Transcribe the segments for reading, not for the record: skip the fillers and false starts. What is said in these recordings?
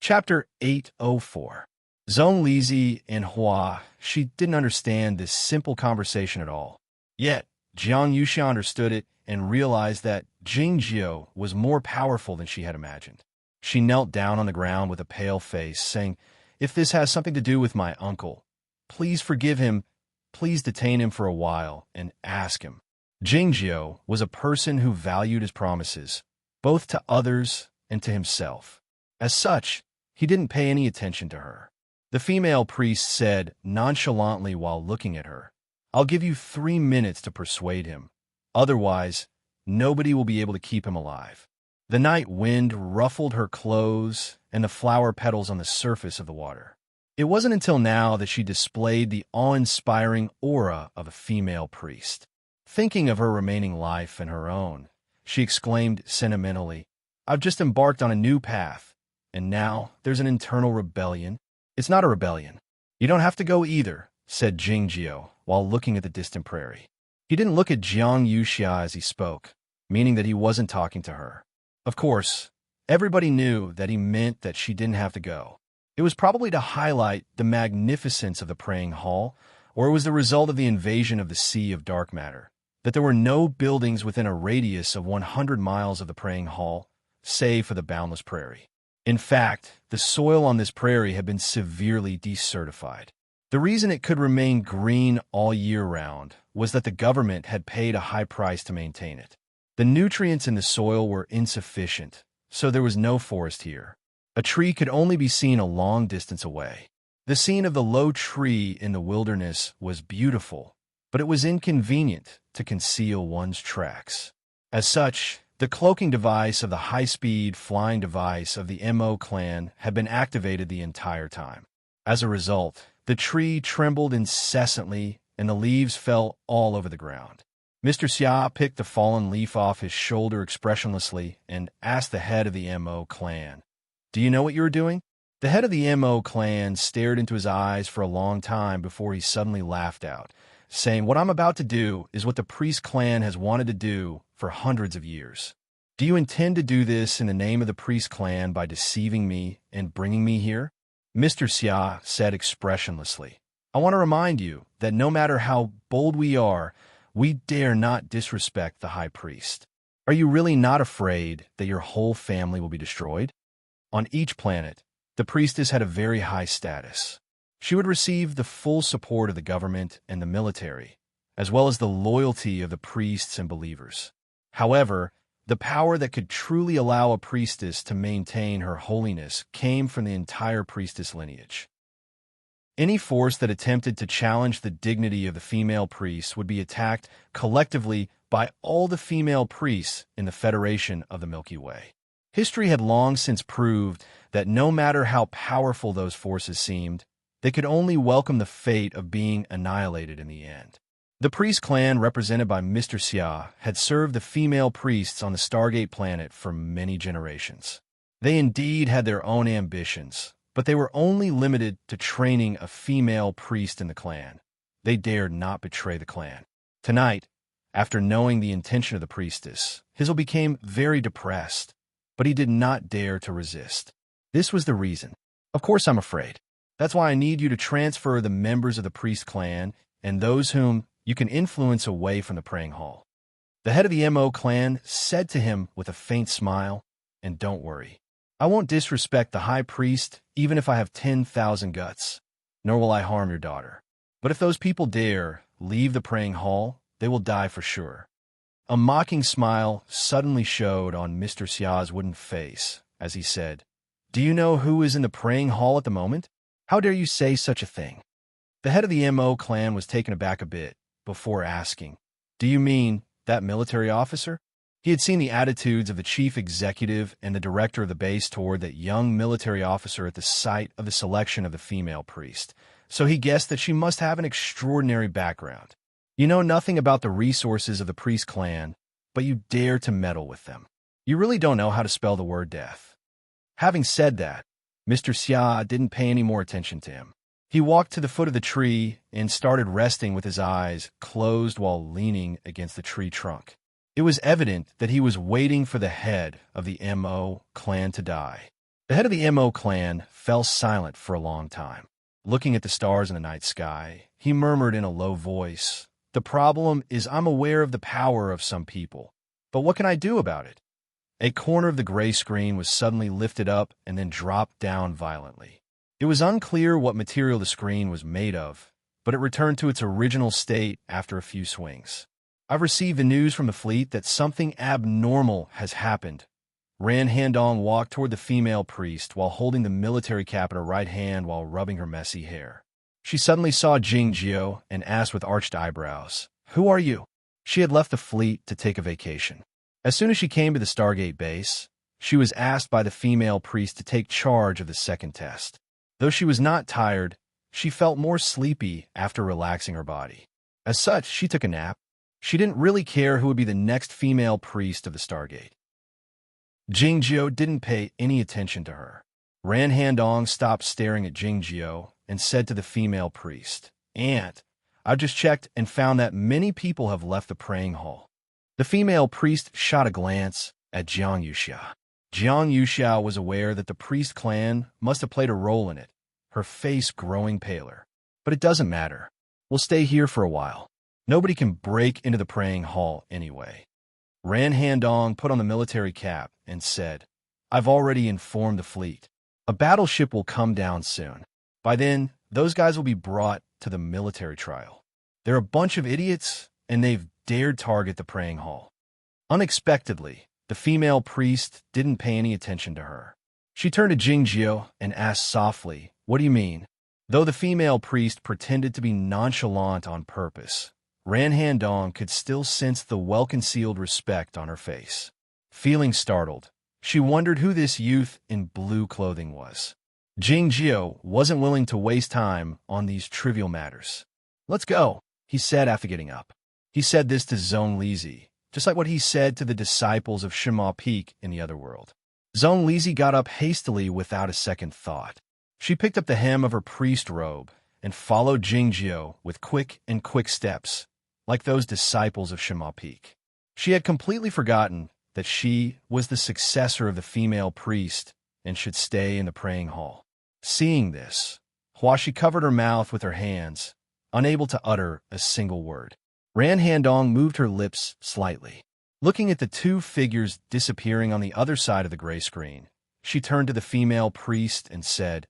Chapter 804. Zhong Lizi and Hua, she didn't understand this simple conversation at all. Yet, Jiang Yuxia understood it and realized that Jingjiu was more powerful than she had imagined. She knelt down on the ground with a pale face, saying, "If this has something to do with my uncle, please forgive him, please detain him for a while and ask him." Jingjiu was a person who valued his promises, both to others and to himself. As such, he didn't pay any attention to her. The female priest said nonchalantly while looking at her, "I'll give you 3 minutes to persuade him. Otherwise, nobody will be able to keep him alive." The night wind ruffled her clothes and the flower petals on the surface of the water. It wasn't until now that she displayed the awe-inspiring aura of a female priest. Thinking of her remaining life and her own, she exclaimed sentimentally, "I've just embarked on a new path, and now there's an internal rebellion." "It's not a rebellion. You don't have to go either," said Jingjiu while looking at the distant prairie. He didn't look at Jiang Yuxia as he spoke, meaning that he wasn't talking to her. Of course, everybody knew that he meant that she didn't have to go. It was probably to highlight the magnificence of the praying hall, or it was the result of the invasion of the Sea of Dark Matter, that there were no buildings within a radius of 100 miles of the praying hall, save for the boundless prairie. In fact, the soil on this prairie had been severely desertified. The reason it could remain green all year round was that the government had paid a high price to maintain it. The nutrients in the soil were insufficient, so there was no forest here. A tree could only be seen a long distance away. The scene of the low tree in the wilderness was beautiful, but it was inconvenient to conceal one's tracks. As such, the cloaking device of the high-speed flying device of the Mo clan had been activated the entire time. As a result, the tree trembled incessantly and the leaves fell all over the ground. Mr. Xia picked the fallen leaf off his shoulder expressionlessly and asked the head of the Mo clan, "Do you know what you are doing?" The head of the Mo clan stared into his eyes for a long time before he suddenly laughed out, saying, "What I'm about to do is what the priest clan has wanted to do for hundreds of years." "Do you intend to do this in the name of the priest clan by deceiving me and bringing me here?" Mr. Xia said expressionlessly, "I want to remind you that no matter how bold we are, we dare not disrespect the high priest. Are you really not afraid that your whole family will be destroyed?" On each planet, the priestess had a very high status. She would receive the full support of the government and the military, as well as the loyalty of the priests and believers. However, the power that could truly allow a priestess to maintain her holiness came from the entire priestess lineage. Any force that attempted to challenge the dignity of the female priests would be attacked collectively by all the female priests in the Federation of the Milky Way. History had long since proved that no matter how powerful those forces seemed, they could only welcome the fate of being annihilated in the end. The priest clan, represented by Mr. Xia, had served the female priests on the Stargate planet for many generations. They indeed had their own ambitions, but they were only limited to training a female priest in the clan. They dared not betray the clan. Tonight, after knowing the intention of the priestess, Hizzle became very depressed, but he did not dare to resist. This was the reason. "Of course I'm afraid. That's why I need you to transfer the members of the priest clan and those whom you can influence away from the praying hall." The head of the Mo clan said to him with a faint smile, "And don't worry. I won't disrespect the high priest even if I have 10,000 guts, nor will I harm your daughter. But if those people dare leave the praying hall, they will die for sure." A mocking smile suddenly showed on Mr. Xia's wooden face as he said, "Do you know who is in the praying hall at the moment? How dare you say such a thing?" The head of the Mo clan was taken aback a bit before asking, "Do you mean that military officer?" He had seen the attitudes of the chief executive and the director of the base toward that young military officer at the sight of the selection of the female priest, so he guessed that she must have an extraordinary background. "You know nothing about the resources of the priest clan, but you dare to meddle with them. You really don't know how to spell the word death." Having said that, Mr. Xia didn't pay any more attention to him. He walked to the foot of the tree and started resting with his eyes closed while leaning against the tree trunk. It was evident that he was waiting for the head of the Mo clan to die. The head of the Mo clan fell silent for a long time. Looking at the stars in the night sky, he murmured in a low voice, "The problem is I'm aware of the power of some people, but what can I do about it?" A corner of the gray screen was suddenly lifted up and then dropped down violently. It was unclear what material the screen was made of, but it returned to its original state after a few swings. "I've received the news from the fleet that something abnormal has happened." Ran Handong walked toward the female priest while holding the military cap in her right hand while rubbing her messy hair. She suddenly saw Jingjio and asked with arched eyebrows, "Who are you?" She had left the fleet to take a vacation. As soon as she came to the Stargate base, she was asked by the female priest to take charge of the second test. Though she was not tired, she felt more sleepy after relaxing her body. As such, she took a nap. She didn't really care who would be the next female priest of the Stargate. Jingjio didn't pay any attention to her. Ran Handong stopped staring at Jingjio and said to the female priest, "Aunt, I've just checked and found that many people have left the praying hall." The female priest shot a glance at Jiang Yuxia. Jiang Yuxia was aware that the priest clan must have played a role in it, her face growing paler. "But it doesn't matter. We'll stay here for a while. Nobody can break into the praying hall anyway." Ran Handong put on the military cap and said, "I've already informed the fleet. A battleship will come down soon. By then, those guys will be brought to the military trial. They're a bunch of idiots, and they've dared target the praying hall." Unexpectedly, the female priest didn't pay any attention to her. She turned to Jingjio and asked softly, "What do you mean?" Though the female priest pretended to be nonchalant on purpose, Ran Handong could still sense the well-concealed respect on her face. Feeling startled, she wondered who this youth in blue clothing was. Jingjio wasn't willing to waste time on these trivial matters. "Let's go," he said after getting up. He said this to Zhong Lizi, just like what he said to the disciples of Shima Peak in the other world. Zhong Lizi got up hastily without a second thought. She picked up the hem of her priest robe and followed Jingjio with quick steps, like those disciples of Shima Peak. She had completely forgotten that she was the successor of the female priest and should stay in the praying hall. Seeing this, Huashi covered her mouth with her hands, unable to utter a single word. Ran Handong moved her lips slightly. Looking at the two figures disappearing on the other side of the gray screen, she turned to the female priest and said,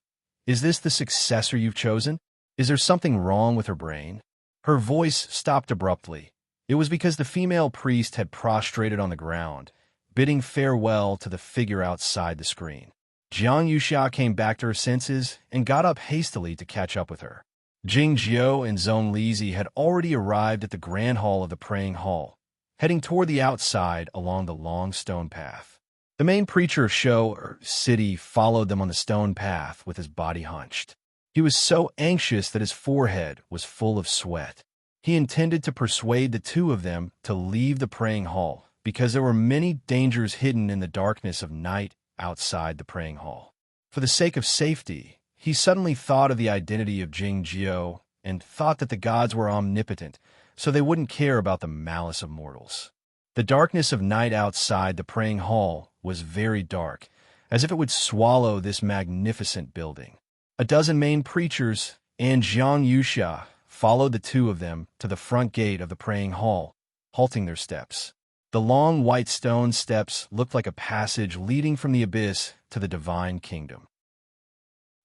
"Is this the successor you've chosen? Is there something wrong with her brain?" Her voice stopped abruptly. It was because the female priest had prostrated on the ground, bidding farewell to the figure outside the screen. Jiang Yuxia came back to her senses and got up hastily to catch up with her. Jingjio and Zhong Lizi had already arrived at the grand hall of the praying hall, heading toward the outside along the long stone path. The main preacher of Shou or city followed them on the stone path with his body hunched. He was so anxious that his forehead was full of sweat. He intended to persuade the two of them to leave the praying hall because there were many dangers hidden in the darkness of night outside the praying hall. For the sake of safety, he suddenly thought of the identity of Jingjio and thought that the gods were omnipotent, so they wouldn't care about the malice of mortals. The darkness of night outside the praying hall was very dark, as if it would swallow this magnificent building. A dozen main preachers and Jiang Yuxia followed the two of them to the front gate of the praying hall, halting their steps. The long white stone steps looked like a passage leading from the abyss to the divine kingdom.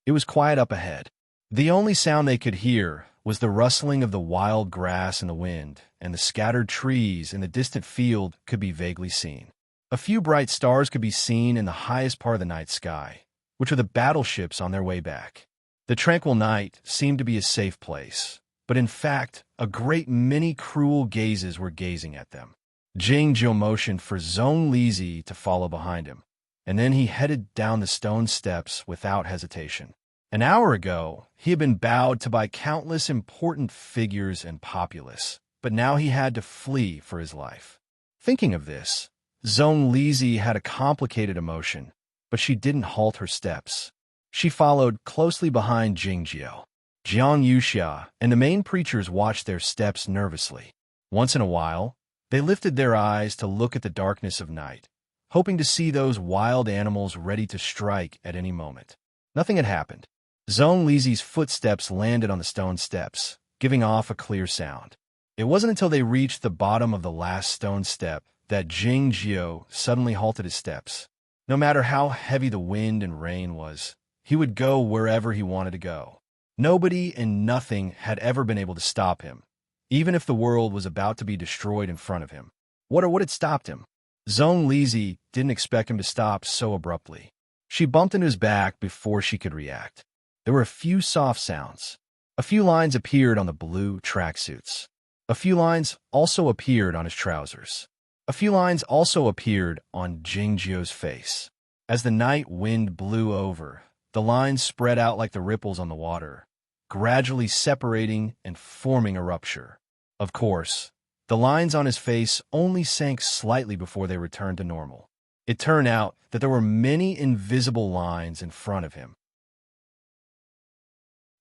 It was quiet up ahead. The only sound they could hear was the rustling of the wild grass in the wind, and the scattered trees in the distant field could be vaguely seen. A few bright stars could be seen in the highest part of the night sky, which were the battleships on their way back. The tranquil night seemed to be a safe place, but in fact, a great many cruel gazes were gazing at them. Jingjio motioned for Zhong Lizi to follow behind him, and then he headed down the stone steps without hesitation. An hour ago, he had been bowed to by countless important figures and populace, but now he had to flee for his life. Thinking of this, Zhong Lizi had a complicated emotion, but she didn't halt her steps. She followed closely behind Jingjio. Jiang Yuxia and the main preachers watched their steps nervously. Once in a while, they lifted their eyes to look at the darkness of night, hoping to see those wild animals ready to strike at any moment. Nothing had happened. Zhong Lizi's footsteps landed on the stone steps, giving off a clear sound. It wasn't until they reached the bottom of the last stone step that Jingjio suddenly halted his steps. No matter how heavy the wind and rain was, he would go wherever he wanted to go. Nobody and nothing had ever been able to stop him, even if the world was about to be destroyed in front of him. What had stopped him? Zhong Lizi didn't expect him to stop so abruptly. She bumped into his back before she could react. There were a few soft sounds. A few lines appeared on the blue tracksuits. A few lines also appeared on his trousers. A few lines also appeared on Jingjio's face. As the night wind blew over, the lines spread out like the ripples on the water, gradually separating and forming a rupture. Of course, the lines on his face only sank slightly before they returned to normal. It turned out that there were many invisible lines in front of him.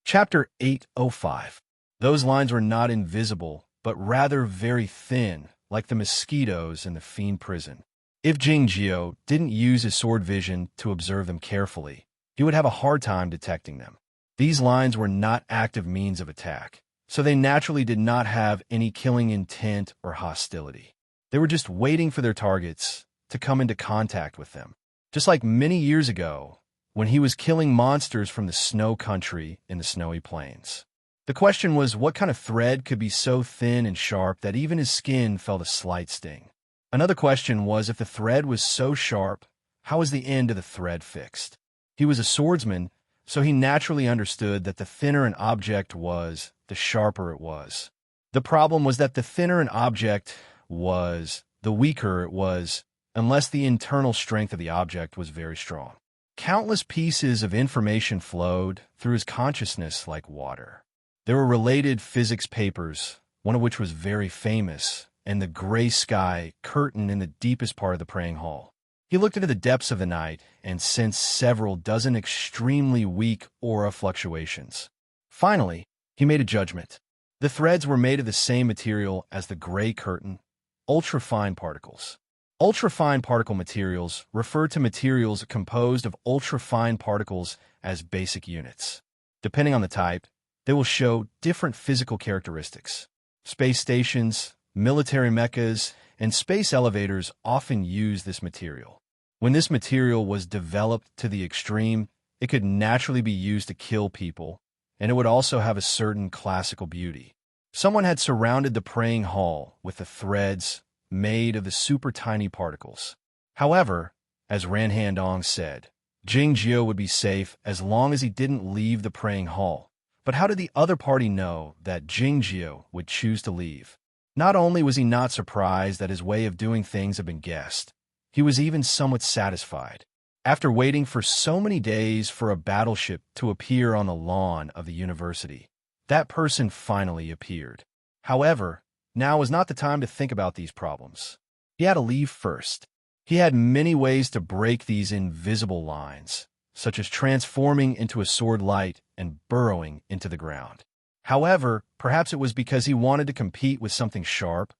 Chapter 805. Those lines were not invisible, but rather very thin, like the mosquitoes in the fiend prison. If Jingjio didn't use his sword vision to observe them carefully, he would have a hard time detecting them. These lines were not active means of attack, so they naturally did not have any killing intent or hostility. They were just waiting for their targets to come into contact with them. Just like many years ago, when he was killing monsters from the snow country in the snowy plains. The question was, what kind of thread could be so thin and sharp that even his skin felt a slight sting? Another question was, if the thread was so sharp, how was the end of the thread fixed? He was a swordsman, so he naturally understood that the thinner an object was, the sharper it was. The problem was that the thinner an object was, the weaker it was, unless the internal strength of the object was very strong. Countless pieces of information flowed through his consciousness like water. There were related physics papers, one of which was very famous, and the gray sky curtain in the deepest part of the praying hall. He looked into the depths of the night and sensed several dozen extremely weak aura fluctuations. Finally, he made a judgment. The threads were made of the same material as the gray curtain, ultrafine particles. Ultrafine particle materials refer to materials composed of ultrafine particles as basic units. Depending on the type, they will show different physical characteristics. Space stations, military mechas, and space elevators often use this material. When this material was developed to the extreme, it could naturally be used to kill people, and it would also have a certain classical beauty. Someone had surrounded the praying hall with the threads made of the super tiny particles. However, as Ranhan Dong said, Jingjio would be safe as long as he didn't leave the praying hall. But how did the other party know that Jingjio would choose to leave? Not only was he not surprised that his way of doing things had been guessed, he was even somewhat satisfied. After waiting for so many days for a battleship to appear on the lawn of the university, that person finally appeared. However, now was not the time to think about these problems. He had to leave first. He had many ways to break these invisible lines, such as transforming into a sword light and burrowing into the ground. However, perhaps it was because he wanted to compete with something sharp,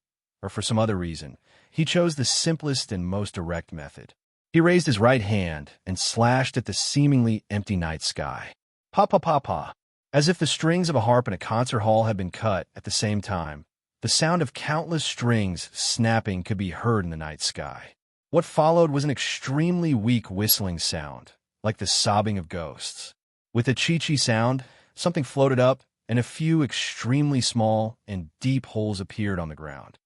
or for some other reason, he chose the simplest and most direct method. He raised his right hand and slashed at the seemingly empty night sky. Pa pa pa pa. As if the strings of a harp in a concert hall had been cut at the same time, the sound of countless strings snapping could be heard in the night sky. What followed was an extremely weak whistling sound, like the sobbing of ghosts. With a chi-chi sound, something floated up, and a few extremely small and deep holes appeared on the ground.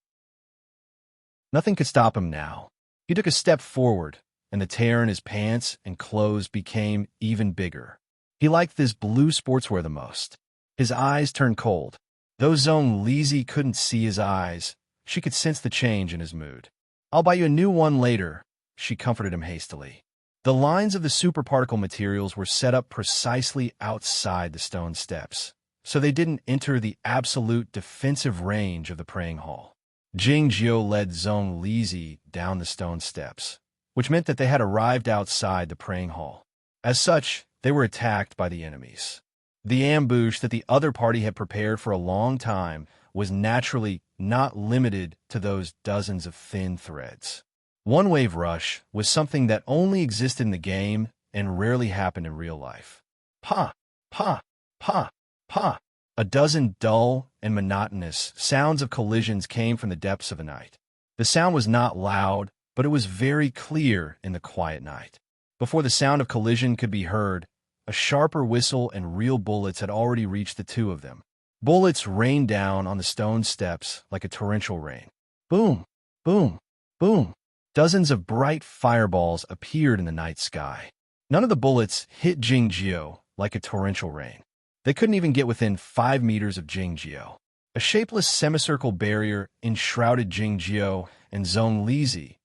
Nothing could stop him now. He took a step forward, and the tear in his pants and clothes became even bigger. He liked this blue sportswear the most. His eyes turned cold. Though Zhong Lizi couldn't see his eyes, she could sense the change in his mood. "I'll buy you a new one later," she comforted him hastily. The lines of the superparticle materials were set up precisely outside the stone steps, so they didn't enter the absolute defensive range of the praying hall. Jingjio led Zhong Lizi down the stone steps, which meant that they had arrived outside the praying hall. As such, they were attacked by the enemies. The ambush that the other party had prepared for a long time was naturally not limited to those dozens of thin threads. One-wave rush was something that only existed in the game and rarely happened in real life. Pa, pa, pa, pa. A dozen dull and monotonous sounds of collisions came from the depths of the night. The sound was not loud, but it was very clear in the quiet night. Before the sound of collision could be heard, a sharper whistle and real bullets had already reached the two of them. Bullets rained down on the stone steps like a torrential rain. Boom, boom, boom. Dozens of bright fireballs appeared in the night sky. None of the bullets hit Jingjio like a torrential rain. They couldn't even get within 5 meters of Jingjio. A shapeless semicircle barrier enshrouded Jingjio and Zhonglizi,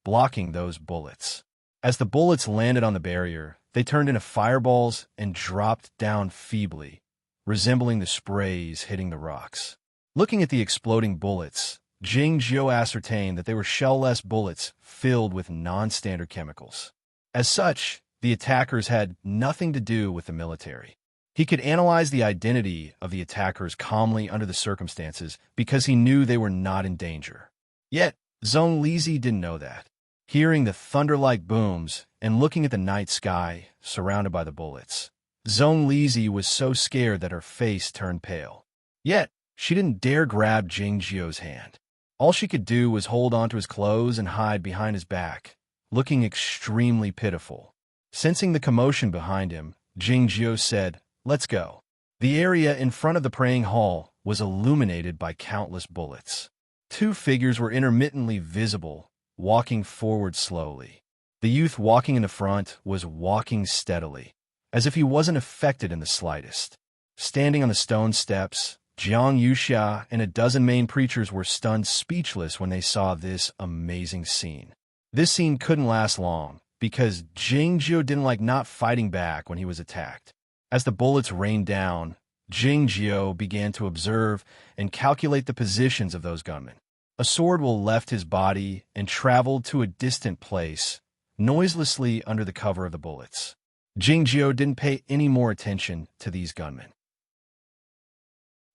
blocking those bullets. As the bullets landed on the barrier, they turned into fireballs and dropped down feebly, resembling the sprays hitting the rocks. Looking at the exploding bullets, Jingjio ascertained that they were shell-less bullets filled with non-standard chemicals. As such, the attackers had nothing to do with the military. He could analyze the identity of the attackers calmly under the circumstances because he knew they were not in danger. Yet, Zhonglizi didn't know that. Hearing the thunder-like booms and looking at the night sky surrounded by the bullets, Zhonglizi was so scared that her face turned pale. Yet, she didn't dare grab Jingjio's hand. All she could do was hold onto his clothes and hide behind his back, looking extremely pitiful. Sensing the commotion behind him, Jingjio said, "Let's go." The area in front of the praying hall was illuminated by countless bullets. Two figures were intermittently visible, walking forward slowly. The youth walking in the front was walking steadily, as if he wasn't affected in the slightest. Standing on the stone steps, Jiang Yuxia and a dozen main preachers were stunned speechless when they saw this amazing scene. This scene couldn't last long, because Jingjio didn't like not fighting back when he was attacked. As the bullets rained down, Jingjio began to observe and calculate the positions of those gunmen. A sword will left his body and traveled to a distant place, noiselessly under the cover of the bullets. Jingjio didn't pay any more attention to these gunmen.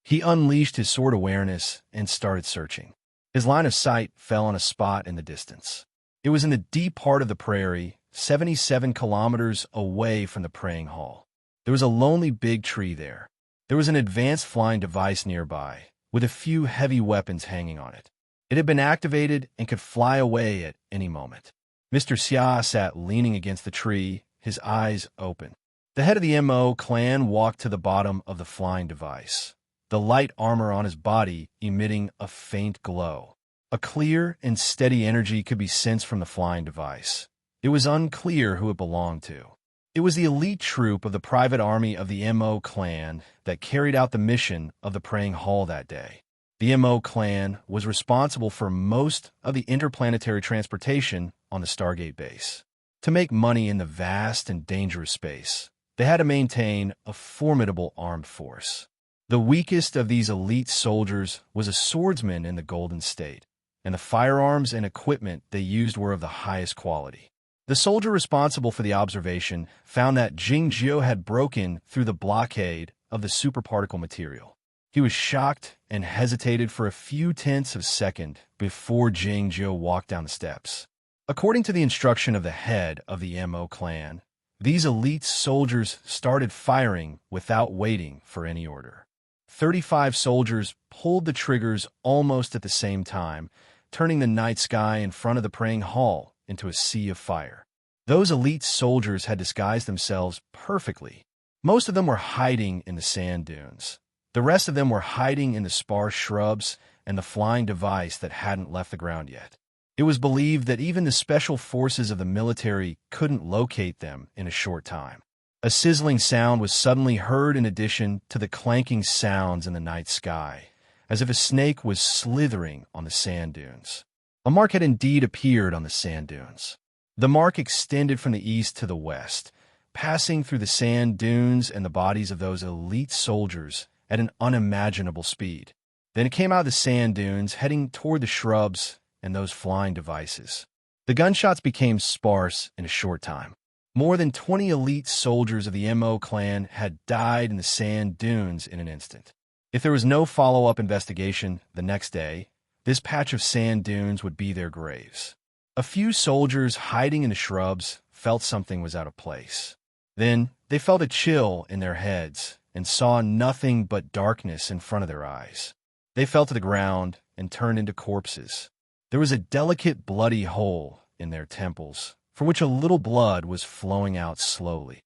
He unleashed his sword awareness and started searching. His line of sight fell on a spot in the distance. It was in the deep part of the prairie, 77 kilometers away from the praying hall. There was a lonely big tree there. There was an advanced flying device nearby, with a few heavy weapons hanging on it. It had been activated and could fly away at any moment. Mr. Xia sat leaning against the tree, his eyes open. The head of the MO clan walked to the bottom of the flying device, the light armor on his body emitting a faint glow. A clear and steady energy could be sensed from the flying device. It was unclear who it belonged to. It was the elite troop of the private army of the MO clan that carried out the mission of the praying hall that day. The MO clan was responsible for most of the interplanetary transportation on the Stargate base. To make money in the vast and dangerous space, they had to maintain a formidable armed force. The weakest of these elite soldiers was a swordsman in the Golden State, and the firearms and equipment they used were of the highest quality. The soldier responsible for the observation found that Jingjio had broken through the blockade of the superparticle material. He was shocked and hesitated for a few tenths of a second before Jingjio walked down the steps. According to the instruction of the head of the MO clan, these elite soldiers started firing without waiting for any order. 35 soldiers pulled the triggers almost at the same time, turning the night sky in front of the praying hall into a sea of fire. Those elite soldiers had disguised themselves perfectly. Most of them were hiding in the sand dunes. The rest of them were hiding in the sparse shrubs and the flying device that hadn't left the ground yet. It was believed that even the special forces of the military couldn't locate them in a short time. A sizzling sound was suddenly heard in addition to the clanking sounds in the night sky, as if a snake was slithering on the sand dunes. A mark had indeed appeared on the sand dunes. The mark extended from the east to the west, passing through the sand dunes and the bodies of those elite soldiers at an unimaginable speed. Then it came out of the sand dunes, heading toward the shrubs and those flying devices. The gunshots became sparse in a short time. More than 20 elite soldiers of the MO clan had died in the sand dunes in an instant. If there was no follow-up investigation the next day, this patch of sand dunes would be their graves. A few soldiers hiding in the shrubs felt something was out of place. Then they felt a chill in their heads and saw nothing but darkness in front of their eyes. They fell to the ground and turned into corpses. There was a delicate bloody hole in their temples, from which a little blood was flowing out slowly.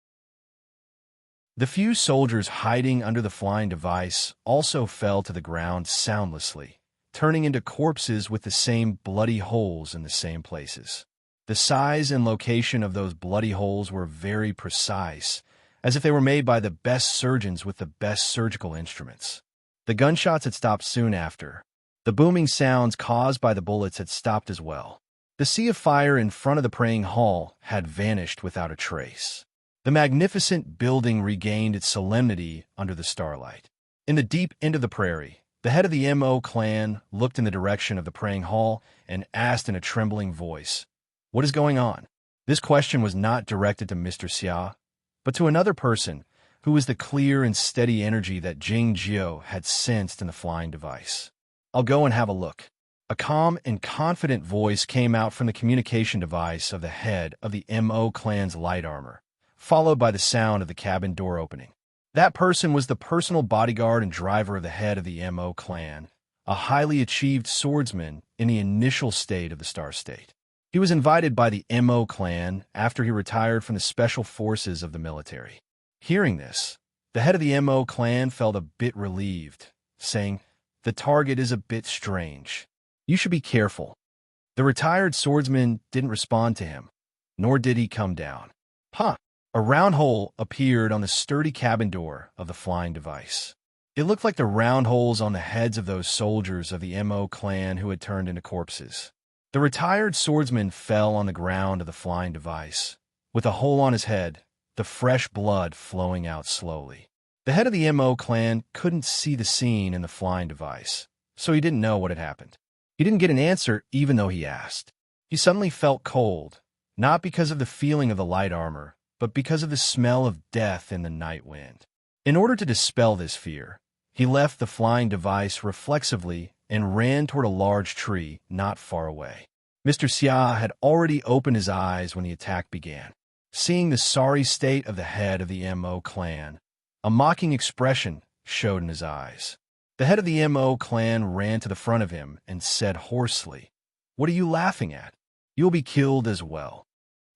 The few soldiers hiding under the flying device also fell to the ground soundlessly, turning into corpses with the same bloody holes in the same places. The size and location of those bloody holes were very precise, as if they were made by the best surgeons with the best surgical instruments. The gunshots had stopped soon after. The booming sounds caused by the bullets had stopped as well. The sea of fire in front of the praying hall had vanished without a trace. The magnificent building regained its solemnity under the starlight. In the deep end of the prairie, the head of the M.O. clan looked in the direction of the praying hall and asked in a trembling voice, "What is going on?" This question was not directed to Mr. Xia, but to another person who was the clear and steady energy that Jing Jiao had sensed in the flying device. "I'll go and have a look." A calm and confident voice came out from the communication device of the head of the M.O. clan's light armor, followed by the sound of the cabin door opening. That person was the personal bodyguard and driver of the head of the M.O. clan, a highly achieved swordsman in the initial state of the Star State. He was invited by the M.O. clan after he retired from the special forces of the military. Hearing this, the head of the M.O. clan felt a bit relieved, saying, "The target is a bit strange. You should be careful." The retired swordsman didn't respond to him, nor did he come down. "Huh." A round hole appeared on the sturdy cabin door of the flying device. It looked like the round holes on the heads of those soldiers of the M.O. clan who had turned into corpses. The retired swordsman fell on the ground of the flying device, with a hole on his head, the fresh blood flowing out slowly. The head of the M.O. clan couldn't see the scene in the flying device, so he didn't know what had happened. He didn't get an answer even though he asked. He suddenly felt cold, not because of the feeling of the light armor, but because of the smell of death in the night wind. In order to dispel this fear, he left the flying device reflexively and ran toward a large tree not far away. Mr. Xia had already opened his eyes when the attack began. Seeing the sorry state of the head of the M.O. clan, a mocking expression showed in his eyes. The head of the M.O. clan ran to the front of him and said hoarsely, "What are you laughing at? You'll be killed as well."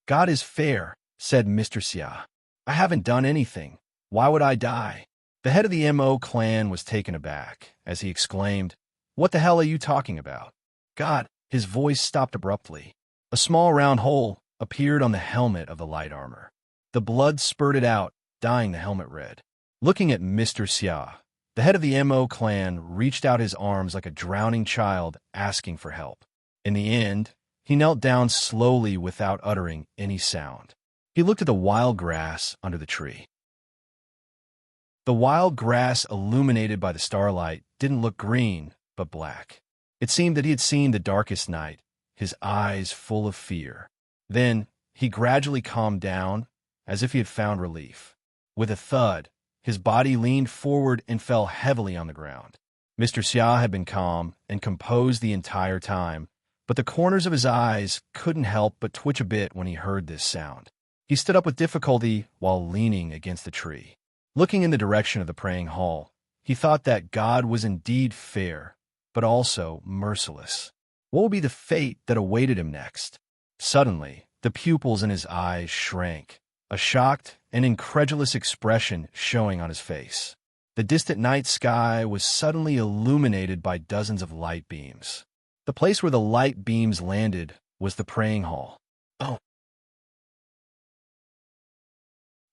"God is fair," said Mr. Xia. "I haven't done anything. Why would I die?" The head of the M.O. clan was taken aback as he exclaimed, "What the hell are you talking about?" "God," his voice stopped abruptly. A small round hole appeared on the helmet of the light armor. The blood spurted out, dyeing the helmet red. Looking at Mr. Xia, the head of the M.O. clan reached out his arms like a drowning child asking for help. In the end, he knelt down slowly without uttering any sound. He looked at the wild grass under the tree. The wild grass, illuminated by the starlight, didn't look green, but black. It seemed that he had seen the darkest night, his eyes full of fear. Then he gradually calmed down, as if he had found relief. With a thud, his body leaned forward and fell heavily on the ground. Mr. Xia had been calm and composed the entire time, but the corners of his eyes couldn't help but twitch a bit when he heard this sound. He stood up with difficulty while leaning against the tree. Looking in the direction of the praying hall, he thought that God was indeed fair, but also merciless. What would be the fate that awaited him next? Suddenly, the pupils in his eyes shrank, a shocked and incredulous expression showing on his face. The distant night sky was suddenly illuminated by dozens of light beams. The place where the light beams landed was the praying hall. Oh.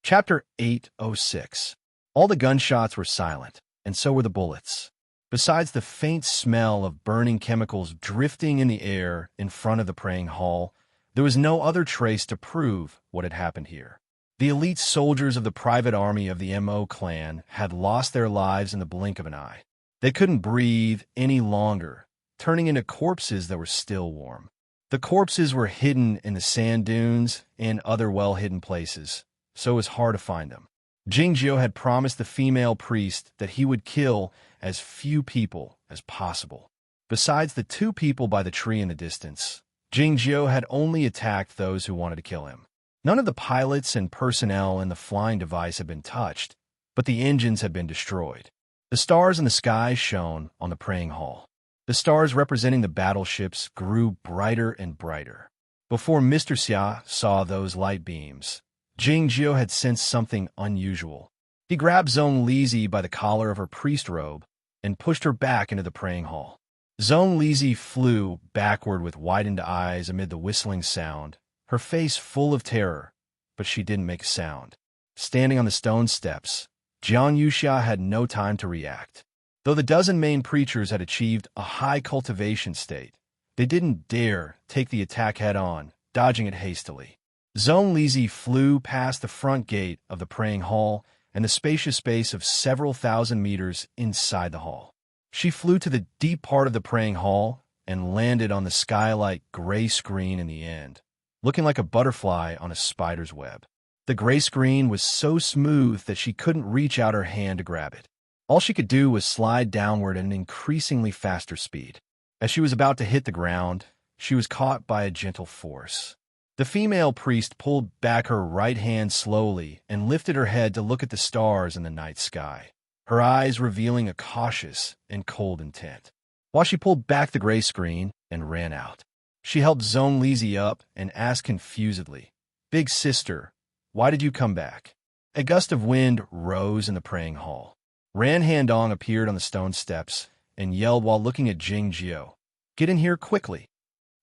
Chapter 806. All the gunshots were silent, and so were the bullets. Besides the faint smell of burning chemicals drifting in the air in front of the praying hall, there was no other trace to prove what had happened here. The elite soldiers of the private army of the M.O. clan had lost their lives in the blink of an eye. They couldn't breathe any longer, turning into corpses that were still warm. The corpses were hidden in the sand dunes and other well-hidden places, so it was hard to find them. Jing Jiao had promised the female priest that he would kill as few people as possible. Besides the two people by the tree in the distance, Jingjiao had only attacked those who wanted to kill him. None of the pilots and personnel in the flying device had been touched, but the engines had been destroyed. The stars in the sky shone on the praying hall. The stars representing the battleships grew brighter and brighter. Before Mr. Xia saw those light beams, Jingjiao had sensed something unusual. He grabbed Zhong Lizi by the collar of her priest robe and pushed her back into the praying hall. Zhong Lizi flew backward with widened eyes amid the whistling sound, her face full of terror, but she didn't make a sound. Standing on the stone steps, Jiang Yuxia had no time to react. Though the dozen main preachers had achieved a high cultivation state, they didn't dare take the attack head-on, dodging it hastily. Zhong Lizi flew past the front gate of the praying hall and the spacious space of several thousand meters inside the hall. She flew to the deep part of the praying hall and landed on the sky-like gray screen in the end, looking like a butterfly on a spider's web. The gray screen was so smooth that she couldn't reach out her hand to grab it. All she could do was slide downward at an increasingly faster speed. As she was about to hit the ground, she was caught by a gentle force. The female priest pulled back her right hand slowly and lifted her head to look at the stars in the night sky, her eyes revealing a cautious and cold intent. While she pulled back the gray screen and ran out, she helped Zhong Lizi up and asked confusedly, "Big sister, why did you come back?" A gust of wind rose in the praying hall. Ran Handong appeared on the stone steps and yelled while looking at Jingjiao, "Get in here quickly."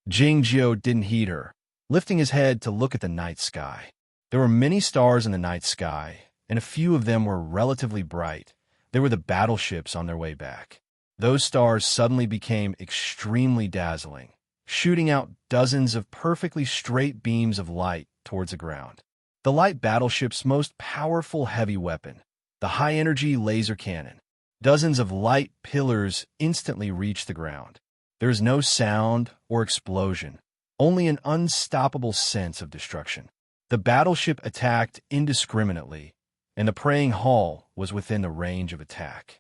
Jingjiao didn't heed her, lifting his head to look at the night sky. There were many stars in the night sky, and a few of them were relatively bright. They were the battleships on their way back. Those stars suddenly became extremely dazzling, shooting out dozens of perfectly straight beams of light towards the ground. The light battleship's most powerful heavy weapon, the high-energy laser cannon. Dozens of light pillars instantly reached the ground. There is no sound or explosion, only an unstoppable sense of destruction. The battleship attacked indiscriminately, and the praying hall was within the range of attack.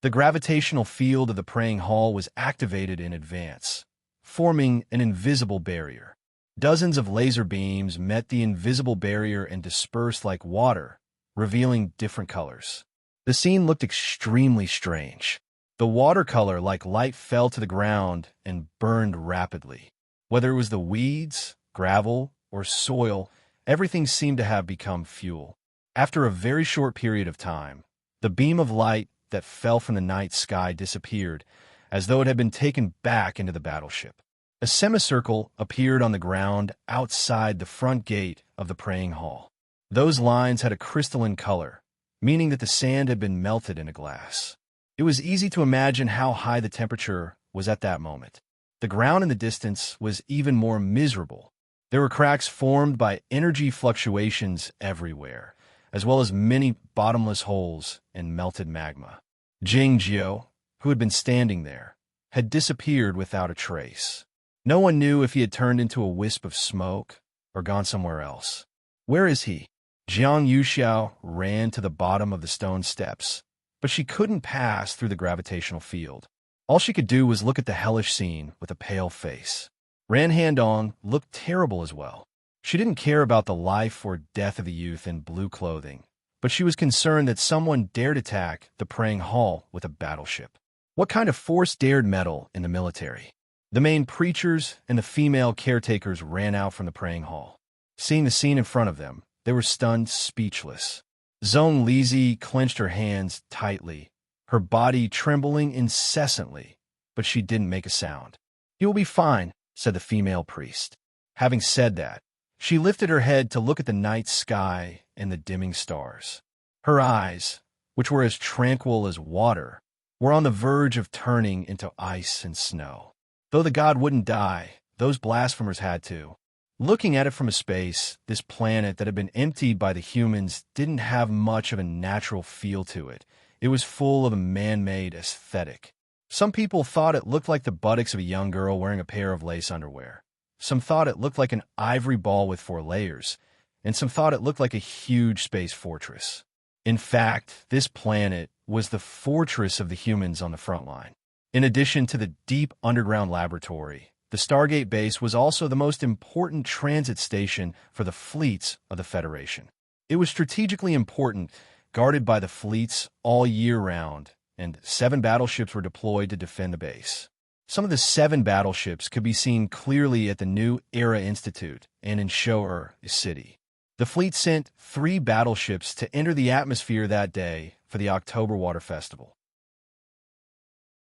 The gravitational field of the praying hall was activated in advance, forming an invisible barrier. Dozens of laser beams met the invisible barrier and dispersed like water, revealing different colors. The scene looked extremely strange. The watercolor like light fell to the ground and burned rapidly. Whether it was the weeds, gravel, or soil, everything seemed to have become fuel. After a very short period of time, the beam of light that fell from the night sky disappeared, as though it had been taken back into the battleship. A semicircle appeared on the ground outside the front gate of the praying hall. Those lines had a crystalline color, meaning that the sand had been melted into glass. It was easy to imagine how high the temperature was at that moment. The ground in the distance was even more miserable. There were cracks formed by energy fluctuations everywhere, as well as many bottomless holes and melted magma. Jingjiao, who had been standing there, had disappeared without a trace. No one knew if he had turned into a wisp of smoke or gone somewhere else. "Where is he?" Jiang Yuxiao ran to the bottom of the stone steps, but she couldn't pass through the gravitational field. All she could do was look at the hellish scene with a pale face. Ran Handong looked terrible as well. She didn't care about the life or death of the youth in blue clothing, but she was concerned that someone dared attack the praying hall with a battleship. What kind of force dared meddle in the military? The main preachers and the female caretakers ran out from the praying hall. Seeing the scene in front of them, they were stunned speechless. Zhong Lizi clenched her hands tightly, her body trembling incessantly, but she didn't make a sound. "He will be fine," said the female priest. Having said that, she lifted her head to look at the night sky and the dimming stars. Her eyes, which were as tranquil as water, were on the verge of turning into ice and snow. Though the god wouldn't die, those blasphemers had to. Looking at it from a space, this planet that had been emptied by the humans didn't have much of a natural feel to it. It was full of a man-made aesthetic. Some people thought it looked like the buttocks of a young girl wearing a pair of lace underwear. Some thought it looked like an ivory ball with 4 layers, and some thought it looked like a huge space fortress. In fact, this planet was the fortress of the humans on the front line. In addition to the deep underground laboratory, The Stargate base was also the most important transit station for the fleets of the Federation. It was strategically important, guarded by the fleets all year round, and 7 battleships were deployed to defend the base. Some of the 7 battleships could be seen clearly at the New Era Institute and in Shoer City. The fleet sent 3 battleships to enter the atmosphere that day for the October Water Festival.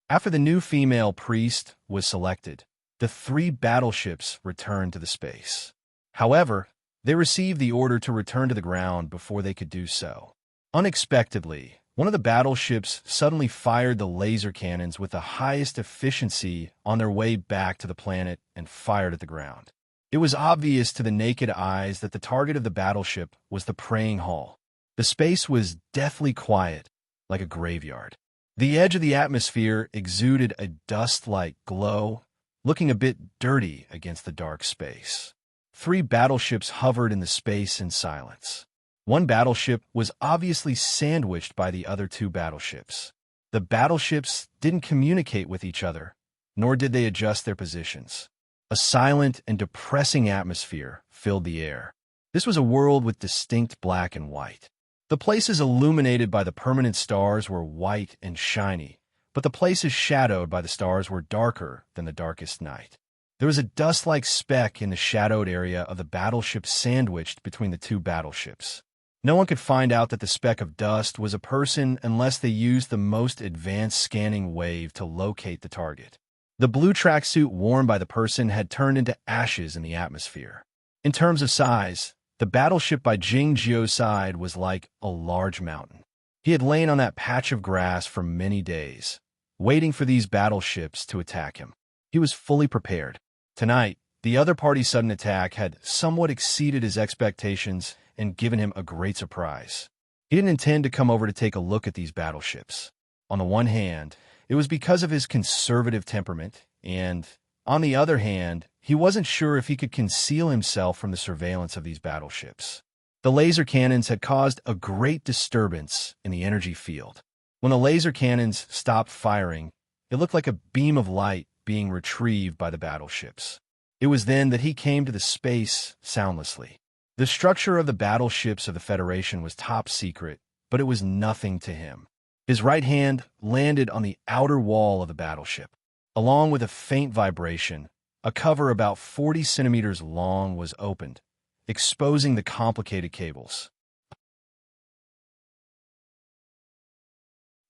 After the new female priest was selected, the 3 battleships returned to the space. However, they received the order to return to the ground before they could do so. Unexpectedly, one of the battleships suddenly fired the laser cannons with the highest efficiency on their way back to the planet and fired at the ground. It was obvious to the naked eyes that the target of the battleship was the praying hall. The space was deathly quiet, like a graveyard. The edge of the atmosphere exuded a dust-like glow, looking a bit dirty against the dark space. 3 battleships hovered in the space in silence. One battleship was obviously sandwiched by the other 2 battleships. The battleships didn't communicate with each other, nor did they adjust their positions. A silent and depressing atmosphere filled the air. This was a world with distinct black and white. The places illuminated by the permanent stars were white and shiny, but the places shadowed by the stars were darker than the darkest night. There was a dust-like speck in the shadowed area of the battleship sandwiched between the 2 battleships. No one could find out that the speck of dust was a person unless they used the most advanced scanning wave to locate the target. The blue tracksuit worn by the person had turned into ashes in the atmosphere. In terms of size, the battleship by Jing Jio's side was like a large mountain. He had lain on that patch of grass for many days, waiting for these battleships to attack him. He was fully prepared. Tonight, the other party's sudden attack had somewhat exceeded his expectations and given him a great surprise. He didn't intend to come over to take a look at these battleships. On the one hand, it was because of his conservative temperament, and, on the other hand, he wasn't sure if he could conceal himself from the surveillance of these battleships. The laser cannons had caused a great disturbance in the energy field. When the laser cannons stopped firing, it looked like a beam of light being retrieved by the battleships. It was then that he came to the space soundlessly. The structure of the battleships of the Federation was top secret, but it was nothing to him. His right hand landed on the outer wall of the battleship. Along with a faint vibration, a cover about 40 centimeters long was opened, exposing the complicated cables.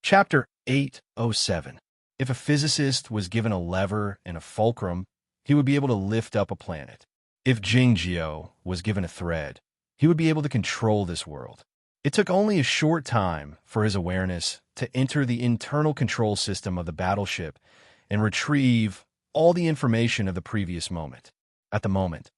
Chapter 807. If a physicist was given a lever and a fulcrum, he would be able to lift up a planet. If Jingjio was given a thread, he would be able to control this world. It took only a short time for his awareness to enter the internal control system of the battleship and retrieve all the information of the previous moment. At the moment,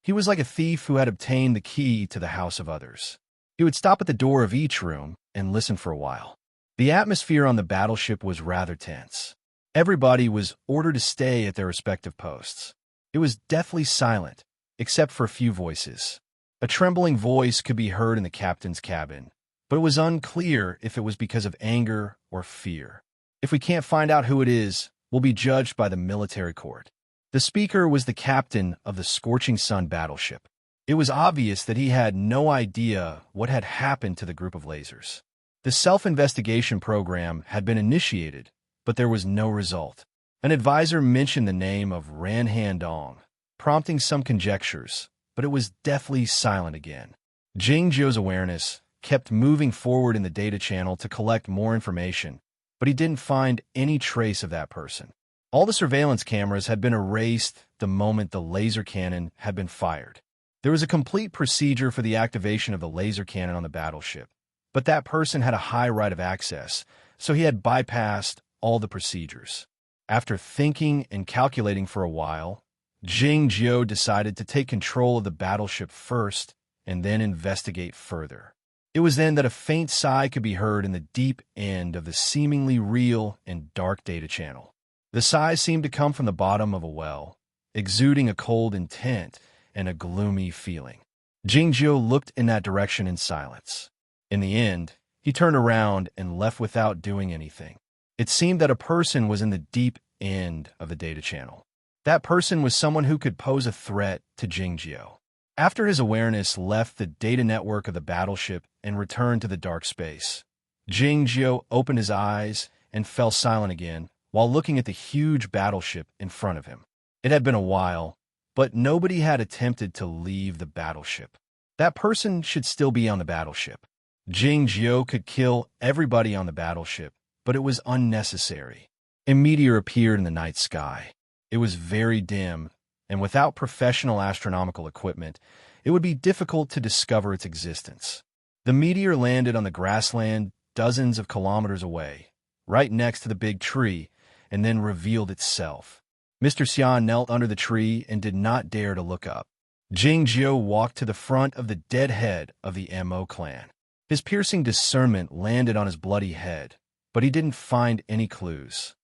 he was like a thief who had obtained the key to the house of others. He would stop at the door of each room and listen for a while. The atmosphere on the battleship was rather tense. Everybody was ordered to stay at their respective posts. It was deathly silent, except for a few voices. A trembling voice could be heard in the captain's cabin, but it was unclear if it was because of anger or fear. If we can't find out who it is, we'll be judged by the military court. The speaker was the captain of the Scorching Sun battleship. It was obvious that he had no idea what had happened to the group of lasers. The self-investigation program had been initiated, but there was no result. An advisor mentioned the name of Ran Handong, prompting some conjectures, but it was deathly silent again. Jingzhou's awareness kept moving forward in the data channel to collect more information, but he didn't find any trace of that person. All the surveillance cameras had been erased the moment the laser cannon had been fired. There was a complete procedure for the activation of the laser cannon on the battleship, but that person had a high right of access, so he had bypassed all the procedures. After thinking and calculating for a while, Jing Jiao decided to take control of the battleship first and then investigate further. It was then that a faint sigh could be heard in the deep end of the seemingly real and dark data channel. The sigh seemed to come from the bottom of a well, exuding a cold intent and a gloomy feeling. Jing Jiao looked in that direction in silence. In the end, he turned around and left without doing anything. It seemed that a person was in the deep end of the data channel. That person was someone who could pose a threat to Jingjio. After his awareness left the data network of the battleship and returned to the dark space, Jingjio opened his eyes and fell silent again while looking at the huge battleship in front of him. It had been a while, but nobody had attempted to leave the battleship. That person should still be on the battleship. Jingjio could kill everybody on the battleship, but it was unnecessary. A meteor appeared in the night sky. It was very dim, and without professional astronomical equipment, it would be difficult to discover its existence. The meteor landed on the grassland dozens of kilometers away, right next to the big tree, and then revealed itself. Mr. Xian knelt under the tree and did not dare to look up. Jingjio walked to the front of the dead head of the Mo clan. His piercing discernment landed on his bloody head, but he didn't find any clues.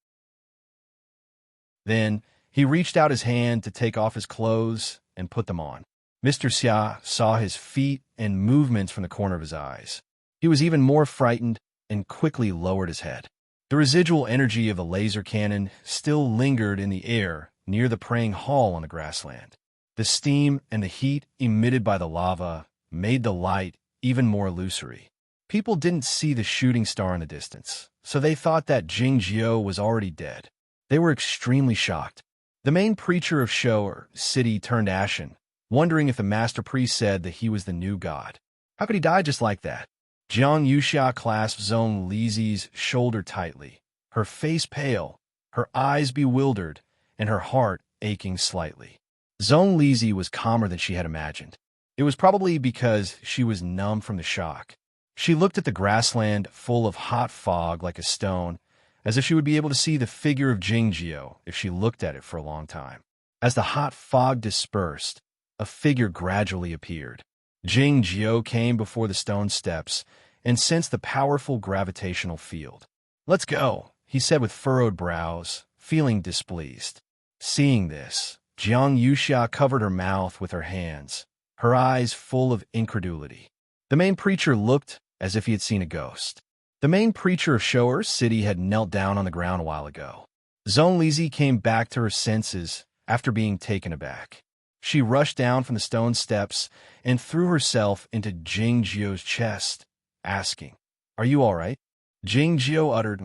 Then, he reached out his hand to take off his clothes and put them on. Mr. Xia saw his feet and movements from the corner of his eyes. He was even more frightened and quickly lowered his head. The residual energy of the laser cannon still lingered in the air near the praying hall on the grassland. The steam and the heat emitted by the lava made the light even more illusory. People didn't see the shooting star in the distance, so they thought that Jingjio was already dead. They were extremely shocked. The main preacher of Shou city turned ashen, wondering if the master priest said that he was the new god. How could he die just like that? Jiang Yuxia clasped Zhong Lizi's shoulder tightly, her face pale, her eyes bewildered, and her heart aching slightly. Zhong Lizi was calmer than she had imagined. It was probably because she was numb from the shock. She looked at the grassland full of hot fog like a stone, as if she would be able to see the figure of Jingjio if she looked at it for a long time. As the hot fog dispersed, a figure gradually appeared. Jingjio came before the stone steps and sensed the powerful gravitational field. "Let's go," he said with furrowed brows, feeling displeased. Seeing this, Jiang Yuxia covered her mouth with her hands, her eyes full of incredulity. The main preacher looked as if he had seen a ghost. The main preacher of Shou city had knelt down on the ground a while ago. Zhong Lizi came back to her senses after being taken aback. She rushed down from the stone steps and threw herself into Jingjio's chest, asking, "Are you all right?" Jingjio uttered,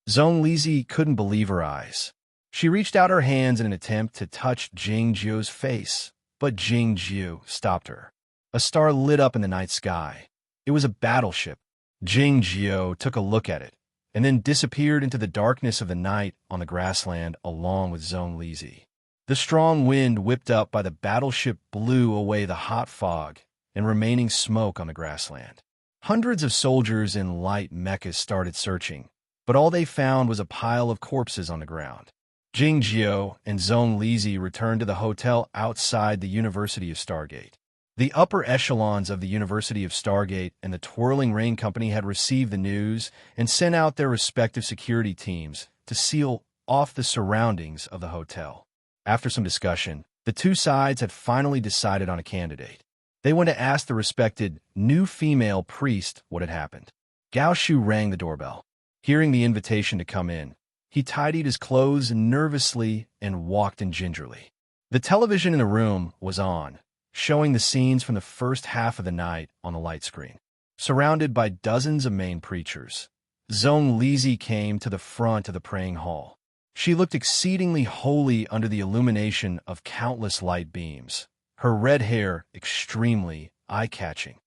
Zhong Lizi couldn't believe her eyes. She reached out her hands in an attempt to touch Jingjio's face, but Jingjio stopped her. A star lit up in the night sky. It was a battleship. Jingjio took a look at it, and then disappeared into the darkness of the night on the grassland along with Zhong Lizi. The strong wind whipped up by the battleship blew away the hot fog and remaining smoke on the grassland. Hundreds of soldiers in light mechas started searching, but all they found was a pile of corpses on the ground. Jingjio and Zhong Lizi returned to the hotel outside the University of Stargate. The upper echelons of the University of Stargate and the Twirling Rain Company had received the news and sent out their respective security teams to seal off the surroundings of the hotel. After some discussion, the two sides had finally decided on a candidate. They went to ask the respected new female priest what had happened. Gao Shu rang the doorbell. Hearing the invitation to come in, he tidied his clothes nervously and walked in gingerly. The television in the room was on, showing the scenes from the first half of the night on the light screen. Surrounded by dozens of main preachers, Zhong Lizi came to the front of the praying hall. She looked exceedingly holy under the illumination of countless light beams, her red hair extremely eye-catching.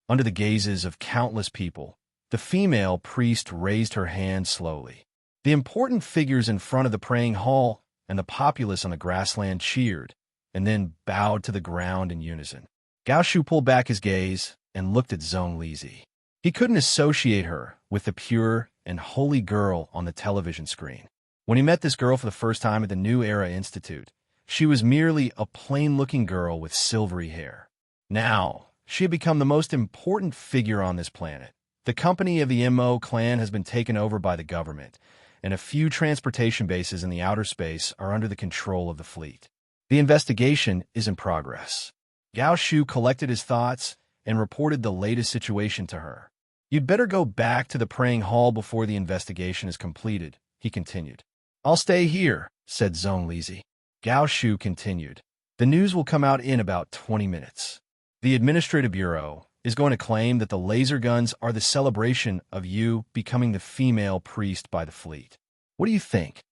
Under the gazes of countless people, the female priest raised her hand slowly. The important figures in front of the praying hall and the populace on the grassland cheered, and then bowed to the ground in unison. Gao Shu pulled back his gaze and looked at Zhong Lizi. He couldn't associate her with the pure and holy girl on the television screen. When he met this girl for the first time at the New Era Institute, she was merely a plain-looking girl with silvery hair. Now, she had become the most important figure on this planet. The company of the Mo clan has been taken over by the government, and a few transportation bases in the outer space are under the control of the fleet. The investigation is in progress. Gao Shu collected his thoughts and reported the latest situation to her. "You'd better go back to the praying hall before the investigation is completed," he continued. "I'll stay here," said Zhong Lizi. Gao Shu continued. The news will come out in about 20 minutes. The Administrative Bureau is going to claim that the laser guns are the celebration of you becoming the female priest by the fleet. What do you think?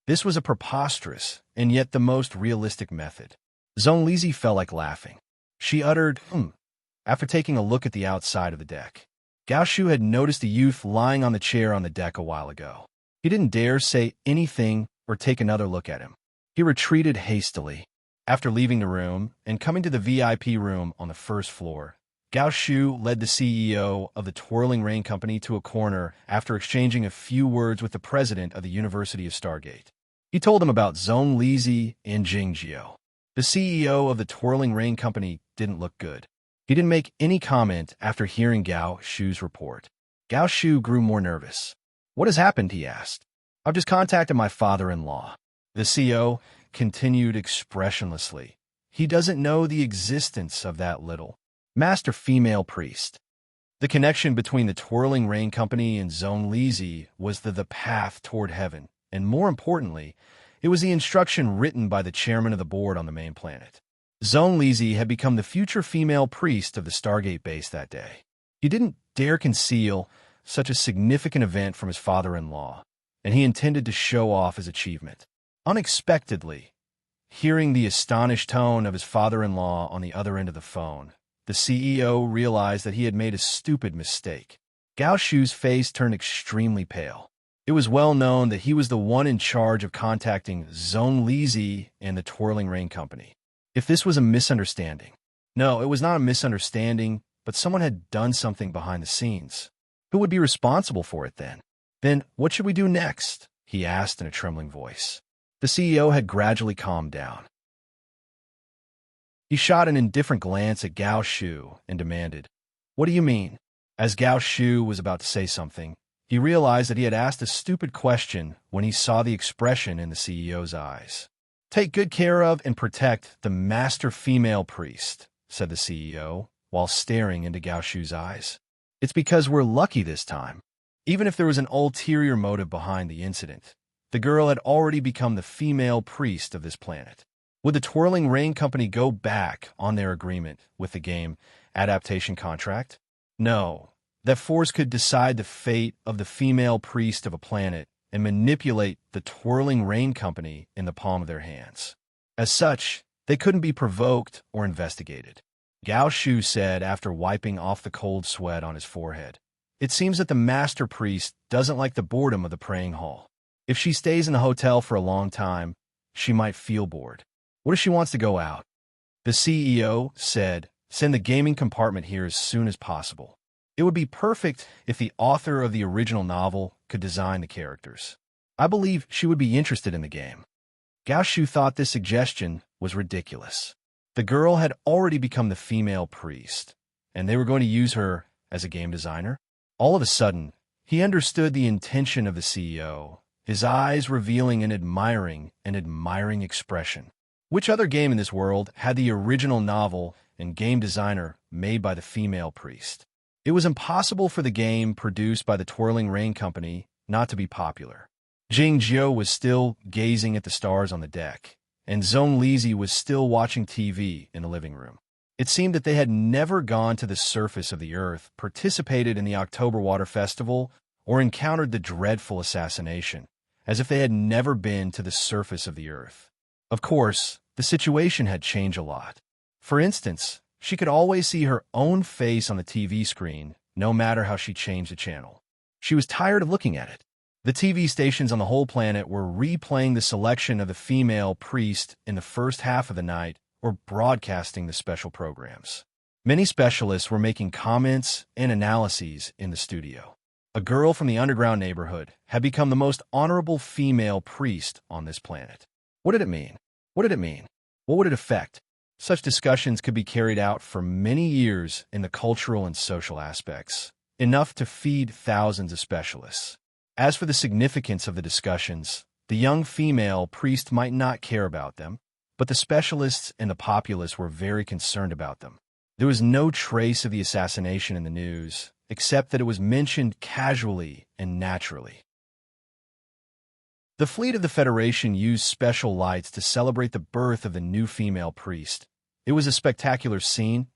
This was a preposterous and yet the most realistic method. Zhong Lizi felt like laughing. She uttered, after taking a look at the outside of the deck. Gao Shu had noticed a youth lying on the chair on the deck a while ago. He didn't dare say anything or take another look at him. He retreated hastily. After leaving the room and coming to the VIP room on the first floor, Gao Shu led the CEO of the Twirling Rain Company to a corner after exchanging a few words with the president of the University of Stargate. He told him about Zhong Lizi and Jingjio. The CEO of the Twirling Rain Company didn't look good. He didn't make any comment after hearing Gao Shu's report. Gao Shu grew more nervous. What has happened, he asked. I've just contacted my father-in-law. The CEO continued expressionlessly. He doesn't know the existence of that little master female priest. The connection between the Twirling Rain Company and Zhong Lizi was the path toward heaven, and more importantly, it was the instruction written by the chairman of the board on the main planet. Zhong Lizi had become the future female priest of the Stargate base that day. He didn't dare conceal such a significant event from his father-in-law, and he intended to show off his achievement. Unexpectedly, hearing the astonished tone of his father-in-law on the other end of the phone, the CEO realized that he had made a stupid mistake. Gao Shu's face turned extremely pale. It was well known that he was the one in charge of contacting Zhong Lizi and the Twirling Rain Company. If this was a misunderstanding. No, it was not a misunderstanding, but someone had done something behind the scenes. Who would be responsible for it then? Then what should we do next? He asked in a trembling voice. The CEO had gradually calmed down. He shot an indifferent glance at Gao Shu and demanded, What do you mean? As Gao Shu was about to say something, he realized that he had asked a stupid question when he saw the expression in the CEO's eyes. Take good care of and protect the master female priest, said the CEO, while staring into Gao Shu's eyes. It's because we're lucky this time. Even if there was an ulterior motive behind the incident, the girl had already become the female priest of this planet. Would the Twirling Rain Company go back on their agreement with the game adaptation contract? No. That force could decide the fate of the female priest of a planet and manipulate the Twirling Rain Company in the palm of their hands. As such, they couldn't be provoked or investigated. Gao Shu said after wiping off the cold sweat on his forehead. It seems that the master priest doesn't like the boredom of the praying hall. If she stays in the hotel for a long time, she might feel bored. What if she wants to go out? The CEO said, Send the gaming compartment here as soon as possible. It would be perfect if the author of the original novel could design the characters. I believe she would be interested in the game. Gao Shu thought this suggestion was ridiculous. The girl had already become the female priest, and they were going to use her as a game designer. All of a sudden, he understood the intention of the CEO, his eyes revealing an admiring expression. Which other game in this world had the original novel and game designer made by the female priest? It was impossible for the game produced by the Twirling Rain Company not to be popular. Jingjio was still gazing at the stars on the deck, and Zhong Lizi was still watching TV in the living room. It seemed that they had never gone to the surface of the earth, participated in the October Water Festival, or encountered the dreadful assassination, as if they had never been to the surface of the earth. Of course, the situation had changed a lot. For instance, she could always see her own face on the TV screen, no matter how she changed the channel. She was tired of looking at it. The TV stations on the whole planet were replaying the selection of the female priest in the first half of the night or broadcasting the special programs. Many specialists were making comments and analyses in the studio. A girl from the underground neighborhood had become the most honorable female priest on this planet. What did it mean? What did it mean? What would it affect? Such discussions could be carried out for many years in the cultural and social aspects, enough to feed thousands of specialists. As for the significance of the discussions, the young female priest might not care about them, but the specialists and the populace were very concerned about them. There was no trace of the assassination in the news, except that it was mentioned casually and naturally. The fleet of the Federation used special lights to celebrate the birth of the new female priest. It was a spectacular scene.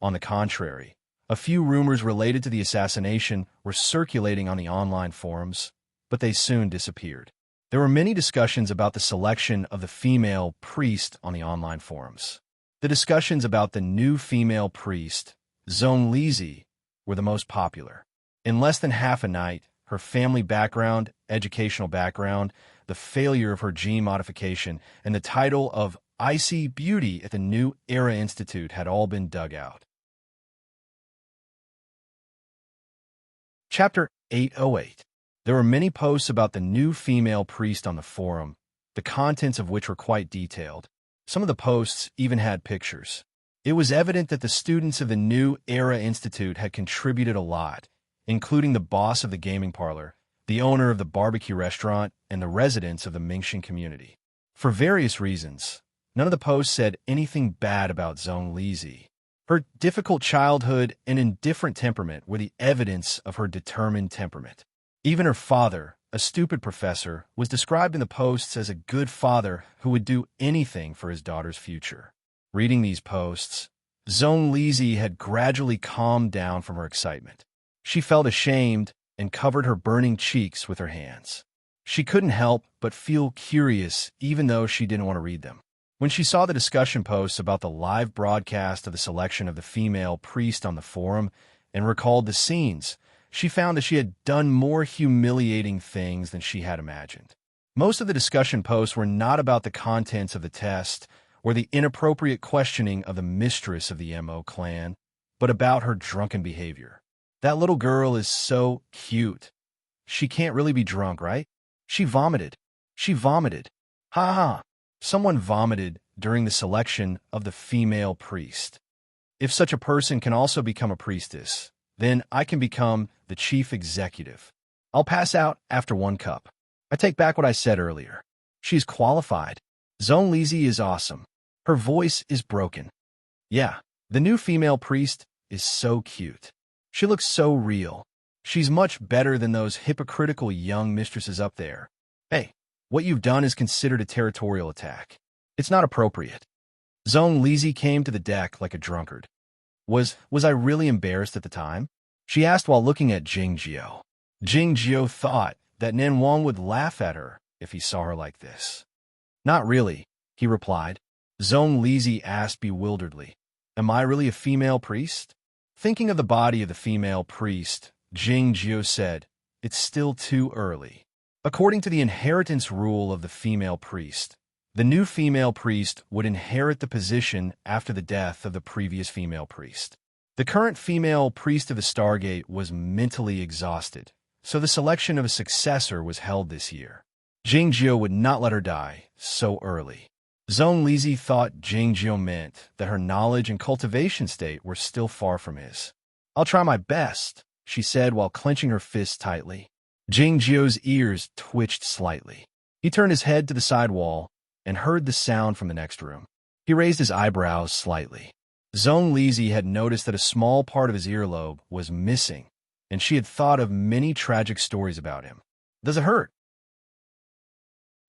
On the contrary, a few rumors related to the assassination were circulating on the online forums, but they soon disappeared. There were many discussions about the selection of the female priest on the online forums. The discussions about the new female priest, Zone Lizzie, were the most popular. In less than half a night, her family background, educational background, the failure of her gene modification, and the title of Icy Beauty at the New Era Institute had all been dug out. Chapter 808. There were many posts about the new female priest on the forum, the contents of which were quite detailed. Some of the posts even had pictures. It was evident that the students of the New Era Institute had contributed a lot, including the boss of the gaming parlor, the owner of the barbecue restaurant, and the residents of the Mingxian community. For various reasons, none of the posts said anything bad about Zone Lizzie. Her difficult childhood and indifferent temperament were the evidence of her determined temperament. Even her father, a stupid professor, was described in the posts as a good father who would do anything for his daughter's future. Reading these posts, Zone Lizzie had gradually calmed down from her excitement. She felt ashamed and covered her burning cheeks with her hands. She couldn't help but feel curious even though she didn't want to read them. When she saw the discussion posts about the live broadcast of the selection of the female priest on the forum and recalled the scenes, she found that she had done more humiliating things than she had imagined. Most of the discussion posts were not about the contents of the test or the inappropriate questioning of the mistress of the MO clan, but about her drunken behavior. That little girl is so cute. She can't really be drunk, right? She vomited. She vomited. Ha ha. Someone vomited during the selection of the female priest. If such a person can also become a priestess, then I can become the chief executive. I'll pass out after one cup. I take back what I said earlier. She's qualified. Zone Lizzie is awesome. Her voice is broken. Yeah, the new female priest is so cute. She looks so real. She's much better than those hypocritical young mistresses up there. Hey, what you've done is considered a territorial attack. It's not appropriate. Zone Lizzie came to the deck like a drunkard. Was I really embarrassed at the time? She asked while looking at Jingjio. Jingjio thought that Nen Wang would laugh at her if he saw her like this. Not really, he replied. Zone Lizzie asked bewilderedly, Am I really a female priest? Thinking of the body of the female priest, Jingjio said, It's still too early. According to the inheritance rule of the female priest, the new female priest would inherit the position after the death of the previous female priest. The current female priest of the Stargate was mentally exhausted, so the selection of a successor was held this year. Jingjio would not let her die so early. Zone Lizzie thought Jingjio meant that her knowledge and cultivation state were still far from his. I'll try my best, she said while clenching her fists tightly. Jingjio's ears twitched slightly. He turned his head to the side wall and heard the sound from the next room. He raised his eyebrows slightly. Zone Lizzie had noticed that a small part of his earlobe was missing, and she had thought of many tragic stories about him. Does it hurt?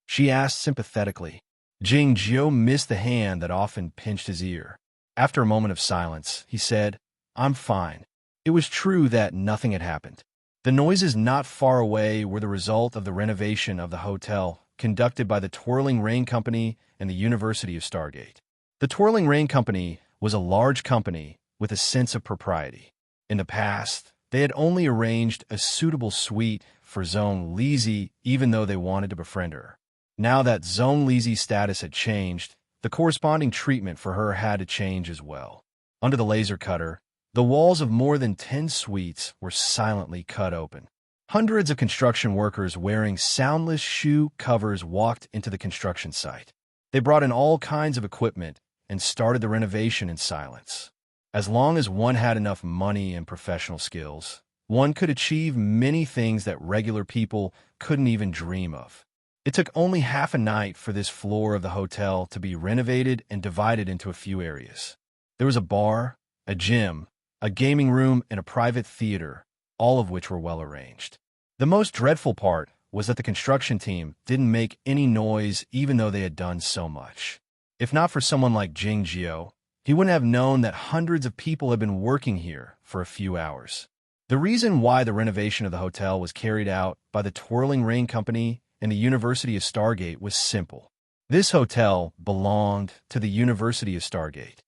She asked sympathetically. Jingjio missed the hand that often pinched his ear. After a moment of silence, he said, I'm fine. It was true that nothing had happened. The noises not far away were the result of the renovation of the hotel conducted by the Twirling Rain Company and the University of Stargate. The Twirling Rain Company was a large company with a sense of propriety. In the past, they had only arranged a suitable suite for Zone Lizzie even though they wanted to befriend her. Now that Zone Lizzie's status had changed, the corresponding treatment for her had to change as well. Under the laser cutter, the walls of more than 10 suites were silently cut open. Hundreds of construction workers wearing soundless shoe covers walked into the construction site. They brought in all kinds of equipment and started the renovation in silence. As long as one had enough money and professional skills, one could achieve many things that regular people couldn't even dream of. It took only half a night for this floor of the hotel to be renovated and divided into a few areas. There was a bar, a gym, a gaming room, and a private theater, all of which were well arranged. The most dreadful part was that the construction team didn't make any noise even though they had done so much. If not for someone like Jingjio, he wouldn't have known that hundreds of people had been working here for a few hours. The reason why the renovation of the hotel was carried out by the Twirling Rain Company and the University of Stargate was simple. This hotel belonged to the University of Stargate.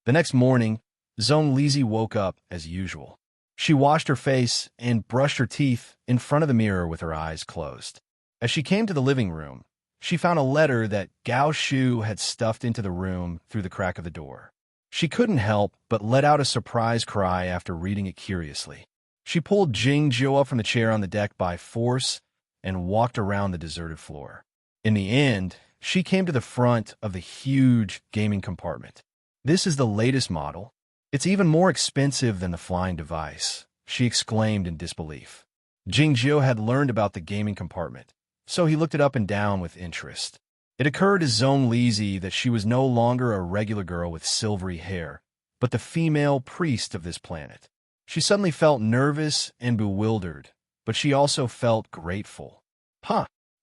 The next morning, Zone Lizzie woke up as usual. She washed her face and brushed her teeth in front of the mirror with her eyes closed. As she came to the living room, she found a letter that Gao Shu had stuffed into the room through the crack of the door. She couldn't help but let out a surprise cry after reading it curiously. She pulled Jingjio up from the chair on the deck by force and walked around the deserted floor. In the end, she came to the front of the huge gaming compartment. "This is the latest model. It's even more expensive than the flying device," she exclaimed in disbelief. Jingjio had learned about the gaming compartment, so he looked it up and down with interest. It occurred to Zone Lizzie that she was no longer a regular girl with silvery hair, but the female priest of this planet. She suddenly felt nervous and bewildered, but she also felt grateful.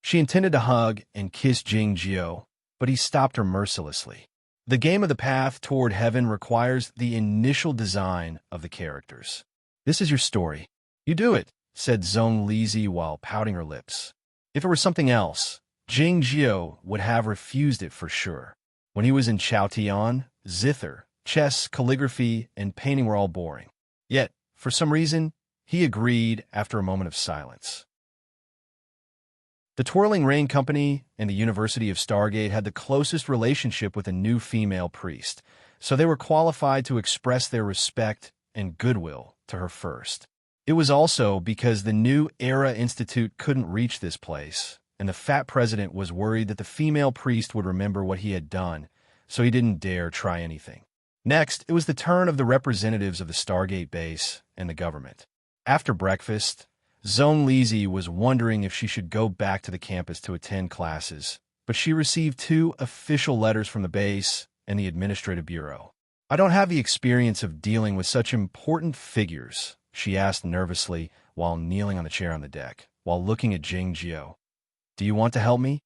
She intended to hug and kiss Jingjio, but he stopped her mercilessly. The game of the path toward heaven requires the initial design of the characters. "This is your story. You do it," said Zone Lizzie while pouting her lips. If it were something else, Jingjio would have refused it for sure. When he was in Chaotian, zither, chess, calligraphy, and painting were all boring. Yet, for some reason, he agreed after a moment of silence. The Twirling Rain Company and the University of Stargate had the closest relationship with a new female priest, so they were qualified to express their respect and goodwill to her first. It was also because the New Era Institute couldn't reach this place, and the fat president was worried that the female priest would remember what he had done, so he didn't dare try anything. Next, it was the turn of the representatives of the Stargate base and the government. After breakfast, Zone Lizzie was wondering if she should go back to the campus to attend classes, but she received 2 official letters from the base and the administrative bureau. "I don't have the experience of dealing with such important figures," she asked nervously while kneeling on the chair on the deck, while looking at Jingjio. "Do you want to help me?"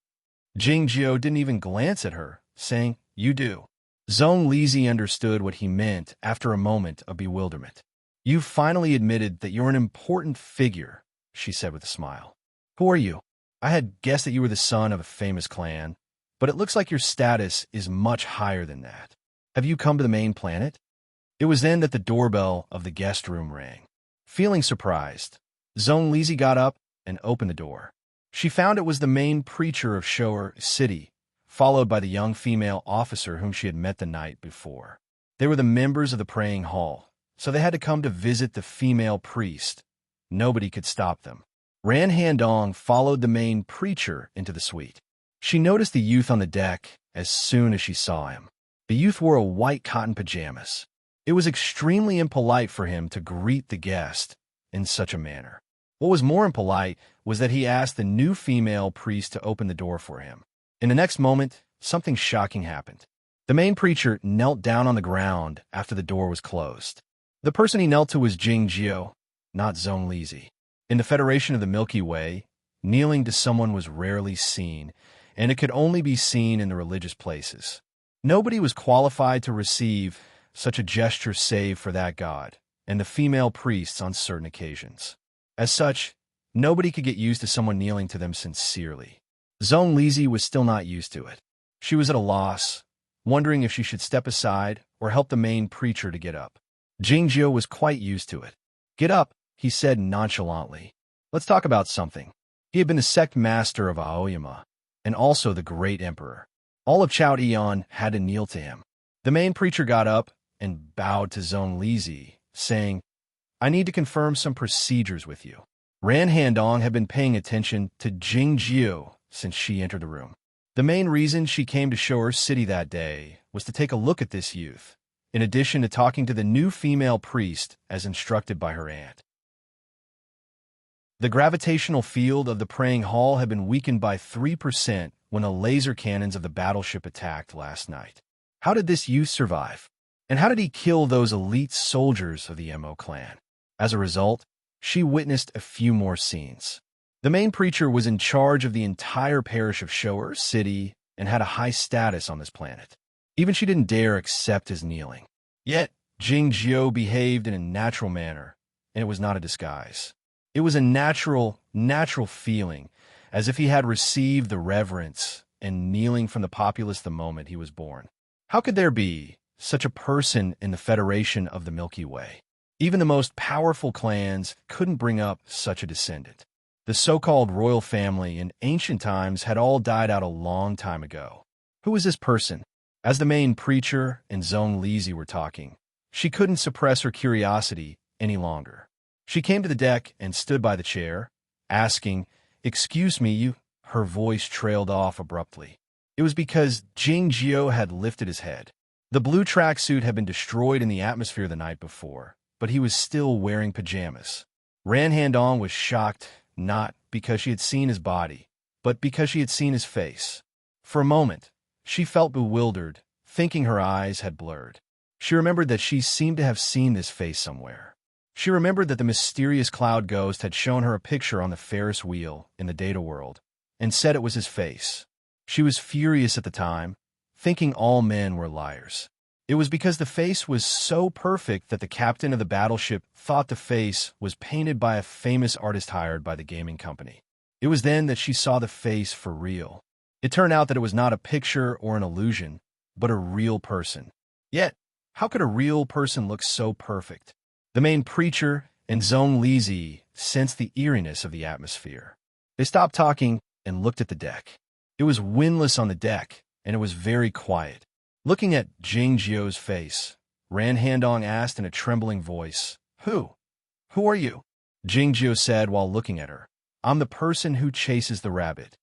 Jingjio didn't even glance at her, saying, "You do." Zone Lizzie understood what he meant after a moment of bewilderment. "You've finally admitted that you're an important figure," she said with a smile. "Who are you? I had guessed that you were the son of a famous clan, but it looks like your status is much higher than that. Have you come to the main planet?" It was then that the doorbell of the guest room rang. Feeling surprised, Zone Lizzie got up and opened the door. She found it was the main preacher of Shoer City, followed by the young female officer whom she had met the night before. They were the members of the praying hall, so they had to come to visit the female priest. Nobody could stop them. Ran Handong followed the main preacher into the suite. She noticed the youth on the deck as soon as she saw him. The youth wore a white cotton pajamas. It was extremely impolite for him to greet the guest in such a manner. What was more impolite was that he asked the new female priest to open the door for him. In the next moment, something shocking happened. The main preacher knelt down on the ground after the door was closed. The person he knelt to was Jingjio, not Zone Lizzie. In the Federation of the Milky Way, kneeling to someone was rarely seen, and it could only be seen in the religious places. Nobody was qualified to receive such a gesture save for that god, and the female priests on certain occasions. As such, nobody could get used to someone kneeling to them sincerely. Zone Lizzie was still not used to it. She was at a loss, wondering if she should step aside or help the main preacher to get up. Jingjio was quite used to it. "Get up," he said nonchalantly. "Let's talk about something." He had been the sect master of Aoyama, and also the great emperor. All of Chaotian had to kneel to him. The main preacher got up and bowed to Zone Lizzie, saying, "I need to confirm some procedures with you." Ran Handong had been paying attention to Jingjio since she entered the room. The main reason she came to Shoer City that day was to take a look at this youth, in addition to talking to the new female priest as instructed by her aunt. The gravitational field of the praying hall had been weakened by 3% when the laser cannons of the battleship attacked last night. How did this youth survive? And how did he kill those elite soldiers of the Mo clan? As a result, she witnessed a few more scenes. The main preacher was in charge of the entire parish of Shower City and had a high status on this planet. Even she didn't dare accept his kneeling. Yet, Jingjiu behaved in a natural manner, and it was not a disguise. It was a natural feeling, as if he had received the reverence and kneeling from the populace the moment he was born. How could there be such a person in the Federation of the Milky Way? Even the most powerful clans couldn't bring up such a descendant. The so-called royal family in ancient times had all died out a long time ago. Who was this person? As the main preacher and Zhong Lizi were talking, she couldn't suppress her curiosity any longer. She came to the deck and stood by the chair, asking, "Excuse me, you—" Her voice trailed off abruptly. It was because Jingjiu had lifted his head. The blue tracksuit had been destroyed in the atmosphere the night before, but he was still wearing pajamas. Ran Handong was shocked, not because she had seen his body, but because she had seen his face. For a moment, she felt bewildered, thinking her eyes had blurred. She remembered that she seemed to have seen this face somewhere. She remembered that the mysterious cloud ghost had shown her a picture on the Ferris wheel in the data world and said it was his face. She was furious at the time, thinking all men were liars. It was because the face was so perfect that the captain of the battleship thought the face was painted by a famous artist hired by the gaming company. It was then that she saw the face for real. It turned out that it was not a picture or an illusion, but a real person. Yet, how could a real person look so perfect? The main preacher and Zhong Lizi sensed the eeriness of the atmosphere. They stopped talking and looked at the deck. It was windless on the deck, and it was very quiet. Looking at Jingjiu's face, Ran Handong asked in a trembling voice, Who are you?" Jingjiu said while looking at her, "I'm the person who chases the rabbit."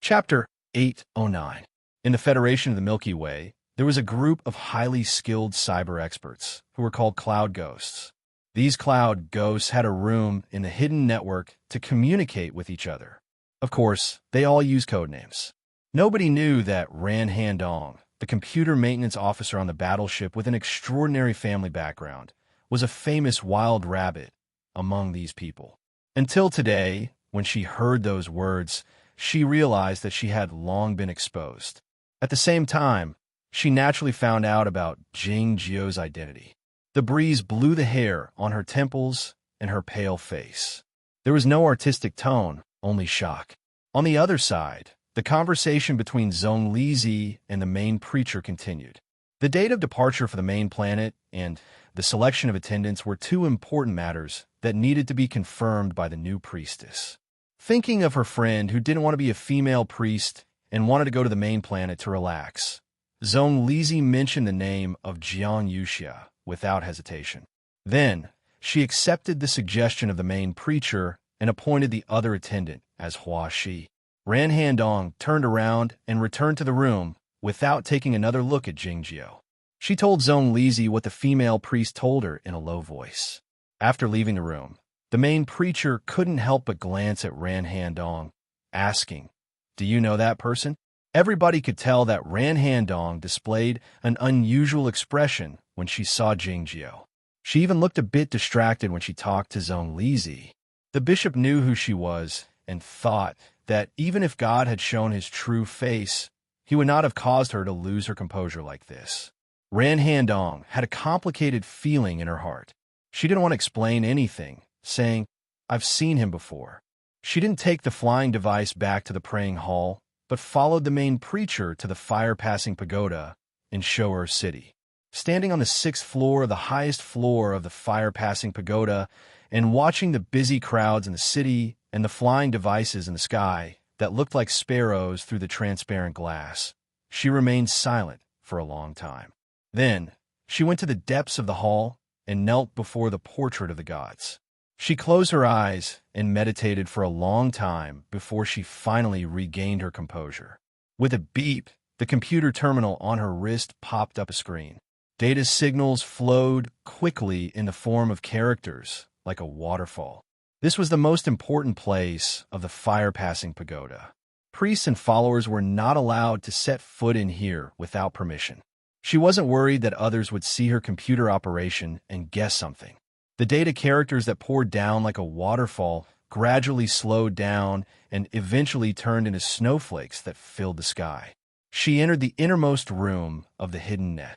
Chapter 809. In the Federation of the Milky Way, there was a group of highly skilled cyber experts who were called cloud ghosts. These cloud ghosts had a room in the hidden network to communicate with each other. Of course, they all used codenames. Nobody knew that Ran Handong, the computer maintenance officer on the battleship with an extraordinary family background, was a famous wild rabbit among these people. Until today, when she heard those words, she realized that she had long been exposed. At the same time, she naturally found out about Jingjiu's identity. The breeze blew the hair on her temples and her pale face. There was no artistic tone, only shock. On the other side, the conversation between Zhong Lizi and the main preacher continued. The date of departure for the main planet and the selection of attendants were two important matters that needed to be confirmed by the new priestess. Thinking of her friend who didn't want to be a female priest and wanted to go to the main planet to relax, Zhong Lizi mentioned the name of Jiang Yuxia without hesitation. Then, she accepted the suggestion of the main preacher and appointed the other attendant as Hua Shi. Ran Handong turned around and returned to the room without taking another look at Jingjiu. She told Zhong Lizi what the female priest told her in a low voice. After leaving the room, the main preacher couldn't help but glance at Ran Handong, asking, "Do you know that person?" Everybody could tell that Ran Handong displayed an unusual expression when she saw Jingjiu. She even looked a bit distracted when she talked to Zhong Lizi. The bishop knew who she was and thought that even if God had shown his true face, he would not have caused her to lose her composure like this. Ran Handong had a complicated feeling in her heart. She didn't want to explain anything, saying, "I've seen him before." She didn't take the flying device back to the praying hall, but followed the main preacher to the fire-passing pagoda in Shower City. Standing on the 6th floor of the highest floor of the fire-passing pagoda and watching the busy crowds in the city and the flying devices in the sky that looked like sparrows through the transparent glass, she remained silent for a long time. Then, she went to the depths of the hall and knelt before the portrait of the gods. She closed her eyes and meditated for a long time before she finally regained her composure. With a beep, the computer terminal on her wrist popped up a screen. Data signals flowed quickly in the form of characters, like a waterfall. This was the most important place of the fire-passing pagoda. Priests and followers were not allowed to set foot in here without permission. She wasn't worried that others would see her computer operation and guess something. The data characters that poured down like a waterfall gradually slowed down and eventually turned into snowflakes that filled the sky. She entered the innermost room of the hidden net.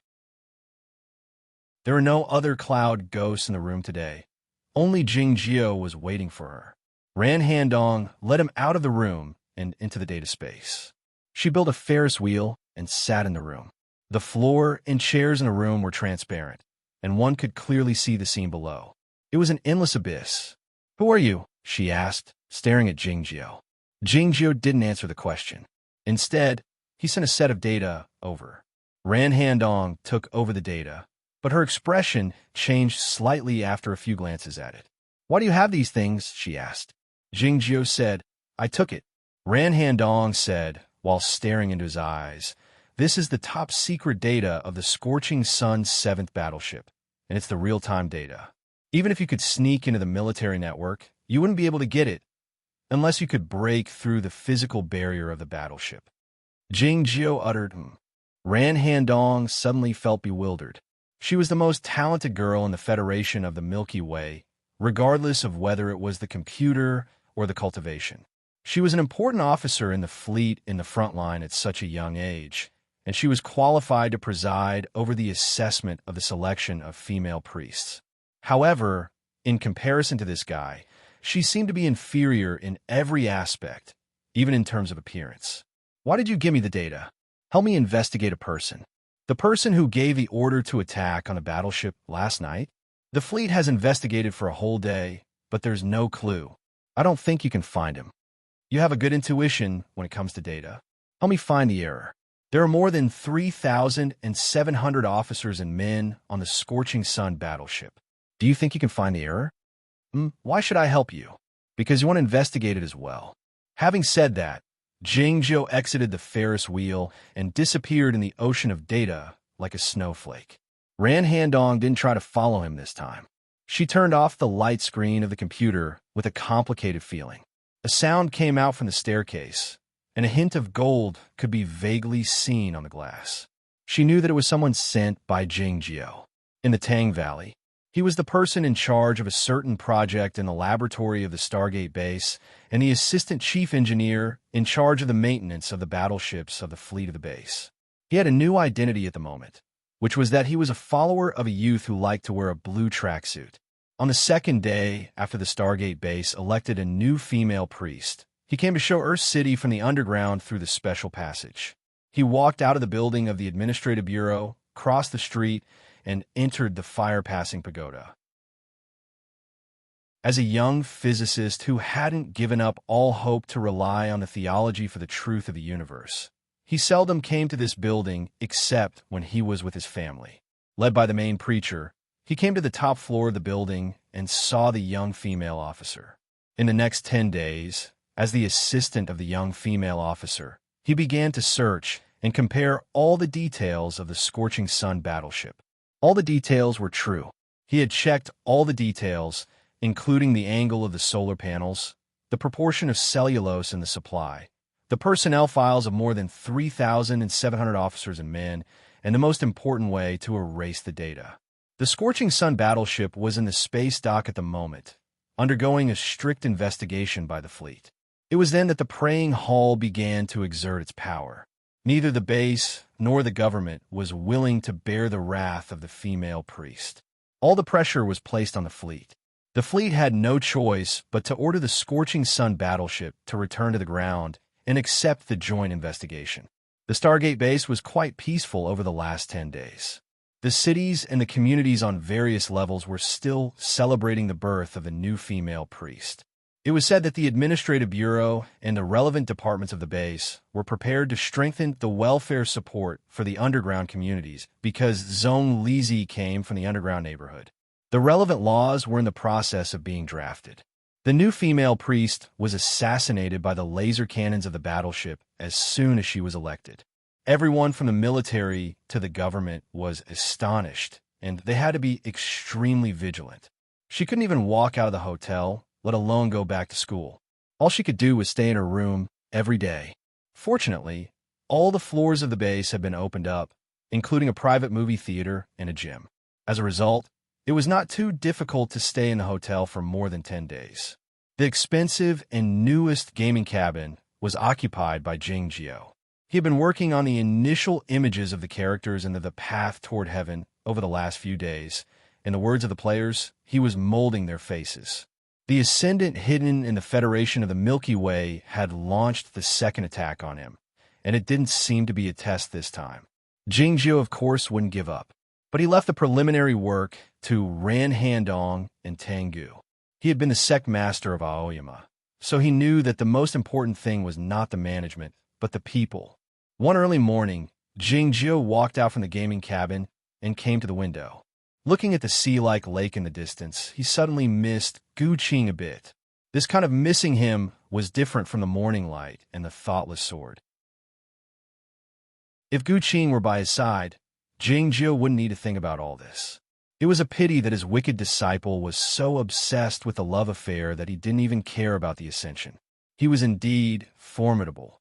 There were no other cloud ghosts in the room today. Only Jingjio was waiting for her. Ran Handong led him out of the room and into the data space. She built a Ferris wheel and sat in the room. The floor and chairs in the room were transparent, and one could clearly see the scene below. It was an endless abyss. "Who are you?" she asked, staring at Jingjio. Jingjio didn't answer the question. Instead, he sent a set of data over. Ran Handong took over the data, but her expression changed slightly after a few glances at it. "Why do you have these things?" she asked. Jingjio said, "I took it." Ran Handong said, while staring into his eyes, "This is the top secret data of the Scorching Sun's 7th battleship, and it's the real-time data. Even if you could sneak into the military network, you wouldn't be able to get it unless you could break through the physical barrier of the battleship." Jingjio uttered, Ran Handong suddenly felt bewildered. She was the most talented girl in the Federation of the Milky Way, regardless of whether it was the computer or the cultivation. She was an important officer in the fleet in the front line at such a young age, and she was qualified to preside over the assessment of the selection of female priests. However, in comparison to this guy, she seemed to be inferior in every aspect, even in terms of appearance. "Why did you give me the data? Help me investigate a person." "The person who gave the order to attack on the battleship last night? The fleet has investigated for a whole day, but there's no clue. I don't think you can find him. You have a good intuition when it comes to data. Help me find the error. There are more than 3,700 officers and men on the Scorching Sun battleship. Do you think you can find the error?" Why should I help you?" "Because you want to investigate it as well." Having said that, Jingjio exited the Ferris wheel and disappeared in the ocean of data like a snowflake. Ran Handong didn't try to follow him this time. She turned off the light screen of the computer with a complicated feeling. A sound came out from the staircase, and a hint of gold could be vaguely seen on the glass. She knew that it was someone sent by Jingjio. In the Tang Valley, he was the person in charge of a certain project in the laboratory of the Stargate base and the assistant chief engineer in charge of the maintenance of the battleships of the fleet of the base. He had a new identity at the moment, which was that he was a follower of a youth who liked to wear a blue tracksuit. On the second day after the Stargate base elected a new female priest, he came to show Earth City from the underground through the special passage. He walked out of the building of the Administrative Bureau, crossed the street, and entered the fire-passing pagoda. As a young physicist who hadn't given up all hope to rely on the theology for the truth of the universe, he seldom came to this building except when he was with his family. Led by the main preacher, he came to the top floor of the building and saw the young female officer. In the next 10 days, as the assistant of the young female officer, he began to search and compare all the details of the Scorching Sun battleship. All the details were true. He had checked all the details, including the angle of the solar panels, the proportion of cellulose in the supply, the personnel files of more than 3,700 officers and men, and the most important way to erase the data. The Scorching Sun battleship was in the space dock at the moment, undergoing a strict investigation by the fleet. It was then that the praying hall began to exert its power. Neither the base nor the government was willing to bear the wrath of the female priest. All the pressure was placed on the fleet. The fleet had no choice but to order the Scorching Sun battleship to return to the ground and accept the joint investigation. The Stargate base was quite peaceful over the last 10 days. The cities and the communities on various levels were still celebrating the birth of a new female priest. It was said that the Administrative Bureau and the relevant departments of the base were prepared to strengthen the welfare support for the underground communities because Zhong Lizi came from the underground neighborhood. The relevant laws were in the process of being drafted. The new female priest was assassinated by the laser cannons of the battleship as soon as she was elected. Everyone from the military to the government was astonished, and they had to be extremely vigilant. She couldn't even walk out of the hotel, let alone go back to school. All she could do was stay in her room every day. Fortunately, all the floors of the base had been opened up, including a private movie theater and a gym. As a result, It was not too difficult to stay in the hotel for more than 10 days. The expensive and newest gaming cabin was occupied by Jingjio. He had been working on the initial images of the characters and the path toward heaven over the last few days. In the words of the players, he was molding their faces. The ascendant hidden in the Federation of the Milky Way had launched the second attack on him, and it didn't seem to be a test this time. Jingjio, of course, wouldn't give up, but he left the preliminary work to Ran Handong and Tengu. He had been the sect master of Aoyama, so he knew that the most important thing was not the management, but the people. One early morning, Jingjio walked out from the gaming cabin and came to the window. Looking at the sea-like lake in the distance, he suddenly missed Gu Qing a bit. This kind of missing him was different from the morning light and the thoughtless sword. If Gu Qing were by his side, Jingjio wouldn't need to think about all this. It was a pity that his wicked disciple was so obsessed with the love affair that he didn't even care about the ascension. He was indeed formidable.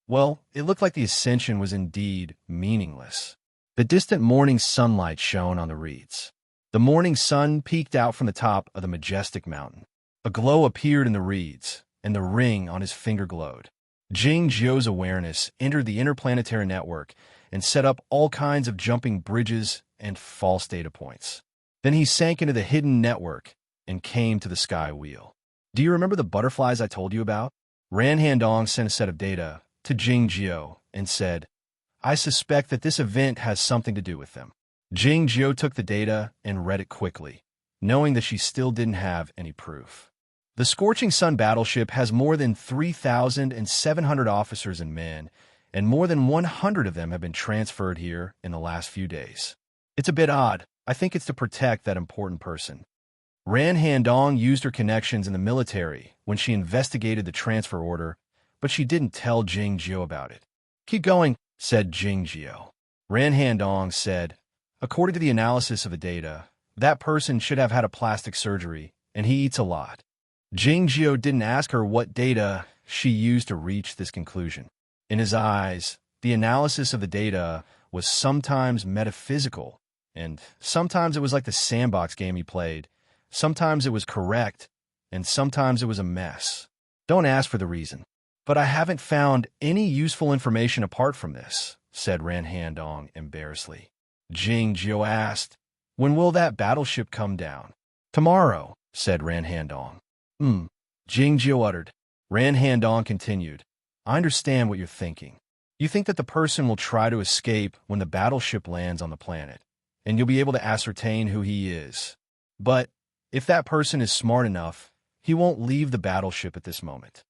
Well, it looked like the ascension was indeed meaningless. The distant morning sunlight shone on the reeds. The morning sun peeked out from the top of the majestic mountain. A glow appeared in the reeds, and the ring on his finger glowed. Jingjio's awareness entered the interplanetary network and set up all kinds of jumping bridges and false data points. Then he sank into the hidden network and came to the sky wheel. Do you remember the butterflies I told you about? Ran Handong sent a set of data to Jingjio and said, I suspect that this event has something to do with them. Jingjio took the data and read it quickly, knowing that she still didn't have any proof. The Scorching Sun battleship has more than 3,700 officers and men, and more than 100 of them have been transferred here in the last few days. It's a bit odd. I think it's to protect that important person. Ran Handong used her connections in the military when she investigated the transfer order, but she didn't tell Jingjio about it. Keep going, said Jingjio. Ran Handong said, according to the analysis of the data, that person should have had a plastic surgery, and he eats a lot. Jingjio didn't ask her what data she used to reach this conclusion. In his eyes, the analysis of the data was sometimes metaphysical, and sometimes it was like the sandbox game he played. Sometimes it was correct, and sometimes it was a mess. Don't ask for the reason. But I haven't found any useful information apart from this, said Ran Handong embarrassedly. Jingjio asked, when will that battleship come down? Tomorrow, said Ran Handong. Jingjio uttered. Ran Handong continued, I understand what you're thinking. You think that the person will try to escape when the battleship lands on the planet, and you'll be able to ascertain who he is. But if that person is smart enough, he won't leave the battleship at this moment.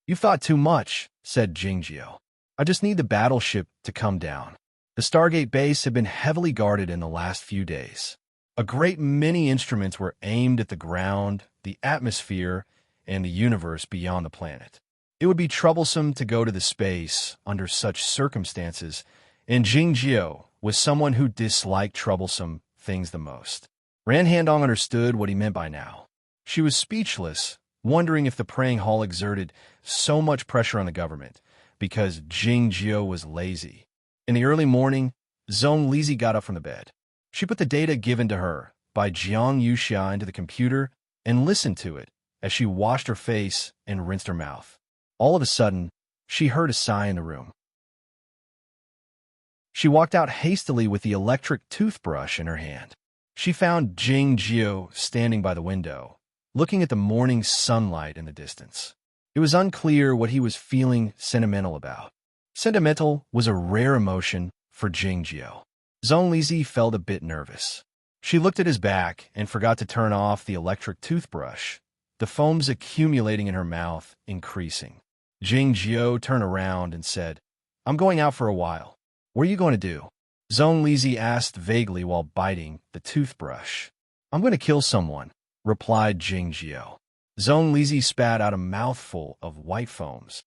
You've thought too much, said Jingjio. I just need the battleship to come down. The Stargate base had been heavily guarded in the last few days. A great many instruments were aimed at the ground, the atmosphere, and the universe beyond the planet. It would be troublesome to go to the space under such circumstances, and Jingjio was someone who disliked troublesome things the most. Ran Handong understood what he meant by now. She was speechless, wondering if the praying hall exerted so much pressure on the government, because Jingjio was lazy. In the early morning, Zhong Lizi got up from the bed. She put the data given to her by Jiang Yuxia into the computer and listened to it as she washed her face and rinsed her mouth. All of a sudden, she heard a sigh in the room. She walked out hastily with the electric toothbrush in her hand. She found Jingjio standing by the window, looking at the morning sunlight in the distance. It was unclear what he was feeling sentimental about. Sentimental was a rare emotion for Jingjio. Zhong Lizi felt a bit nervous. She looked at his back and forgot to turn off the electric toothbrush, the foams accumulating in her mouth increasing. Jingjio turned around and said, I'm going out for a while. What are you going to do? Zhong Lizi asked vaguely while biting the toothbrush. I'm going to kill someone, replied Jingjio. Zhong Lizi spat out a mouthful of white foams.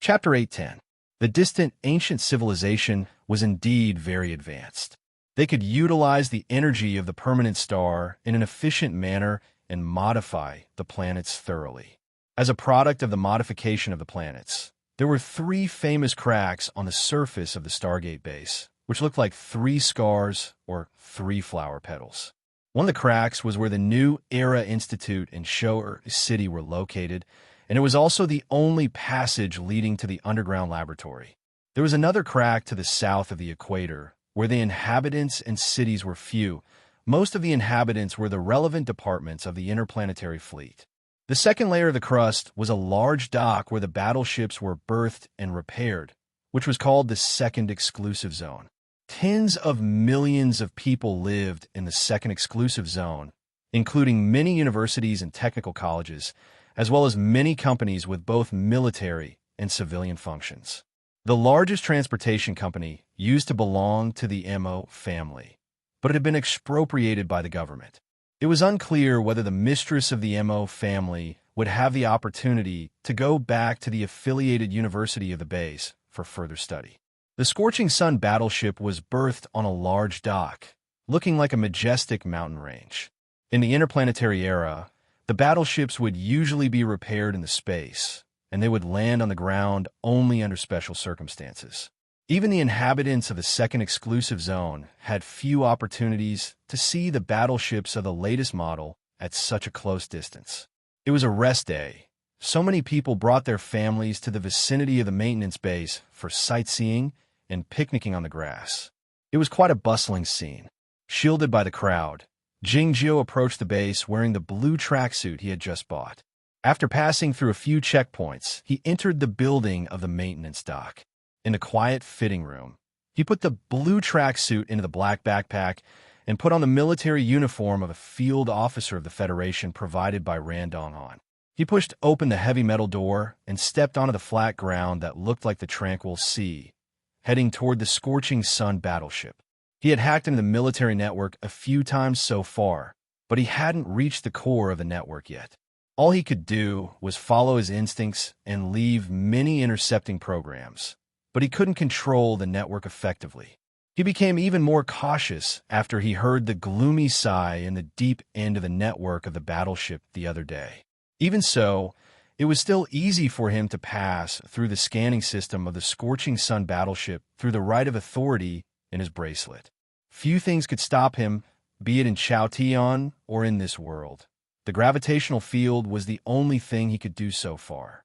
Chapter 810. The distant ancient civilization was indeed very advanced. They could utilize the energy of the permanent star in an efficient manner and modify the planets thoroughly. As a product of the modification of the planets, there were 3 famous cracks on the surface of the Stargate base, which looked like 3 scars or 3 flower petals. One of the cracks was where the New Era Institute and Shower City were located, and it was also the only passage leading to the underground laboratory. There was another crack to the south of the equator, where the inhabitants and cities were few. Most of the inhabitants were the relevant departments of the interplanetary fleet. The second layer of the crust was a large dock where the battleships were berthed and repaired, which was called the Second Exclusive Zone. Tens of millions of people lived in the Second Exclusive Zone, including many universities and technical colleges, as well as many companies with both military and civilian functions. The largest transportation company used to belong to the MO family, but it had been expropriated by the government. It was unclear whether the mistress of the MO family would have the opportunity to go back to the affiliated university of the base for further study. The Scorching Sun battleship was berthed on a large dock, looking like a majestic mountain range. In the interplanetary era, the battleships would usually be repaired in the space, and they would land on the ground only under special circumstances. Even the inhabitants of the Second Exclusive Zone had few opportunities to see the battleships of the latest model at such a close distance. It was a rest day. So many people brought their families to the vicinity of the maintenance base for sightseeing and picnicking on the grass. It was quite a bustling scene. Shielded by the crowd, Jingjio approached the base wearing the blue tracksuit he had just bought. After passing through a few checkpoints, he entered the building of the maintenance dock. In the quiet fitting room, he put the blue tracksuit into the black backpack and put on the military uniform of a field officer of the Federation provided by Randong-Han. He pushed open the heavy metal door and stepped onto the flat ground that looked like the tranquil sea, heading toward the Scorching Sun battleship. He had hacked into the military network a few times so far, but he hadn't reached the core of the network yet. All he could do was follow his instincts and leave many intercepting programs, but he couldn't control the network effectively. He became even more cautious after he heard the gloomy sigh in the deep end of the network of the battleship the other day. Even so, it was still easy for him to pass through the scanning system of the Scorching Sun battleship through the right of authority in his bracelet. Few things could stop him, be it in Chaotian or in this world. The gravitational field was the only thing he could do so far.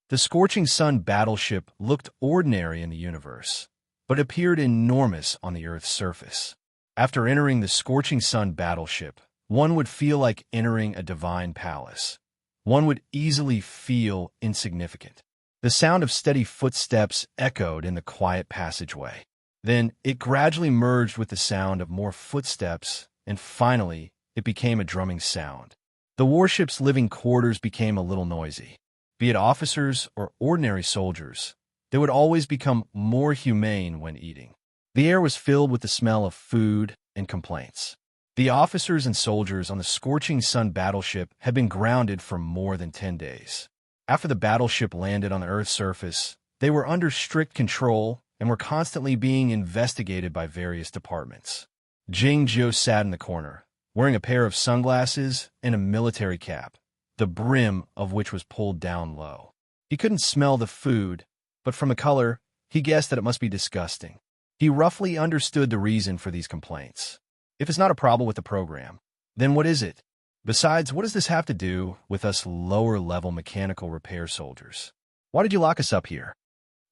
The Scorching Sun battleship looked ordinary in the universe, but appeared enormous on the Earth's surface. After entering the Scorching Sun battleship, one would feel like entering a divine palace. One would easily feel insignificant. The sound of steady footsteps echoed in the quiet passageway. Then it gradually merged with the sound of more footsteps, and finally, it became a drumming sound. The warship's living quarters became a little noisy. Be it officers or ordinary soldiers, they would always become more humane when eating. The air was filled with the smell of food and complaints. The officers and soldiers on the Scorching Sun battleship had been grounded for more than 10 days. After the battleship landed on the Earth's surface, they were under strict control and were constantly being investigated by various departments. Jingjio sat in the corner, wearing a pair of sunglasses and a military cap, the brim of which was pulled down low. He couldn't smell the food, but from the color, he guessed that it must be disgusting. He roughly understood the reason for these complaints. If it's not a problem with the program, then what is it? Besides, what does this have to do with us lower-level mechanical repair soldiers? Why did you lock us up here?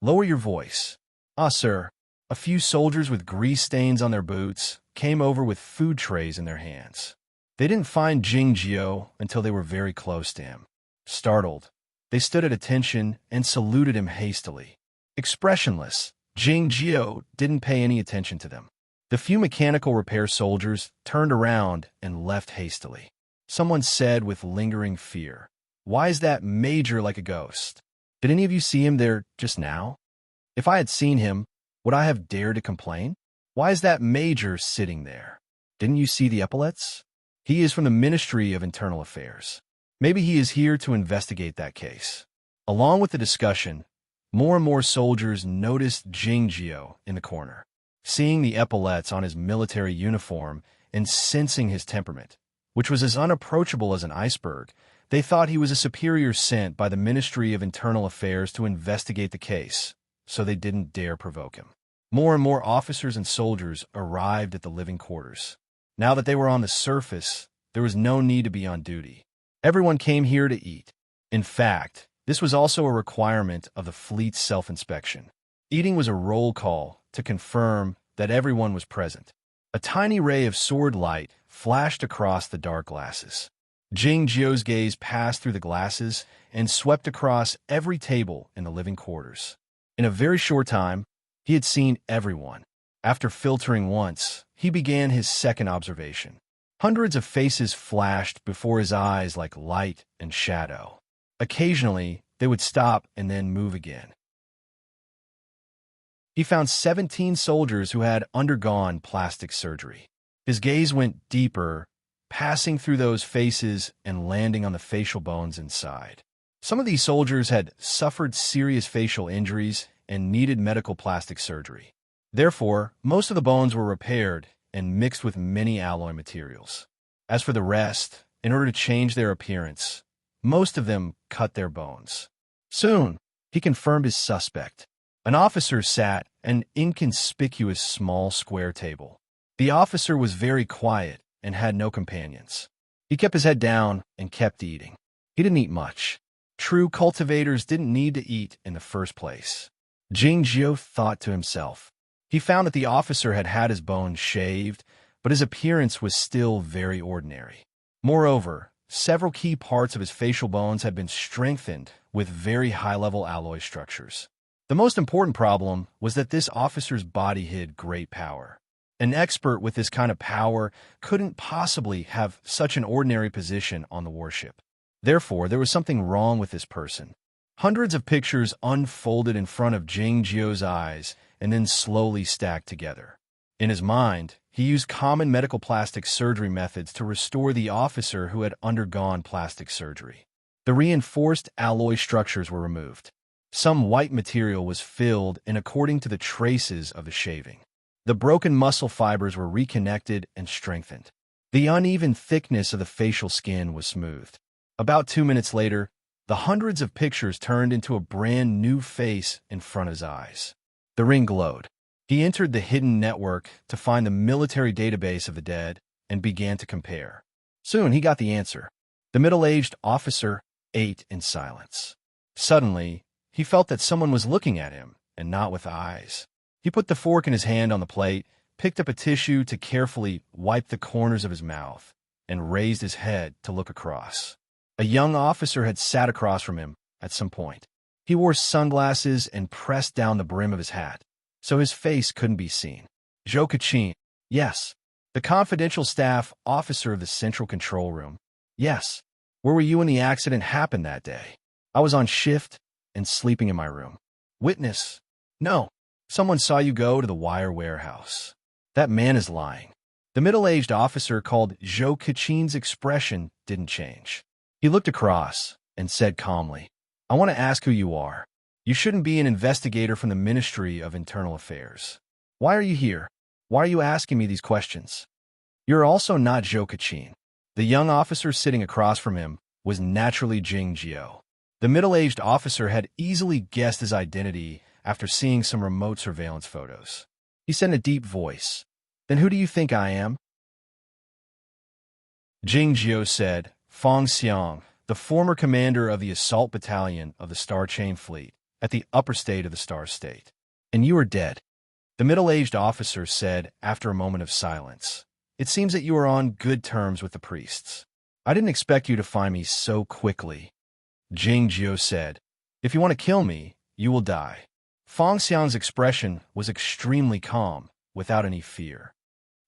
Lower your voice. Ah, sir. A few soldiers with grease stains on their boots came over with food trays in their hands. They didn't find Jingjio until they were very close to him. Startled, they stood at attention and saluted him hastily. Expressionless, Jingjio didn't pay any attention to them. The few mechanical repair soldiers turned around and left hastily. Someone said with lingering fear, "Why is that Major like a ghost? Did any of you see him there just now? If I had seen him, would I have dared to complain? Why is that Major sitting there? Didn't you see the epaulets? He is from the Ministry of Internal Affairs. Maybe he is here to investigate that case." Along with the discussion, more and more soldiers noticed Jingjio in the corner. Seeing the epaulets on his military uniform and sensing his temperament, which was as unapproachable as an iceberg, they thought he was a superior sent by the Ministry of Internal Affairs to investigate the case. so they didn't dare provoke him. More and more officers and soldiers arrived at the living quarters. Now that they were on the surface, there was no need to be on duty. Everyone came here to eat. In fact, this was also a requirement of the fleet's self-inspection. Eating was a roll call to confirm that everyone was present. A tiny ray of sword light flashed across the dark glasses. Jing Jio's gaze passed through the glasses and swept across every table in the living quarters. In a very short time, he had seen everyone. After filtering once, he began his second observation. Hundreds of faces flashed before his eyes like light and shadow. Occasionally, they would stop and then move again. He found 17 soldiers who had undergone plastic surgery. His gaze went deeper, passing through those faces and landing on the facial bones inside. Some of these soldiers had suffered serious facial injuries and needed medical plastic surgery. Therefore, most of the bones were repaired and mixed with many alloy materials. As for the rest, in order to change their appearance, most of them cut their bones. Soon, he confirmed his suspect. An officer sat at an inconspicuous small square table. The officer was very quiet and had no companions. He kept his head down and kept eating. He didn't eat much. True cultivators didn't need to eat in the first place. Jing Jio thought to himself. He found that the officer had had his bones shaved, but his appearance was still very ordinary. Moreover, several key parts of his facial bones had been strengthened with very high-level alloy structures. The most important problem was that this officer's body hid great power. An expert with this kind of power couldn't possibly have such an ordinary position on the warship. Therefore, there was something wrong with this person. Hundreds of pictures unfolded in front of Jing Jio's eyes and then slowly stacked together. In his mind, he used common medical plastic surgery methods to restore the officer who had undergone plastic surgery. The reinforced alloy structures were removed. Some white material was filled in according to the traces of the shaving. The broken muscle fibers were reconnected and strengthened. The uneven thickness of the facial skin was smoothed. About 2 minutes later, the hundreds of pictures turned into a brand new face in front of his eyes. The ring glowed. He entered the hidden network to find the military database of the dead and began to compare. Soon he got the answer. The middle-aged officer ate in silence. Suddenly, he felt that someone was looking at him, and not with eyes. He put the fork in his hand on the plate, picked up a tissue to carefully wipe the corners of his mouth, and raised his head to look across. A young officer had sat across from him at some point. He wore sunglasses and pressed down the brim of his hat, so his face couldn't be seen. Zhou Kachin. Yes. The confidential staff officer of the central control room. Yes. Where were you when the accident happened that day? I was on shift and sleeping in my room. Witness. No. Someone saw you go to the wire warehouse. That man is lying. The middle-aged officer called Zhou Kachin's expression didn't change. He looked across and said calmly, I want to ask who you are. You shouldn't be an investigator from the Ministry of Internal Affairs. Why are you here? Why are you asking me these questions? You're also not Zhou Kachin. The young officer sitting across from him was naturally Jing Jio. The middle-aged officer had easily guessed his identity after seeing some remote surveillance photos. He said in a deep voice, Then who do you think I am? Jing Jio said, Fong Xiang, the former commander of the assault battalion of the Star Chain Fleet at the upper state of the Star State. And you are dead. The middle-aged officer said after a moment of silence, It seems that you are on good terms with the priests. I didn't expect you to find me so quickly. Jing Jio said, If you want to kill me, you will die. Fong Xiang's expression was extremely calm, without any fear.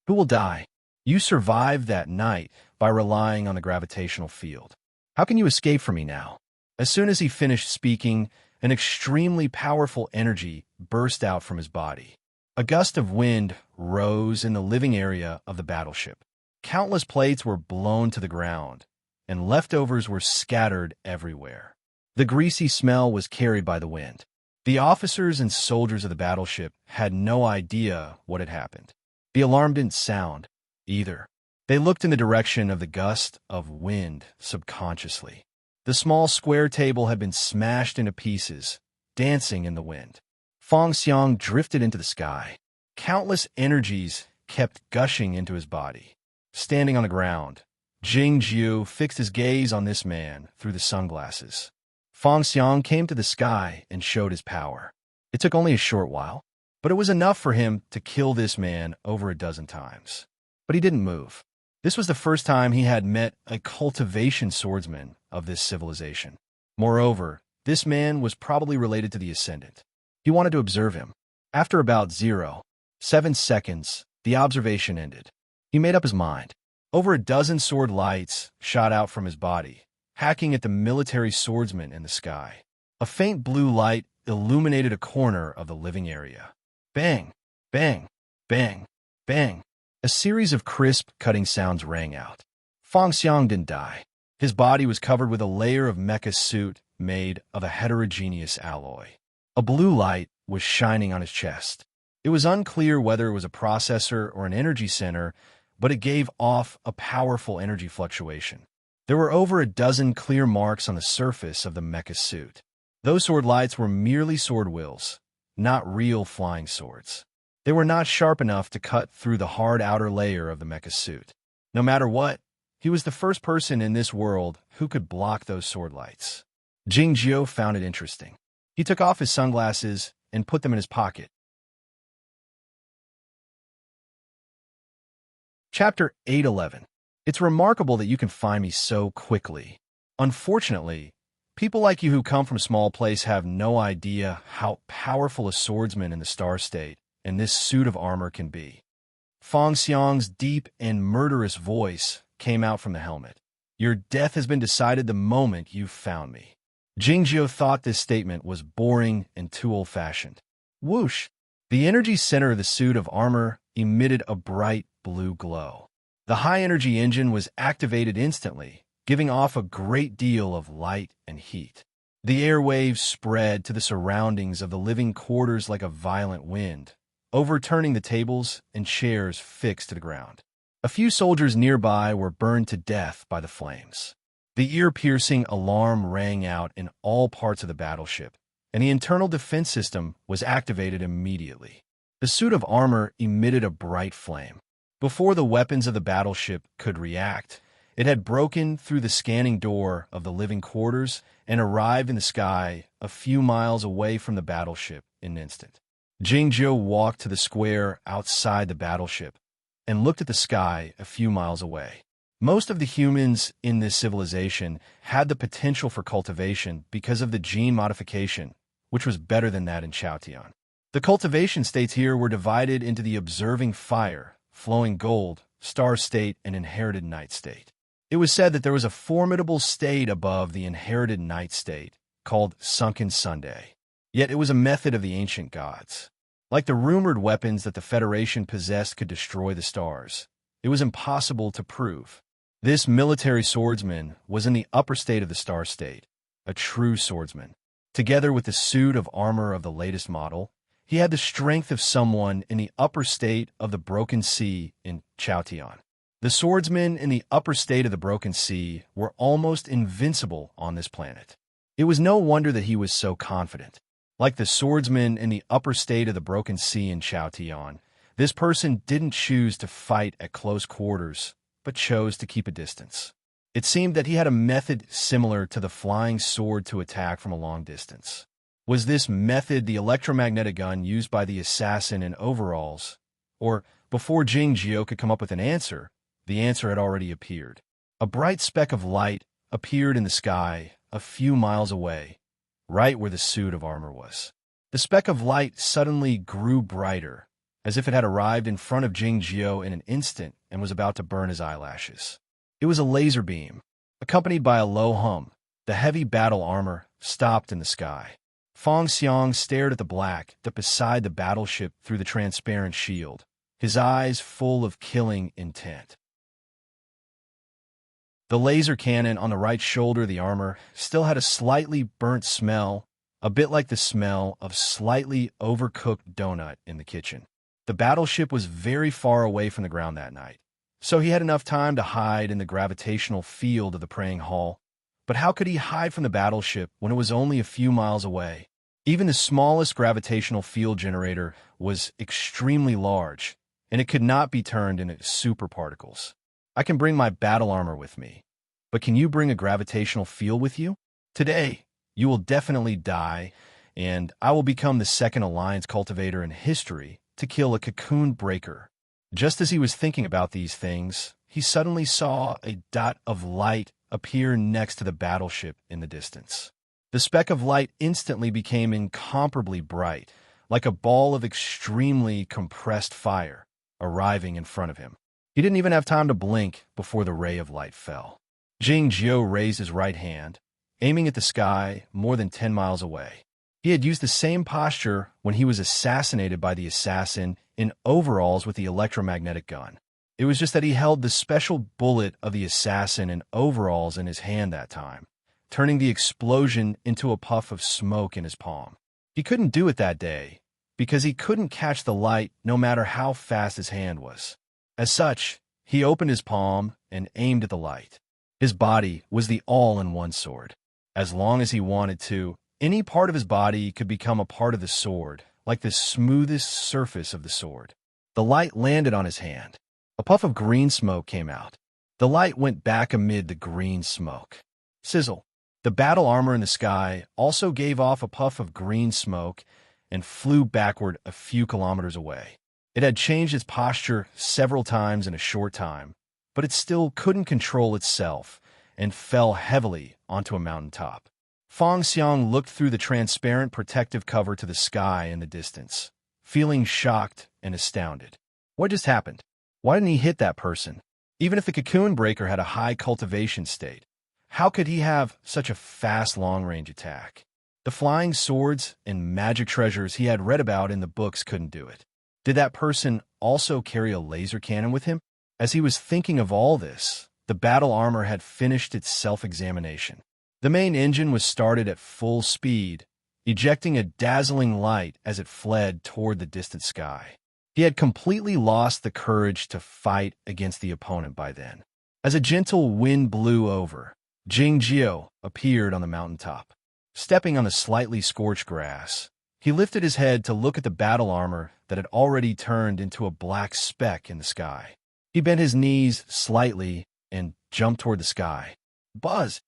Who will die? You survived that night by relying on the gravitational field. How can you escape from me now? As soon as he finished speaking, an extremely powerful energy burst out from his body. A gust of wind rose in the living area of the battleship. Countless plates were blown to the ground, and leftovers were scattered everywhere. The greasy smell was carried by the wind. The officers and soldiers of the battleship had no idea what had happened. The alarm didn't sound, either. They looked in the direction of the gust of wind subconsciously. The small square table had been smashed into pieces, dancing in the wind. Fong Xiang drifted into the sky. Countless energies kept gushing into his body. Standing on the ground, Jing Jiu fixed his gaze on this man through the sunglasses. Fong Xiang came to the sky and showed his power. It took only a short while, but it was enough for him to kill this man over a dozen times. But he didn't move. This was the first time he had met a cultivation swordsman of this civilization. Moreover, this man was probably related to the Ascendant. He wanted to observe him. After about 0.7 seconds, the observation ended. He made up his mind. Over a dozen sword lights shot out from his body, hacking at the military swordsman in the sky. A faint blue light illuminated a corner of the living area. Bang, bang, bang, bang. A series of crisp, cutting sounds rang out. Fong Xiang didn't die. His body was covered with a layer of mecha suit made of a heterogeneous alloy. A blue light was shining on his chest. It was unclear whether it was a processor or an energy center, but it gave off a powerful energy fluctuation. There were over a dozen clear marks on the surface of the mecha suit. Those sword lights were merely sword wheels, not real flying swords. They were not sharp enough to cut through the hard outer layer of the mecha suit. No matter what, he was the first person in this world who could block those sword lights. Jing Jiu found it interesting. He took off his sunglasses and put them in his pocket. Chapter 8:11. It's remarkable that you can find me so quickly. Unfortunately, people like you who come from a small place have no idea how powerful a swordsman in the Star State and this suit of armor can be. Fong Xiang's deep and murderous voice came out from the helmet. Your death has been decided the moment you found me. Jing Jiu thought this statement was boring and too old-fashioned. Whoosh! The energy center of the suit of armor emitted a bright blue glow. The high-energy engine was activated instantly, giving off a great deal of light and heat. The airwaves spread to the surroundings of the living quarters like a violent wind, overturning the tables and chairs fixed to the ground. A few soldiers nearby were burned to death by the flames. The ear-piercing alarm rang out in all parts of the battleship, and the internal defense system was activated immediately. The suit of armor emitted a bright flame. Before the weapons of the battleship could react, it had broken through the scanning door of the living quarters and arrived in the sky a few miles away from the battleship in an instant. Jing Jiu walked to the square outside the battleship and looked at the sky a few miles away. Most of the humans in this civilization had the potential for cultivation because of the gene modification, which was better than that in Chaotian. The cultivation states here were divided into the observing fire, flowing gold, star state, and inherited night state. It was said that there was a formidable state above the inherited night state, called Sunken Sunday. Yet it was a method of the ancient gods. Like the rumored weapons that the Federation possessed could destroy the stars, it was impossible to prove. This military swordsman was in the upper state of the star state, a true swordsman. Together with the suit of armor of the latest model, he had the strength of someone in the upper state of the Broken Sea in Chaotian. The swordsmen in the upper state of the Broken Sea were almost invincible on this planet. It was no wonder that he was so confident. Like the swordsmen in the upper state of the Broken Sea in Chaotian, this person didn't choose to fight at close quarters, but chose to keep a distance. It seemed that he had a method similar to the flying sword to attack from a long distance. Was this method the electromagnetic gun used by the assassin in overalls? Or, before Jing Jiu could come up with an answer, the answer had already appeared. A bright speck of light appeared in the sky a few miles away, right where the suit of armor was. The speck of light suddenly grew brighter, as if it had arrived in front of Jing Jiu in an instant and was about to burn his eyelashes. It was a laser beam. Accompanied by a low hum, the heavy battle armor stopped in the sky. Fong Xiang stared at the black that beside the battleship through the transparent shield, his eyes full of killing intent. The laser cannon on the right shoulder of the armor still had a slightly burnt smell, a bit like the smell of slightly overcooked donut in the kitchen. The battleship was very far away from the ground that night, so he had enough time to hide in the gravitational field of the praying hall. But how could he hide from the battleship when it was only a few miles away? Even the smallest gravitational field generator was extremely large, and it could not be turned into superparticles. I can bring my battle armor with me, but can you bring a gravitational field with you? Today, you will definitely die, and I will become the second alliance cultivator in history to kill a cocoon breaker. Just as he was thinking about these things, he suddenly saw a dot of light appear next to the battleship in the distance. The speck of light instantly became incomparably bright, like a ball of extremely compressed fire, arriving in front of him. He didn't even have time to blink before the ray of light fell. Jing Jiu raised his right hand, aiming at the sky more than 10 miles away. He had used the same posture when he was assassinated by the assassin in overalls with the electromagnetic gun. It was just that he held the special bullet of the assassin in overalls in his hand that time, turning the explosion into a puff of smoke in his palm. He couldn't do it that day because he couldn't catch the light no matter how fast his hand was. As such, he opened his palm and aimed at the light. His body was the all-in-one sword. As long as he wanted to, any part of his body could become a part of the sword, like the smoothest surface of the sword. The light landed on his hand. A puff of green smoke came out. The light went back amid the green smoke. Sizzle. The battle armor in the sky also gave off a puff of green smoke and flew backward a few kilometers away. It had changed its posture several times in a short time, but it still couldn't control itself and fell heavily onto a mountaintop. Feng Xiang looked through the transparent protective cover to the sky in the distance, feeling shocked and astounded. What just happened? Why didn't he hit that person? Even if the cocoon breaker had a high cultivation state, how could he have such a fast long-range attack? The flying swords and magic treasures he had read about in the books couldn't do it. Did that person also carry a laser cannon with him? As he was thinking of all this, the battle armor had finished its self-examination. The main engine was started at full speed, ejecting a dazzling light as it fled toward the distant sky. He had completely lost the courage to fight against the opponent by then. As a gentle wind blew over, Jing Jiu appeared on the mountaintop. Stepping on the slightly scorched grass, he lifted his head to look at the battle armor that had already turned into a black speck in the sky. He bent his knees slightly and jumped toward the sky. Buzz!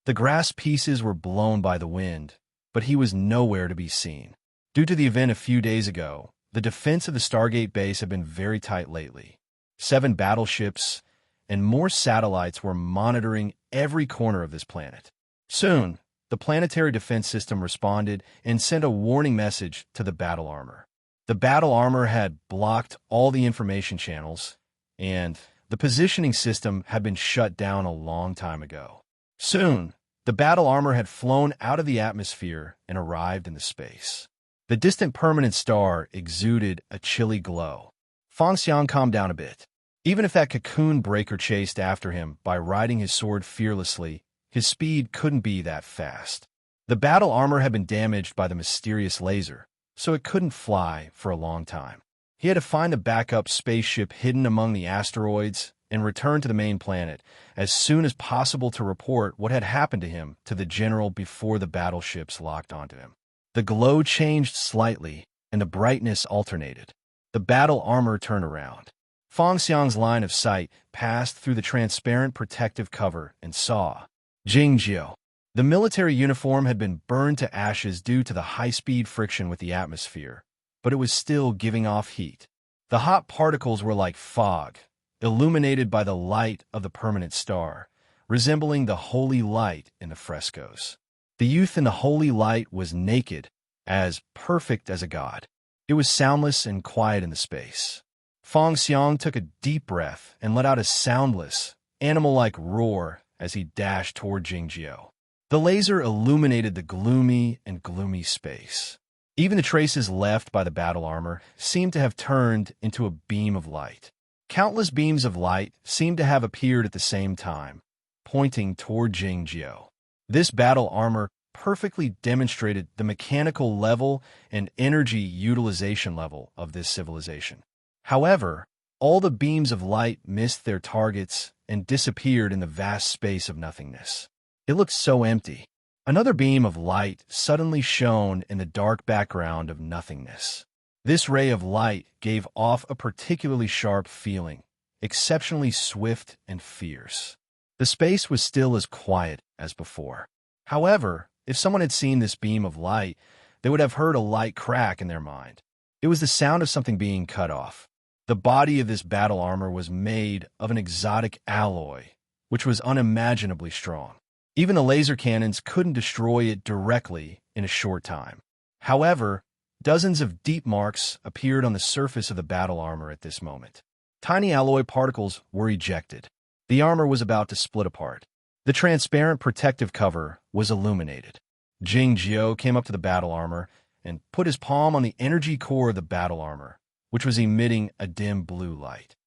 The grass pieces were blown by the wind, but he was nowhere to be seen. Due to the event a few days ago, the defense of the Stargate base had been very tight lately. 7 battleships and more satellites were monitoring every corner of this planet. Soon, the planetary defense system responded and sent a warning message to the battle armor. The battle armor had blocked all the information channels, and the positioning system had been shut down a long time ago. Soon, the battle armor had flown out of the atmosphere and arrived in the space. The distant permanent star exuded a chilly glow. Feng Xiang calmed down a bit. Even if that cocoon breaker chased after him by riding his sword fearlessly, his speed couldn't be that fast. The battle armor had been damaged by the mysterious laser, so it couldn't fly for a long time. He had to find a backup spaceship hidden among the asteroids and return to the main planet as soon as possible to report what had happened to him to the general before the battleships locked onto him. The glow changed slightly, and the brightness alternated. The battle armor turned around. Feng Xiang's line of sight passed through the transparent protective cover and saw Jing Jiu. The military uniform had been burned to ashes due to the high-speed friction with the atmosphere, but it was still giving off heat. The hot particles were like fog, illuminated by the light of the permanent star, resembling the holy light in the frescoes. The youth in the holy light was naked, as perfect as a god. It was soundless and quiet in the space. Feng Xiang took a deep breath and let out a soundless, animal-like roar as he dashed toward Jing Jiu. The laser illuminated the gloomy space. Even the traces left by the battle armor seemed to have turned into a beam of light. Countless beams of light seemed to have appeared at the same time, pointing toward Jing Jiu. This battle armor perfectly demonstrated the mechanical level and energy utilization level of this civilization. However, all the beams of light missed their targets and disappeared in the vast space of nothingness. It looked so empty. Another beam of light suddenly shone in the dark background of nothingness. This ray of light gave off a particularly sharp feeling, exceptionally swift and fierce. The space was still as quiet as before. However, if someone had seen this beam of light, they would have heard a light crack in their mind. It was the sound of something being cut off. The body of this battle armor was made of an exotic alloy, which was unimaginably strong. Even the laser cannons couldn't destroy it directly in a short time. However, dozens of deep marks appeared on the surface of the battle armor at this moment. Tiny alloy particles were ejected. The armor was about to split apart. The transparent protective cover was illuminated. Jingjio came up to the battle armor and put his palm on the energy core of the battle armor, which was emitting a dim blue light.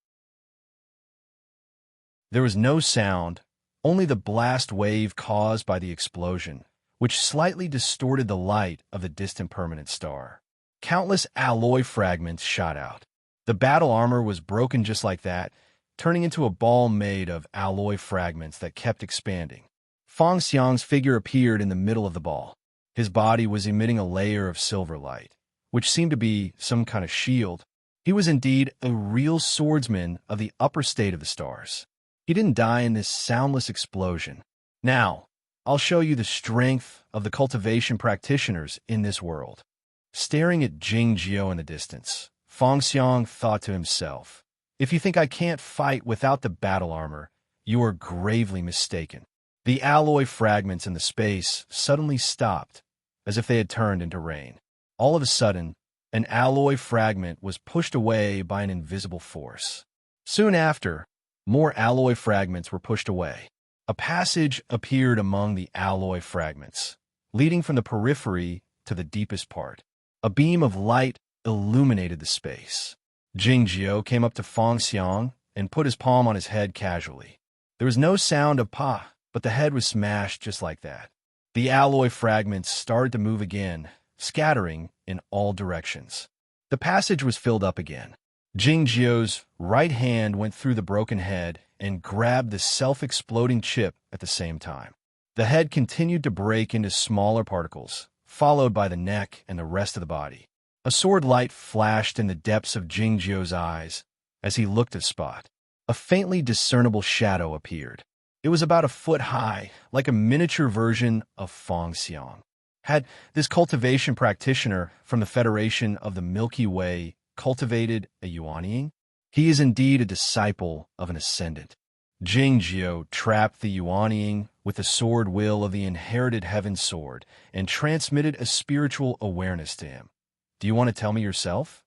There was no sound, only the blast wave caused by the explosion, which slightly distorted the light of the distant permanent star. Countless alloy fragments shot out. The battle armor was broken just like that, turning into a ball made of alloy fragments that kept expanding. Feng Xiang's figure appeared in the middle of the ball. His body was emitting a layer of silver light, which seemed to be some kind of shield. He was indeed a real swordsman of the upper state of the stars. He didn't die in this soundless explosion. Now, I'll show you the strength of the cultivation practitioners in this world. Staring at Jingjio in the distance, Feng Xiang thought to himself, if you think I can't fight without the battle armor, you are gravely mistaken. The alloy fragments in the space suddenly stopped, as if they had turned into rain. All of a sudden, an alloy fragment was pushed away by an invisible force. Soon after, more alloy fragments were pushed away. A passage appeared among the alloy fragments, leading from the periphery to the deepest part. A beam of light illuminated the space. Jingjio came up to Feng Xiang and put his palm on his head casually. There was no sound of pa, but the head was smashed just like that. The alloy fragments started to move again, scattering in all directions. The passage was filled up again. Jingjio's right hand went through the broken head and grabbed the self-exploding chip at the same time. The head continued to break into smaller particles, followed by the neck and the rest of the body. A sword light flashed in the depths of Jingjio's eyes as he looked at Spot. A faintly discernible shadow appeared. It was about a foot high, like a miniature version of Feng Xiang. Had this cultivation practitioner from the Federation of the Milky Way cultivated a Yuanying? He is indeed a disciple of an ascendant. Jingjio trapped the Yuanying with the sword will of the inherited heaven sword and transmitted a spiritual awareness to him. Do you want to tell me yourself?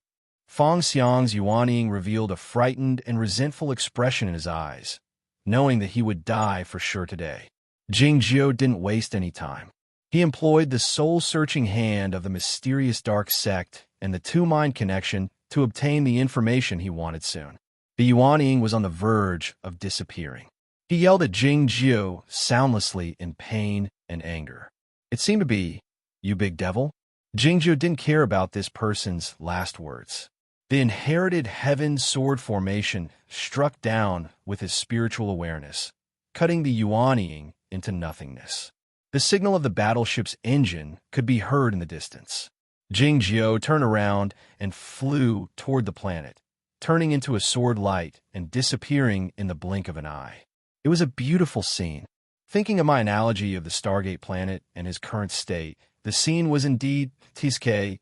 Feng Xiang's Yuanying revealed a frightened and resentful expression in his eyes, knowing that he would die for sure today. Jingjio didn't waste any time. He employed the soul-searching hand of the mysterious dark sect and the two-mind connection to obtain the information he wanted soon. The Yuanying was on the verge of disappearing. He yelled at Jingjio soundlessly in pain and anger. It seemed to be, "You big devil?" Jingjio didn't care about this person's last words. The inherited heaven sword formation struck down with his spiritual awareness, cutting the Yuanying into nothingness. The signal of the battleship's engine could be heard in the distance. Jingjio turned around and flew toward the planet, turning into a sword light and disappearing in the blink of an eye. It was a beautiful scene. Thinking of my analogy of the Stargate planet and his current state, the scene was indeed TSK.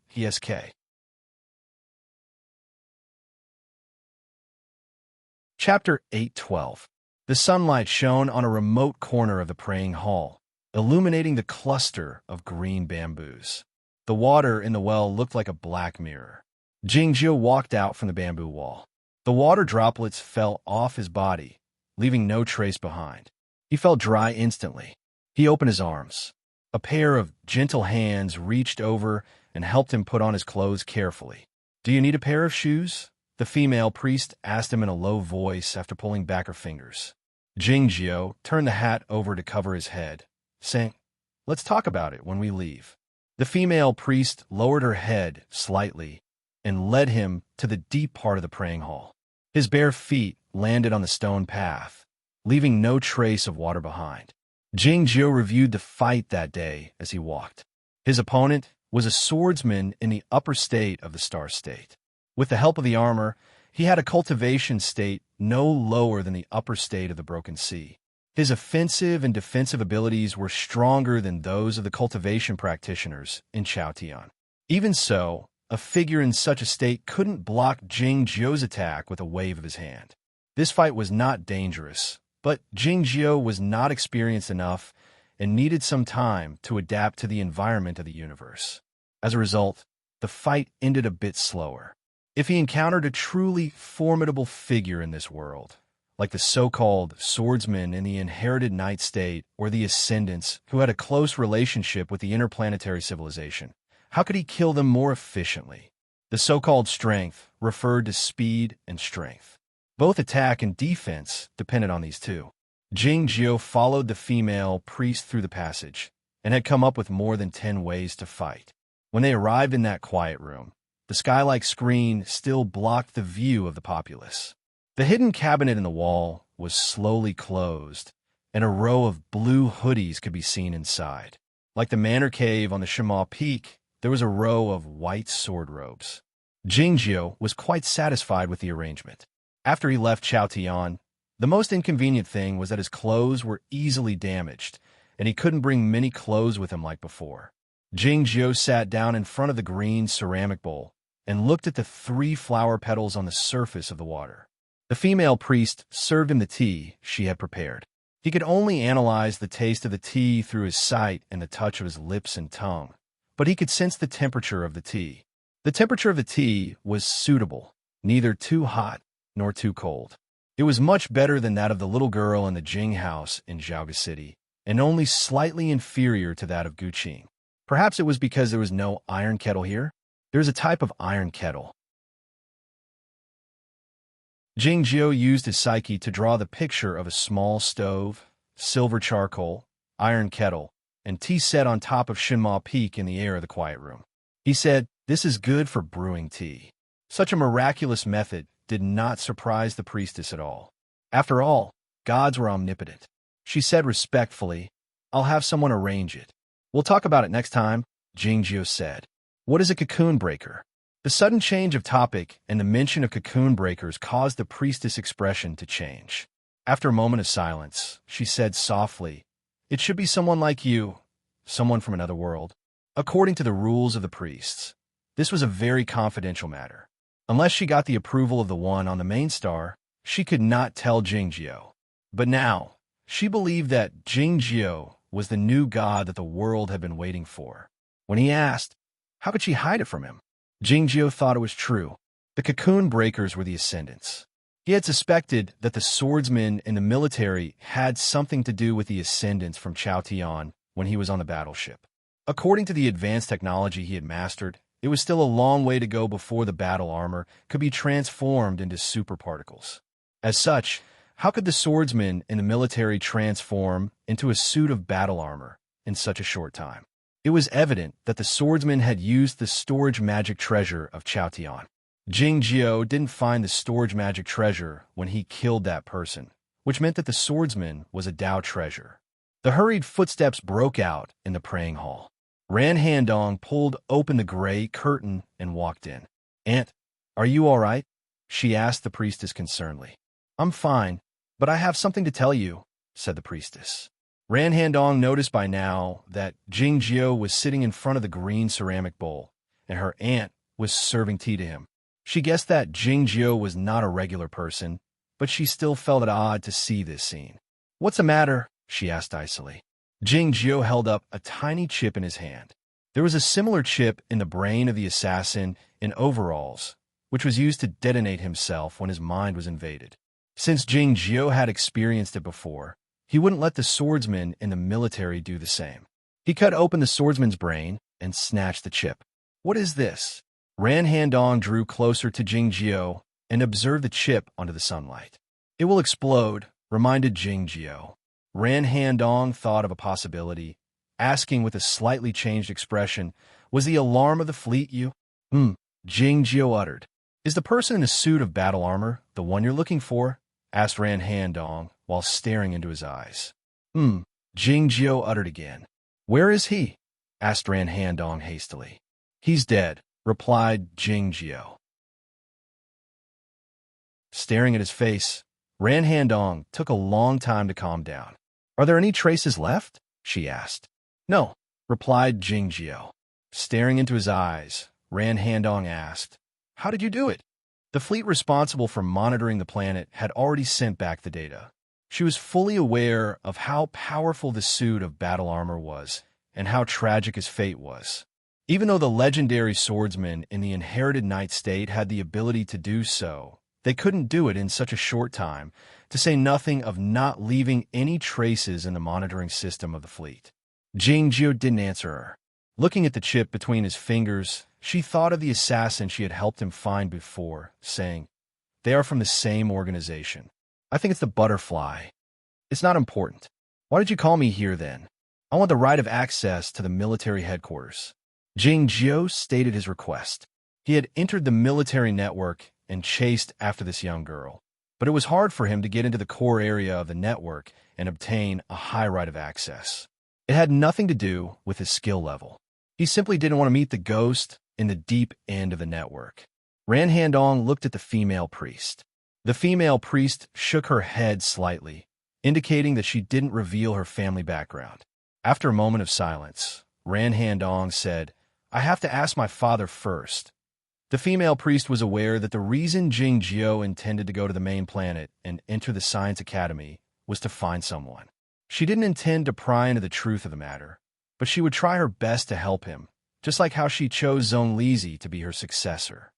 Chapter 8:12. The sunlight shone on a remote corner of the praying hall, illuminating the cluster of green bamboos. The water in the well looked like a black mirror. Jingjio walked out from the bamboo wall. The water droplets fell off his body, leaving no trace behind. He felt dry instantly. He opened his arms. A pair of gentle hands reached over and helped him put on his clothes carefully. "Do you need a pair of shoes?" the female priest asked him in a low voice after pulling back her fingers. Jingjio turned the hat over to cover his head, saying, "Let's talk about it when we leave." The female priest lowered her head slightly and led him to the deep part of the praying hall. His bare feet landed on the stone path, leaving no trace of water behind. Jing Jiu reviewed the fight that day as he walked. His opponent was a swordsman in the upper state of the Star State. With the help of the armor, he had a cultivation state no lower than the upper state of the Broken Sea. His offensive and defensive abilities were stronger than those of the cultivation practitioners in Chaotian. Even so, a figure in such a state couldn't block Jing Jiu's attack with a wave of his hand. This fight was not dangerous, but Jing Jiu was not experienced enough and needed some time to adapt to the environment of the universe. As a result, the fight ended a bit slower. If he encountered a truly formidable figure in this world, like the so-called swordsman in the inherited night state or the ascendants who had a close relationship with the interplanetary civilization, how could he kill them more efficiently? The so-called strength referred to speed and strength. Both attack and defense depended on these two. Jing Jiu followed the female priest through the passage and had come up with more than 10 ways to fight. When they arrived in that quiet room, the sky-like screen still blocked the view of the populace. The hidden cabinet in the wall was slowly closed, and a row of blue hoodies could be seen inside. Like the manor cave on the Shima Peak, there was a row of white sword robes. Jing Jiu was quite satisfied with the arrangement. After he left Chaotian, the most inconvenient thing was that his clothes were easily damaged, and he couldn't bring many clothes with him like before. Jing Jiu sat down in front of the green ceramic bowl and looked at the 3 flower petals on the surface of the water. The female priest served him the tea she had prepared. He could only analyze the taste of the tea through his sight and the touch of his lips and tongue, but he could sense the temperature of the tea. The temperature of the tea was suitable, neither too hot nor too cold. It was much better than that of the little girl in the Jing house in Zhaoga City, and only slightly inferior to that of Guqing. Perhaps it was because there was no iron kettle here. There is a type of iron kettle. Jing Jiu used his psyche to draw the picture of a small stove, silver charcoal, iron kettle, and tea set on top of Shinma Peak in the air of the quiet room. He said, "This is good for brewing tea." Such a miraculous method did not surprise the priestess at all. After all, gods were omnipotent. She said respectfully, "I'll have someone arrange it." "We'll talk about it next time," Jing Jiu said. "What is a cocoon breaker?" The sudden change of topic and the mention of cocoon breakers caused the priestess' expression to change. After a moment of silence, she said softly, "It should be someone like you, someone from another world." According to the rules of the priests, this was a very confidential matter. Unless she got the approval of the one on the main star, she could not tell Jing Jiu. But now, she believed that Jing Jiu was the new god that the world had been waiting for. When he asked, how could she hide it from him? Jing Jiu thought it was true. The cocoon breakers were the ascendants. He had suspected that the swordsmen in the military had something to do with the ascendants from Chaotian when he was on the battleship. According to the advanced technology he had mastered, it was still a long way to go before the battle armor could be transformed into superparticles. As such, how could the swordsmen in the military transform into a suit of battle armor in such a short time? It was evident that the swordsman had used the storage magic treasure of Chaotian. Jing Jiu didn't find the storage magic treasure when he killed that person, which meant that the swordsman was a Dao treasure. The hurried footsteps broke out in the praying hall. Ran Handong pulled open the gray curtain and walked in. "Aunt, are you all right?" she asked the priestess concernedly. "I'm fine, but I have something to tell you," said the priestess. Ran Handong noticed by now that Jing Jiu was sitting in front of the green ceramic bowl, and her aunt was serving tea to him. She guessed that Jing Jiu was not a regular person, but she still felt it odd to see this scene. "What's the matter?" she asked icily. Jing Jiu held up a tiny chip in his hand. There was a similar chip in the brain of the assassin in overalls, which was used to detonate himself when his mind was invaded. Since Jing Jiu had experienced it before, he wouldn't let the swordsman in the military do the same. He cut open the swordsman's brain and snatched the chip. "What is this?" Ran Handong drew closer to Jing Jiu and observed the chip under the sunlight. "It will explode," reminded Jing Jiu. Ran Handong thought of a possibility, asking with a slightly changed expression, "Was the alarm of the fleet you?" Jing Jiu uttered. "Is the person in a suit of battle armor the one you're looking for?" asked Ran Handong while staring into his eyes. Jingjiu uttered again. Where is he? Asked Ran Handong hastily. He's dead, replied Jingjiu. Staring at his face, Ran Handong took a long time to calm down. Are there any traces left? She asked. No, replied Jingjiu. Staring into his eyes, Ran Handong asked, How did you do it? The fleet responsible for monitoring the planet had already sent back the data. She was fully aware of how powerful the suit of battle armor was and how tragic his fate was. Even though the legendary swordsman in the inherited knight state had the ability to do so, they couldn't do it in such a short time, to say nothing of not leaving any traces in the monitoring system of the fleet. Jingjiu didn't answer her. Looking at the chip between his fingers, she thought of the assassin she had helped him find before, saying, They are from the same organization. I think it's the butterfly. It's not important. Why did you call me here then? I want the right of access to the military headquarters. Jingjiu stated his request. He had entered the military network and chased after this young girl, but it was hard for him to get into the core area of the network and obtain a high right of access. It had nothing to do with his skill level. He simply didn't want to meet the ghost in the deep end of the network. Ran Handong looked at the female priest. The female priest shook her head slightly, indicating that she didn't reveal her family background. After a moment of silence, Ran Handong said, I have to ask my father first. The female priest was aware that the reason Jingjiu intended to go to the main planet and enter the Science Academy was to find someone. She didn't intend to pry into the truth of the matter, but she would try her best to help him, just like how she chose Zonlisi to be her successor.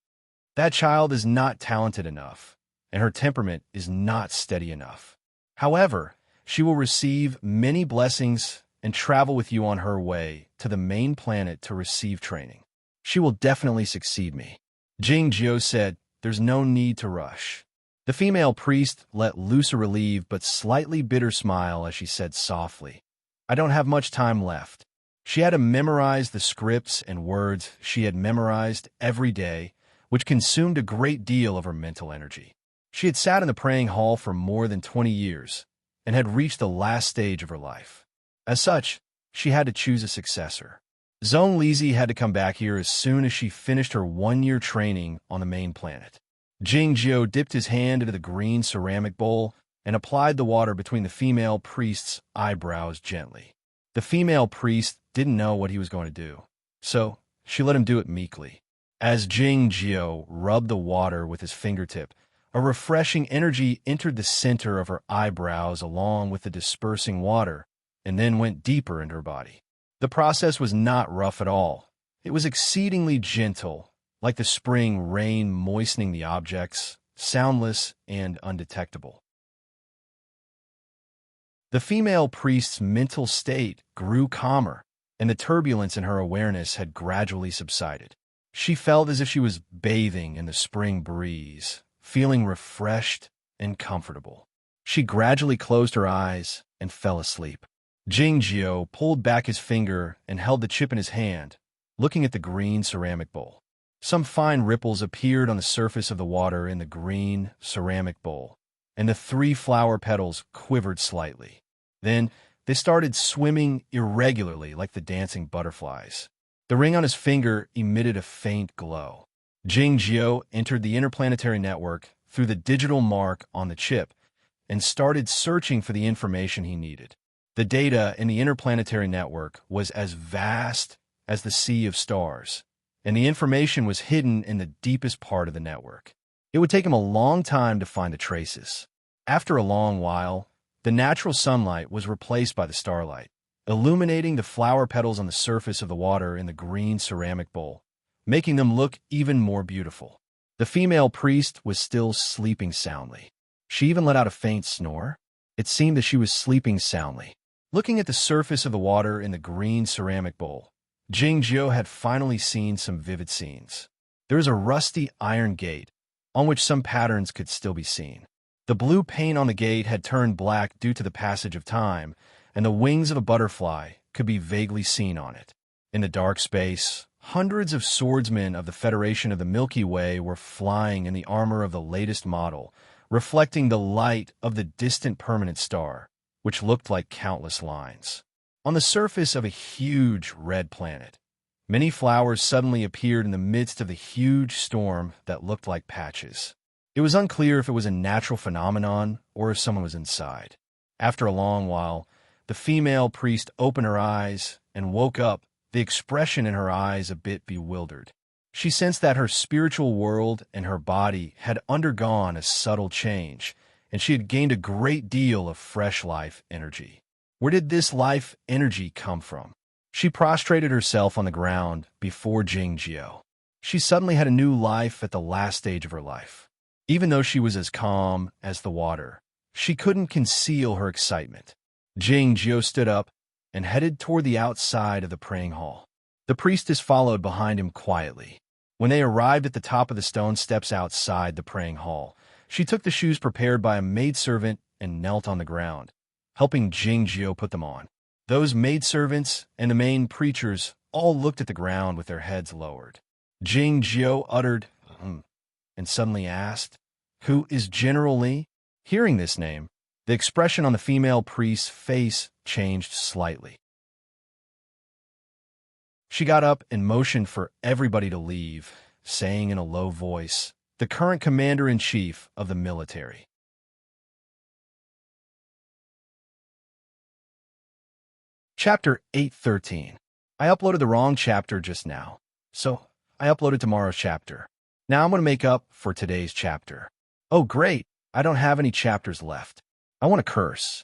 That child is not talented enough, and her temperament is not steady enough. However, she will receive many blessings and travel with you on her way to the main planet to receive training. She will definitely succeed me. Jingjiu said, There's no need to rush. The female priest let loose a relieved but slightly bitter smile as she said softly, I don't have much time left. She had to memorize the scripts and words she had memorized every day, which consumed a great deal of her mental energy. She had sat in the praying hall for more than 20 years and had reached the last stage of her life. As such, she had to choose a successor. Zonlisi had to come back here as soon as she finished her 1-year training on the main planet. Jingjiu dipped his hand into the green ceramic bowl and applied the water between the female priest's eyebrows gently. The female priest didn't know what he was going to do, so she let him do it meekly. As Jingjiu rubbed the water with his fingertip, a refreshing energy entered the center of her eyebrows along with the dispersing water and then went deeper into her body. The process was not rough at all. It was exceedingly gentle, like the spring rain moistening the objects, soundless and undetectable. The female priest's mental state grew calmer, and the turbulence in her awareness had gradually subsided. She felt as if she was bathing in the spring breeze, feeling refreshed and comfortable. She gradually closed her eyes and fell asleep. Jingjiu pulled back his finger and held the chip in his hand, looking at the green ceramic bowl. Some fine ripples appeared on the surface of the water in the green ceramic bowl, and the 3 flower petals quivered slightly. Then they started swimming irregularly like the dancing butterflies. The ring on his finger emitted a faint glow. Jingjiu entered the interplanetary network through the digital mark on the chip and started searching for the information he needed. The data in the interplanetary network was as vast as the sea of stars, and the information was hidden in the deepest part of the network. It would take him a long time to find the traces. After a long while, the natural sunlight was replaced by the starlight, illuminating the flower petals on the surface of the water in the green ceramic bowl, making them look even more beautiful. The female priest was still sleeping soundly. She even let out a faint snore. It seemed that she was sleeping soundly. Looking at the surface of the water in the green ceramic bowl, Jingjiu had finally seen some vivid scenes. There was a rusty iron gate, on which some patterns could still be seen. The blue paint on the gate had turned black due to the passage of time, and the wings of a butterfly could be vaguely seen on it. In the dark space, hundreds of swordsmen of the Federation of the Milky Way were flying in the armor of the latest model, reflecting the light of the distant permanent star. which looked like countless lines. On the surface of a huge red planet, many flowers suddenly appeared in the midst of the huge storm that looked like patches. It was unclear if it was a natural phenomenon or if someone was inside. After a long while, the female priest opened her eyes and woke up, the expression in her eyes a bit bewildered. She sensed that her spiritual world and her body had undergone a subtle change, and she had gained a great deal of fresh life energy. Where did this life energy come from? She prostrated herself on the ground before Jingjio. She suddenly had a new life at the last stage of her life. Even though she was as calm as the water, she couldn't conceal her excitement. Jingjio stood up and headed toward the outside of the praying hall. The priestess followed behind him quietly. When they arrived at the top of the stone steps outside the praying hall, she took the shoes prepared by a maidservant and knelt on the ground, helping Jingjio put them on. Those maidservants and the main preachers all looked at the ground with their heads lowered. Jingjio uttered, and suddenly asked, "Who is General Li?" Hearing this name, the expression on the female priest's face changed slightly. She got up and motioned for everybody to leave, saying in a low voice, "The current commander-in-chief of the military." Chapter 813. I uploaded the wrong chapter just now, so I uploaded tomorrow's chapter. Now I'm going to make up for today's chapter. Oh great, I don't have any chapters left. I want to curse.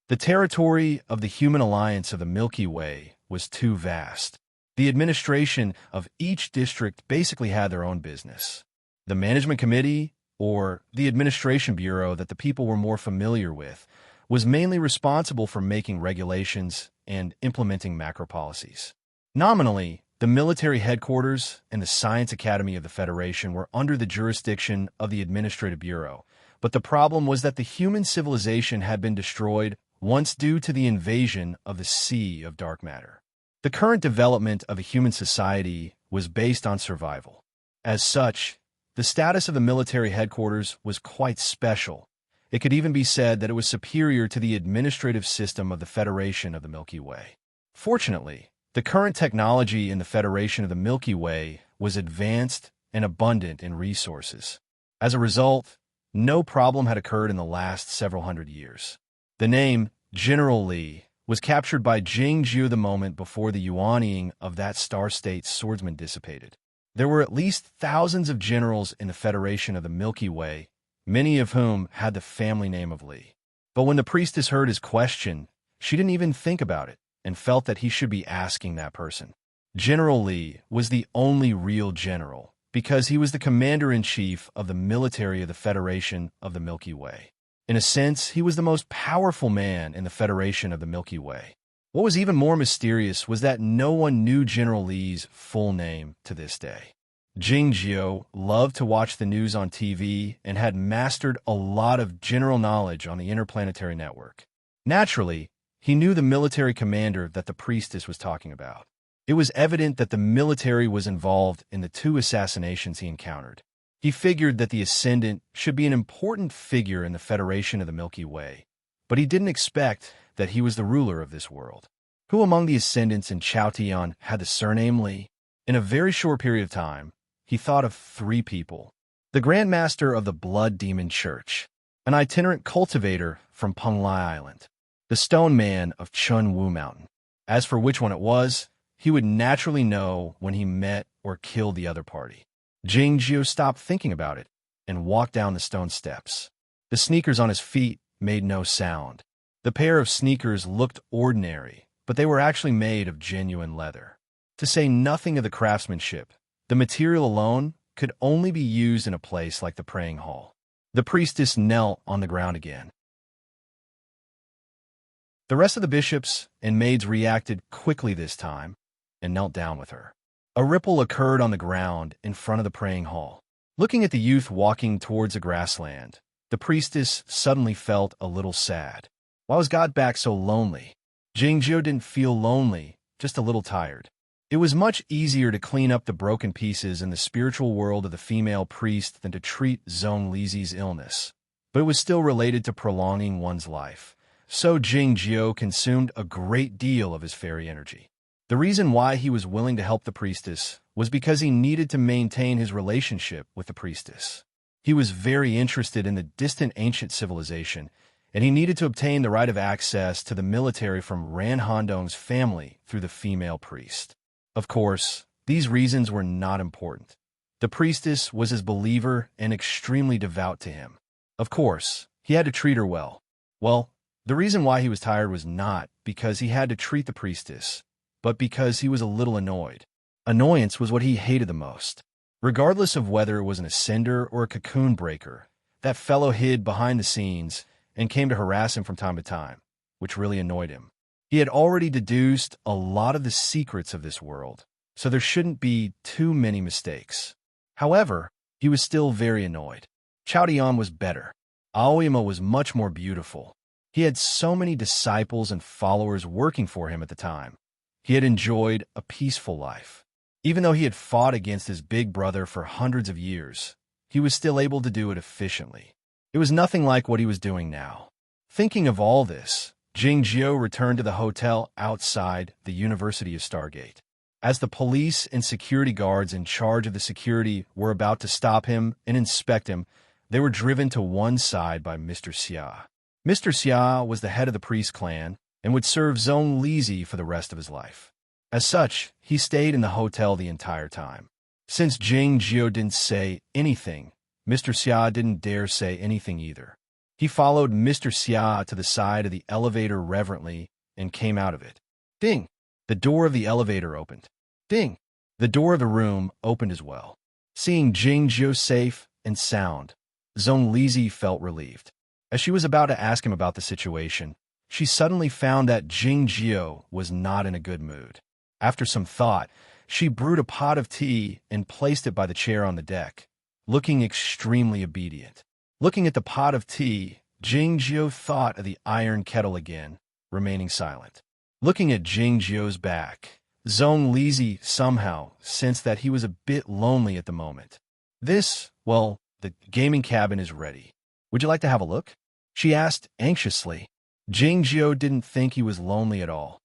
The territory of the human alliance of the Milky Way was too vast. The administration of each district basically had their own business. The management committee, or the administration bureau that the people were more familiar with, was mainly responsible for making regulations and implementing macro policies. Nominally, the military headquarters and the Science Academy of the Federation were under the jurisdiction of the Administrative Bureau, but the problem was that the human civilization had been destroyed once due to the invasion of the Sea of Dark Matter. The current development of a human society was based on survival. As such, the status of the military headquarters was quite special. It could even be said that it was superior to the administrative system of the Federation of the Milky Way. Fortunately, the current technology in the Federation of the Milky Way was advanced and abundant in resources. As a result, no problem had occurred in the last several hundred years. The name General Li was captured by Jingjio the moment before the yuanying of that star-state swordsman dissipated. There were at least thousands of generals in the Federation of the Milky Way, many of whom had the family name of Li. But when the priestess heard his question, she didn't even think about it and felt that he should be asking that person. General Li was the only real general because he was the commander-in-chief of the military of the Federation of the Milky Way. In a sense, he was the most powerful man in the Federation of the Milky Way. What was even more mysterious was that no one knew General Li's full name to this day. Jingjio loved to watch the news on TV and had mastered a lot of general knowledge on the interplanetary network. Naturally, he knew the military commander that the priestess was talking about. It was evident that the military was involved in the 2 assassinations he encountered. He figured that the Ascendant should be an important figure in the Federation of the Milky Way, but he didn't expect that he was the ruler of this world. Who among the Ascendants in Chaotian had the surname Li? In a very short period of time, he thought of 3 people. The Grand Master of the Blood Demon Church, an itinerant cultivator from Penglai Island, the Stone Man of Chun Wu Mountain. As for which one it was, he would naturally know when he met or killed the other party. Jingjio stopped thinking about it and walked down the stone steps. The sneakers on his feet made no sound. The pair of sneakers looked ordinary, but they were actually made of genuine leather. To say nothing of the craftsmanship, the material alone could only be used in a place like the praying hall. The priestess knelt on the ground again. The rest of the bishops and maids reacted quickly this time and knelt down with her. A ripple occurred on the ground in front of the praying hall. Looking at the youth walking towards the grassland, the priestess suddenly felt a little sad. Why was God back so lonely? Jingjio didn't feel lonely, just a little tired. It was much easier to clean up the broken pieces in the spiritual world of the female priest than to treat Zhong Lizi's illness, but it was still related to prolonging one's life. so Jingjio consumed a great deal of his fairy energy. The reason why he was willing to help the priestess was because he needed to maintain his relationship with the priestess. He was very interested in the distant ancient civilization, and he needed to obtain the right of access to the military from Ran Hondong's family through the female priest. Of course, these reasons were not important. The priestess was his believer and extremely devout to him. Of course, he had to treat her well. Well, the reason why he was tired was not because he had to treat the priestess, but because he was a little annoyed. Annoyance was what he hated the most. Regardless of whether it was an ascender or a cocoon breaker, that fellow hid behind the scenes and came to harass him from time to time, which really annoyed him. He had already deduced a lot of the secrets of this world, so there shouldn't be too many mistakes. However, he was still very annoyed. Chaodian was better. Aoyama was much more beautiful. He had so many disciples and followers working for him at the time. He had enjoyed a peaceful life. Even though he had fought against his big brother for hundreds of years, he was still able to do it efficiently. It was nothing like what he was doing now. Thinking of all this, Jingjio returned to the hotel outside the University of Stargate. As the police and security guards in charge of the security were about to stop him and inspect him, they were driven to one side by Mr. Xia. Mr. Xia was the head of the priest clan and would serve Zhong Lizi for the rest of his life. As such, he stayed in the hotel the entire time. Since Jingjio didn't say anything, Mr. Xia didn't dare say anything either. He followed Mr. Xia to the side of the elevator reverently and came out of it. Ding! The door of the elevator opened. Ding! The door of the room opened as well. Seeing Jingjio safe and sound, Zhong Lizi felt relieved. As she was about to ask him about the situation, she suddenly found that Jingjio was not in a good mood. After some thought, she brewed a pot of tea and placed it by the chair on the deck, looking extremely obedient. Looking at the pot of tea, Jingjio thought of the iron kettle again, remaining silent. Looking at Jingjio's back, Zhong Lizi somehow sensed that he was a bit lonely at the moment. The gaming cabin is ready. Would you like to have a look? She asked anxiously. Jingjio didn't think he was lonely at all.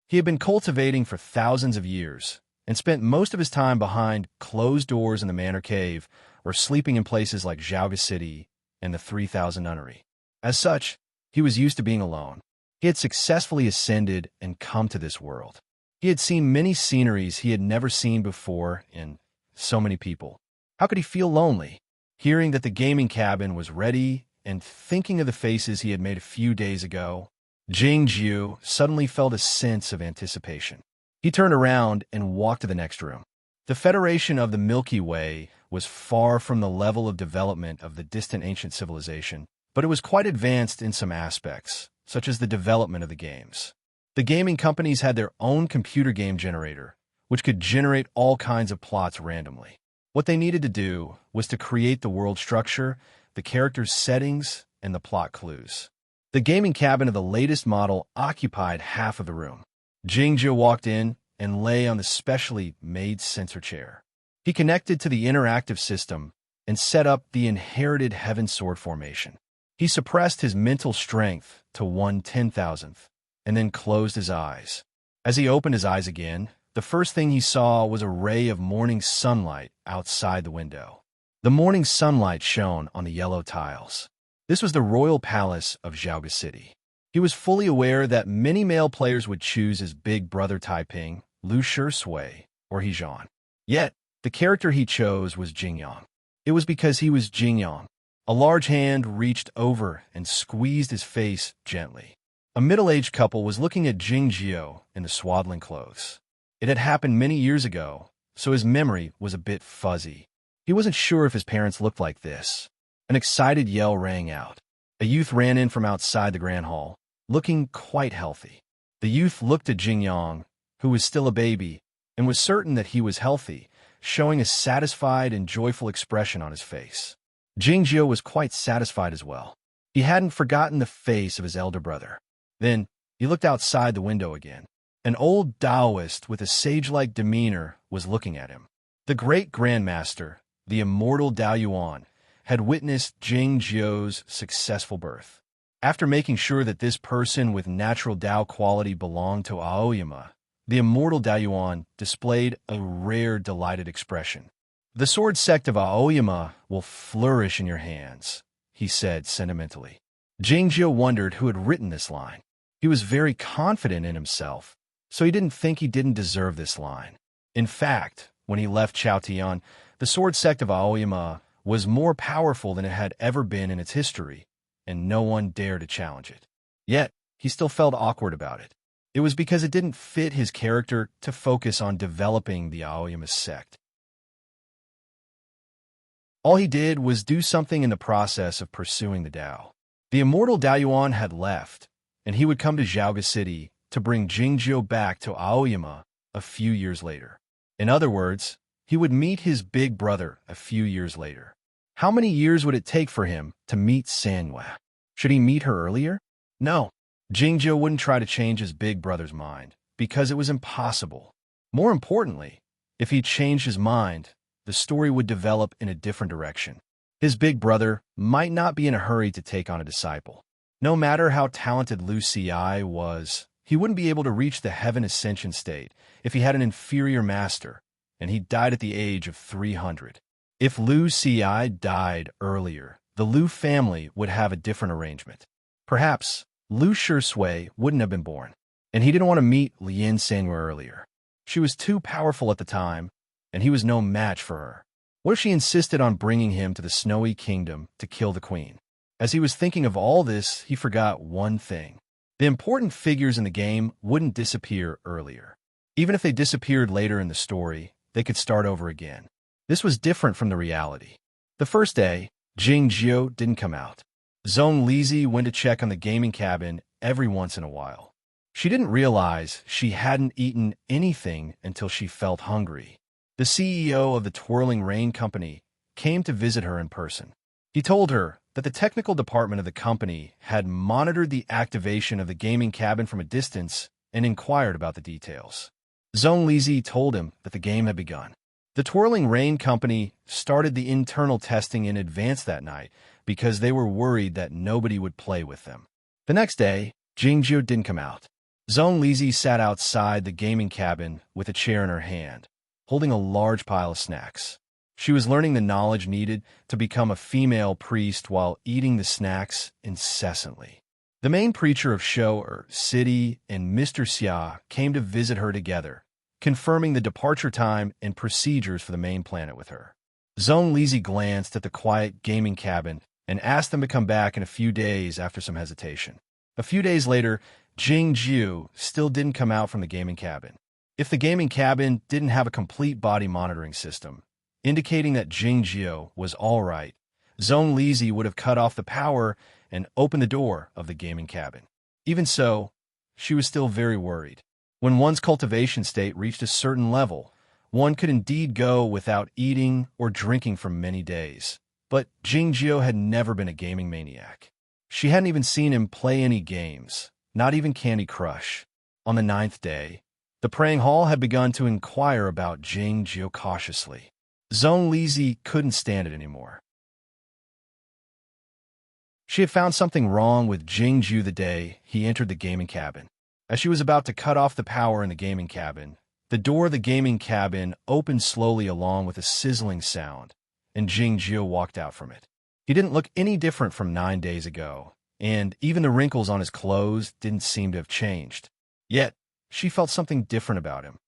He had been cultivating for thousands of years and spent most of his time behind closed doors in the Manor Cave or sleeping in places like Zhaoga City and the 3000 Nunnery. As such, he was used to being alone. He had successfully ascended and come to this world. He had seen many sceneries he had never seen before in so many people. How could he feel lonely? Hearing that the gaming cabin was ready and thinking of the faces he had made a few days ago, Jingjio suddenly felt a sense of anticipation. He turned around and walked to the next room. The Federation of the Milky Way was far from the level of development of the distant ancient civilization, but it was quite advanced in some aspects, such as the development of the games. The gaming companies had their own computer game generator, which could generate all kinds of plots randomly. What they needed to do was to create the world structure, the characters' settings, and the plot clues. The gaming cabin of the latest model occupied half of the room. Jingjio walked in and lay on the specially made sensor chair. He connected to the interactive system and set up the inherited heaven sword formation. He suppressed his mental strength to 1/10,000th and then closed his eyes. As he opened his eyes again, the first thing he saw was a ray of morning sunlight outside the window. The morning sunlight shone on the yellow tiles. This was the royal palace of Zhaoga City. He was fully aware that many male players would choose his big brother Taiping, Lu Shui, or Hejan. Yet, the character he chose was Jingyang. It was because he was Jingyang. A large hand reached over and squeezed his face gently. A middle-aged couple was looking at Jingjio in the swaddling clothes. It had happened many years ago, so his memory was a bit fuzzy. He wasn't sure if his parents looked like this. An excited yell rang out. A youth ran in from outside the grand hall, looking quite healthy. The youth looked at Jingyang, who was still a baby, and was certain that he was healthy, showing a satisfied and joyful expression on his face. Jingjio was quite satisfied as well. He hadn't forgotten the face of his elder brother. Then, he looked outside the window again. An old Taoist with a sage-like demeanor was looking at him. The great grandmaster, the immortal Dao Yuan, had witnessed Jingjiu's successful birth. After making sure that this person with natural Dao quality belonged to Aoyama, the immortal Daoyuan displayed a rare, delighted expression. "The sword sect of Aoyama will flourish in your hands," he said sentimentally. Jingjiu wondered who had written this line. He was very confident in himself, so he didn't think he didn't deserve this line. In fact, when he left Chaotian, the sword sect of Aoyama was more powerful than it had ever been in its history, and no one dared to challenge it. Yet, he still felt awkward about it. It was because it didn't fit his character to focus on developing the Aoyama sect. All he did was do something in the process of pursuing the Dao. The immortal Daoyuan had left, and he would come to Zhaoga City to bring Jingjiu back to Aoyama a few years later. In other words, he would meet his big brother a few years later. How many years would it take for him to meet Sanhua? Should he meet her earlier? No. Jingjiu wouldn't try to change his big brother's mind, because it was impossible. More importantly, if he changed his mind, the story would develop in a different direction. His big brother might not be in a hurry to take on a disciple. No matter how talented Lu Ci was, he wouldn't be able to reach the heaven ascension state if he had an inferior master, and he died at the age of 300. If Lu Ci died earlier, the Lu family would have a different arrangement. Perhaps Lu Shui wouldn't have been born, and he didn't want to meet Lien Sanhua earlier. She was too powerful at the time, and he was no match for her. What if she insisted on bringing him to the Snowy Kingdom to kill the queen? As he was thinking of all this, he forgot one thing. The important figures in the game wouldn't disappear earlier. Even if they disappeared later in the story, they could start over again. This was different from the reality. The first day, Jingjiu didn't come out. Zhong Lizi went to check on the gaming cabin every once in a while. She didn't realize she hadn't eaten anything until she felt hungry. The CEO of the Twirling Rain Company came to visit her in person. He told her that the technical department of the company had monitored the activation of the gaming cabin from a distance and inquired about the details. Zhong Lizi told him that the game had begun. The Twirling Rain Company started the internal testing in advance that night because they were worried that nobody would play with them. The next day, Jingjiu didn't come out. Zhong Lizi sat outside the gaming cabin with a chair in her hand, holding a large pile of snacks. She was learning the knowledge needed to become a female priest while eating the snacks incessantly. The main preacher of Shou City and Mr. Xia came to visit her together, confirming the departure time and procedures for the main planet with her. Zhong Lizi glanced at the quiet gaming cabin and asked them to come back in a few days after some hesitation. A few days later, Jingjiu still didn't come out from the gaming cabin. If the gaming cabin didn't have a complete body monitoring system, indicating that Jingjiu was all right, Zhong Lizi would have cut off the power and opened the door of the gaming cabin. Even so, she was still very worried. When one's cultivation state reached a certain level, one could indeed go without eating or drinking for many days. But Jingjiu had never been a gaming maniac. She hadn't even seen him play any games, not even Candy Crush. On the 9th day, the praying hall had begun to inquire about Jingjiu cautiously. Zhong Lizi couldn't stand it anymore. She had found something wrong with Jingjiu the day he entered the gaming cabin. As she was about to cut off the power in the gaming cabin, the door of the gaming cabin opened slowly along with a sizzling sound, and Jingjiu walked out from it. He didn't look any different from 9 days ago, and even the wrinkles on his clothes didn't seem to have changed. Yet, she felt something different about him.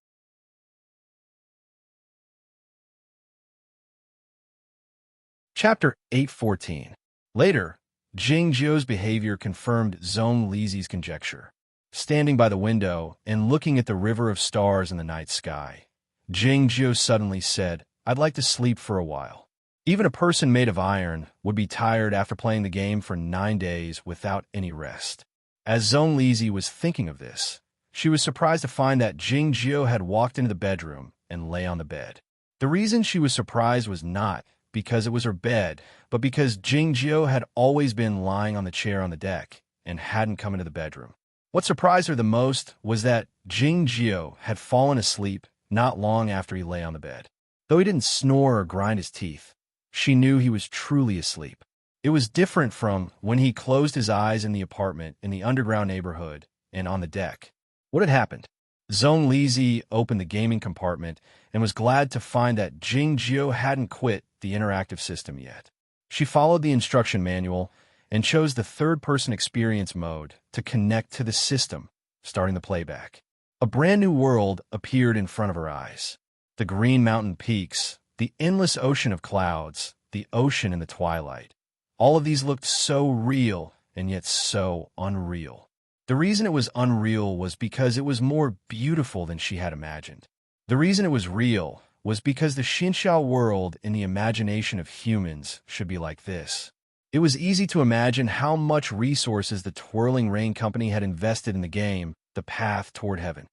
Chapter 8:14. Later, Jingjiu's behavior confirmed Zhong Lizi's conjecture. Standing by the window and looking at the river of stars in the night sky, Jingjiu suddenly said, "I'd like to sleep for a while." Even a person made of iron would be tired after playing the game for 9 days without any rest. As Zhong Lizi was thinking of this, she was surprised to find that Jingjiu had walked into the bedroom and lay on the bed. The reason she was surprised was not because it was her bed, but because Jingjiu had always been lying on the chair on the deck and hadn't come into the bedroom. What surprised her the most was that Jingjiu had fallen asleep not long after he lay on the bed. Though he didn't snore or grind his teeth, she knew he was truly asleep. It was different from when he closed his eyes in the apartment in the underground neighborhood and on the deck. What had happened? Zhong Lizi opened the gaming compartment and was glad to find that Jing Jiu hadn't quit the interactive system yet. She followed the instruction manual and chose the third-person experience mode to connect to the system, starting the playback. A brand new world appeared in front of her eyes. The green mountain peaks, the endless ocean of clouds, the ocean in the twilight. All of these looked so real and yet so unreal. The reason it was unreal was because it was more beautiful than she had imagined. The reason it was real was because the Xinxiao world in the imagination of humans should be like this. It was easy to imagine how much resources the Twirling Rain Company had invested in the game, The Path Toward Heaven.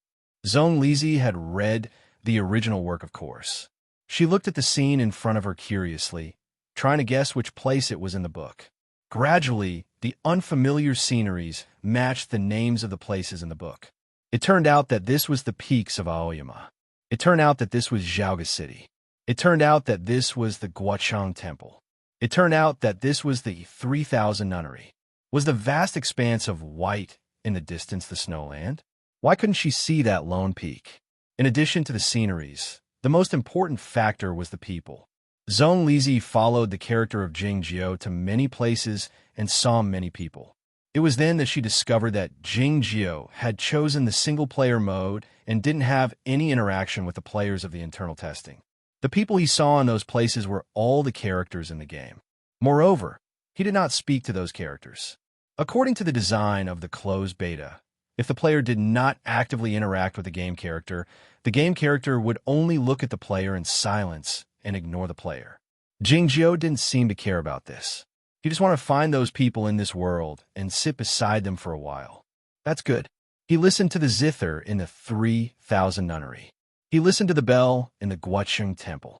Zhong Lizi had read the original work, of course. She looked at the scene in front of her curiously, trying to guess which place it was in the book. Gradually, the unfamiliar sceneries matched the names of the places in the book. It turned out that this was the peaks of Aoyama. It turned out that this was Zhaoga City. It turned out that this was the Guochang Temple. It turned out that this was the 3,000 Nunnery. Was the vast expanse of white in the distance the snowland? Why couldn't she see that lone peak? In addition to the sceneries, the most important factor was the people. Zhong Lizi followed the character of Jing Jiu to many places and saw many people. It was then that she discovered that Jing Jiu had chosen the single-player mode and didn't have any interaction with the players of the internal testing. The people he saw in those places were all the characters in the game. Moreover, he did not speak to those characters. According to the design of the closed beta, if the player did not actively interact with the game character would only look at the player in silence and ignore the player. Jing Jiu didn't seem to care about this. He just wanted to find those people in this world and sit beside them for a while. That's good. He listened to the zither in the 3,000 Nunnery. He listened to the bell in the Guocheng Temple.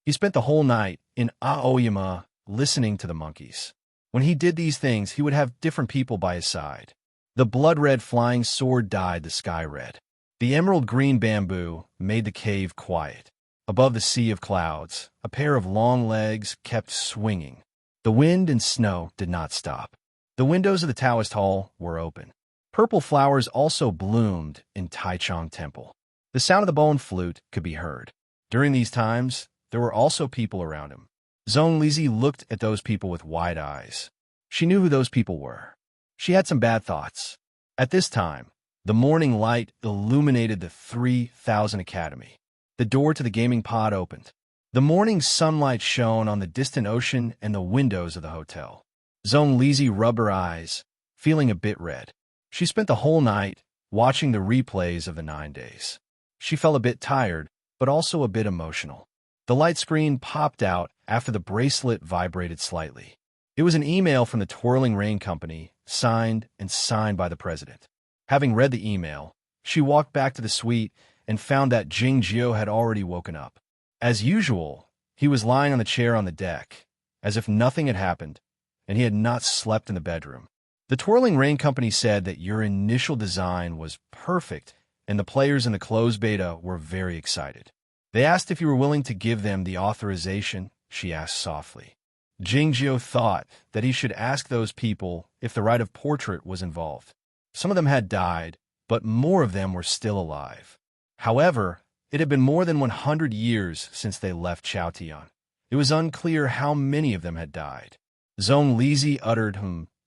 He spent the whole night in Aoyama listening to the monkeys. When he did these things, he would have different people by his side. The blood-red flying sword dyed the sky red. The emerald-green bamboo made the cave quiet. Above the sea of clouds, a pair of long legs kept swinging. The wind and snow did not stop. The windows of the Taoist hall were open. Purple flowers also bloomed in Taichung Temple. The sound of the bone flute could be heard. During these times, there were also people around him. Zhong Lizi looked at those people with wide eyes. She knew who those people were. She had some bad thoughts. At this time, the morning light illuminated the 3,000 Academy. The door to the gaming pod opened. The morning sunlight shone on the distant ocean and the windows of the hotel. Zhong Lizi rubbed her eyes, feeling a bit red. She spent the whole night watching the replays of the 9 days. She felt a bit tired, but also a bit emotional. The light screen popped out after the bracelet vibrated slightly. It was an email from the Twirling Rain Company, signed by the president. Having read the email, she walked back to the suite and found that Jing Jiu had already woken up. As usual, he was lying on the chair on the deck, as if nothing had happened, and he had not slept in the bedroom. The Twirling Rain Company said that your initial design was perfect, and the players in the closed beta were very excited. They asked if you were willing to give them the authorization, she asked softly. Jing Jiu thought that he should ask those people if the right of portrait was involved. Some of them had died, but more of them were still alive. However, it had been more than 100 years since they left Chaotian. It was unclear how many of them had died. Zhong Lizi uttered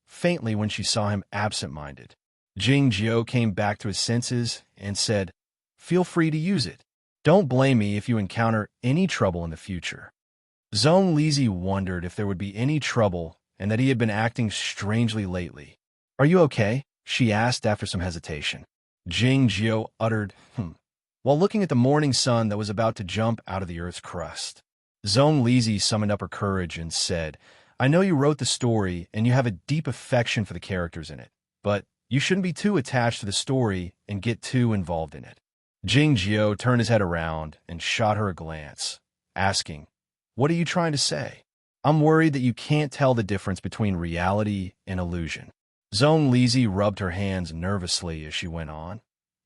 faintly when she saw him absent-minded. Jing Jiu came back to his senses and said, "Feel free to use it. Don't blame me if you encounter any trouble in the future." Zhong Lizi wondered if there would be any trouble and that he had been acting strangely lately. "Are you okay?" she asked after some hesitation. Jing Jiu uttered, while looking at the morning sun that was about to jump out of the earth's crust. Zhong Lizi summoned up her courage and said, "I know you wrote the story and you have a deep affection for the characters in it, but you shouldn't be too attached to the story and get too involved in it." Jing Jiu turned his head around and shot her a glance, asking, "What are you trying to say?" "I'm worried that you can't tell the difference between reality and illusion." Zhong Lizi rubbed her hands nervously as she went on.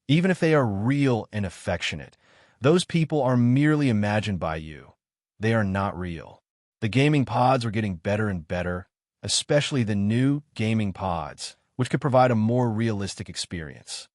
"Even if they are real and affectionate, Those people are merely imagined by you. They are not real. The gaming pods were getting better and better, especially the new gaming pods, which could provide a more realistic experience.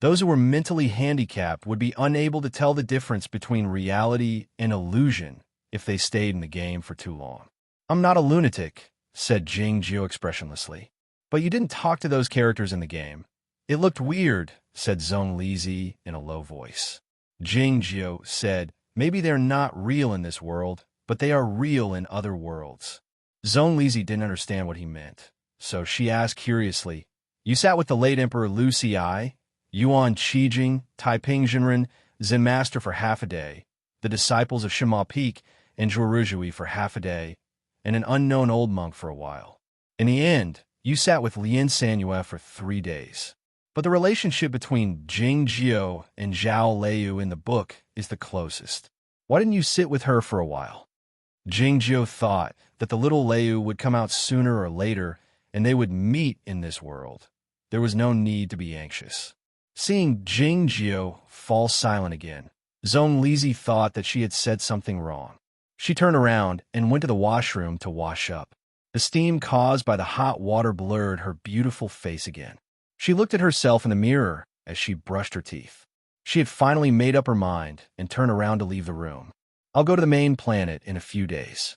Those who were mentally handicapped would be unable to tell the difference between reality and illusion if they stayed in the game for too long. "I'm not a lunatic," said Jingjiu expressionlessly. "But you didn't talk to those characters in the game." "It looked weird," said Zhong Lizi in a low voice. Jingjiu said, "Maybe they're not real in this world, but they are real in other worlds." Zhong Lizi didn't understand what he meant, so she asked curiously, "You sat with the late Emperor Lu Xi, Yuan Qijing, Taiping Zhenren, Zen Master for half a day, the disciples of Shima Peak and Zhuoruzhui for half a day, and an unknown old monk for a while. In the end, you sat with Lien Sanyue for 3 days. But the relationship between Jing Jiu and Zhao Liu in the book is the closest. Why didn't you sit with her for a while?" Jing Jiu thought that the little Liu would come out sooner or later, and they would meet in this world. There was no need to be anxious. Seeing Jing Jiu fall silent again, Zhong Lizi thought that she had said something wrong. She turned around and went to the washroom to wash up. The steam caused by the hot water blurred her beautiful face again. She looked at herself in the mirror as she brushed her teeth. She had finally made up her mind and turned around to leave the room. "I'll go to the main planet in a few days."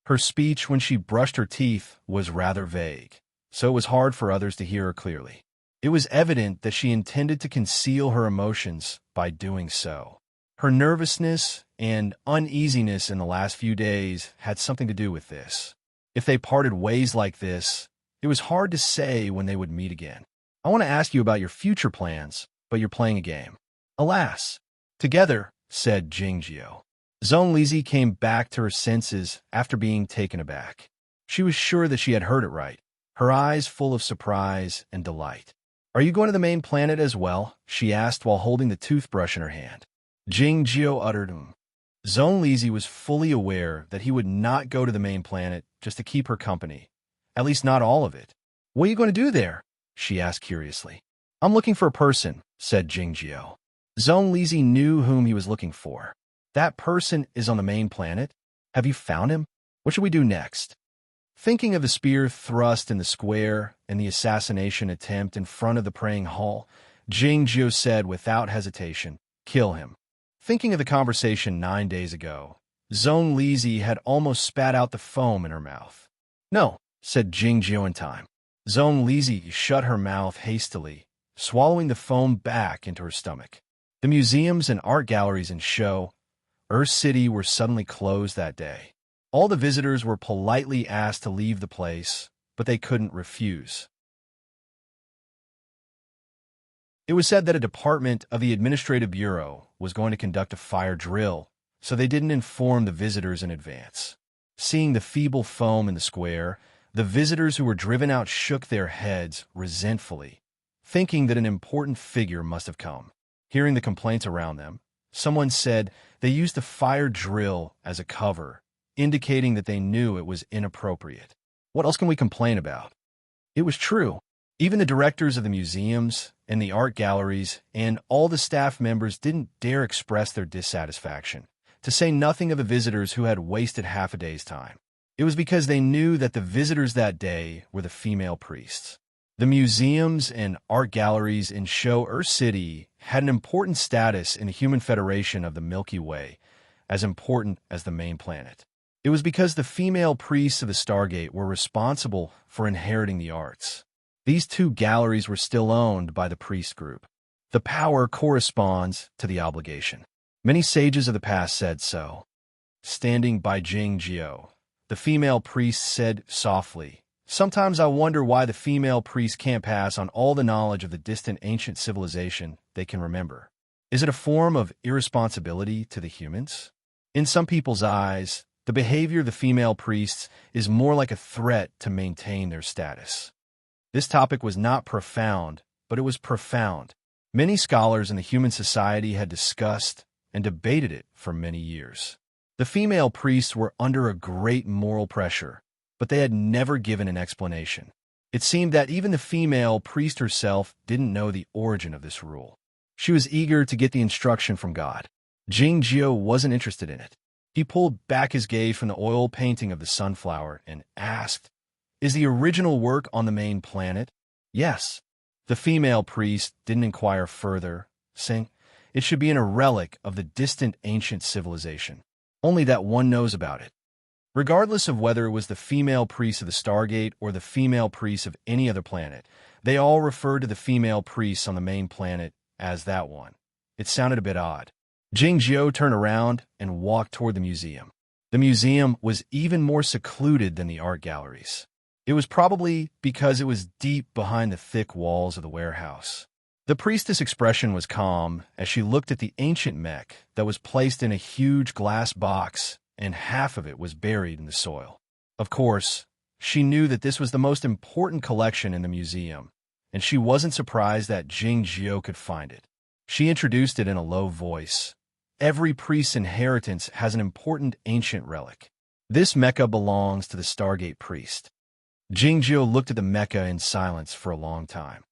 Her speech when she brushed her teeth was rather vague, so it was hard for others to hear her clearly. It was evident that she intended to conceal her emotions by doing so. Her nervousness and uneasiness in the last few days had something to do with this. If they parted ways like this, it was hard to say when they would meet again. "I want to ask you about your future plans, but you're playing a game." "Alas." "Together," said Jingjiu. Zhong Lizi came back to her senses after being taken aback. She was sure that she had heard it right, her eyes full of surprise and delight. "Are you going to the main planet as well?" she asked while holding the toothbrush in her hand. Jingjiu uttered Zhong Lizi was fully aware that he would not go to the main planet just to keep her company, at least not all of it. "What are you going to do there?" she asked curiously. "I'm looking for a person," said Jingjiu. Zhong Lizi knew whom he was looking for. "That person is on the main planet? Have you found him? What should we do next?" Thinking of the spear thrust in the square and the assassination attempt in front of the praying hall, Jingjiu said without hesitation, "Kill him." Thinking of the conversation 9 days ago, Zhong Lizi had almost spat out the foam in her mouth. "No," said Jingjiu in time. Zhong Lizi shut her mouth hastily, swallowing the foam back into her stomach. The museums and art galleries in Shou, City were suddenly closed that day. All the visitors were politely asked to leave the place, but they couldn't refuse. It was said that a department of the Administrative Bureau was going to conduct a fire drill, so they didn't inform the visitors in advance. Seeing the feeble foam in the square, the visitors who were driven out shook their heads resentfully, thinking that an important figure must have come. Hearing the complaints around them, someone said they used the fire drill as a cover, indicating that they knew it was inappropriate. What else can we complain about? It was true. Even the directors of the museums and the art galleries and all the staff members didn't dare express their dissatisfaction, to say nothing of the visitors who had wasted half a day's time. It was because they knew that the visitors that day were the female priests. The museums and art galleries in Shou City had an important status in the Human Federation of the Milky Way, as important as the main planet. It was because the female priests of the Stargate were responsible for inheriting the arts. These 2 galleries were still owned by the priest group. The power corresponds to the obligation. Many sages of the past said so. Standing by Jingjiu, the female priest said softly, "Sometimes I wonder why the female priests can't pass on all the knowledge of the distant ancient civilization they can remember. Is it a form of irresponsibility to the humans? In some people's eyes, the behavior of the female priests is more like a threat to maintain their status." This topic was not profound, but it was profound. Many scholars in the human society had discussed and debated it for many years. The female priests were under a great moral pressure, but they had never given an explanation. It seemed that even the female priest herself didn't know the origin of this rule. She was eager to get the instruction from God. Jingjio wasn't interested in it. He pulled back his gaze from the oil painting of the sunflower and asked, "Is the original work on the main planet?" "Yes." The female priest didn't inquire further, saying, "It should be in a relic of the distant ancient civilization. Only that one knows about it." Regardless of whether it was the female priest of the Stargate or the female priest of any other planet, they all referred to the female priests on the main planet as that one. It sounded a bit odd. Jingjio turned around and walked toward the museum. The museum was even more secluded than the art galleries. It was probably because it was deep behind the thick walls of the warehouse. The priestess' expression was calm as she looked at the ancient mech that was placed in a huge glass box, and half of it was buried in the soil. Of course, she knew that this was the most important collection in the museum, and she wasn't surprised that Jingjio could find it. She introduced it in a low voice. "Every priest's inheritance has an important ancient relic. This mecha belongs to the Stargate priest." Jingjio looked at the mecha in silence for a long time.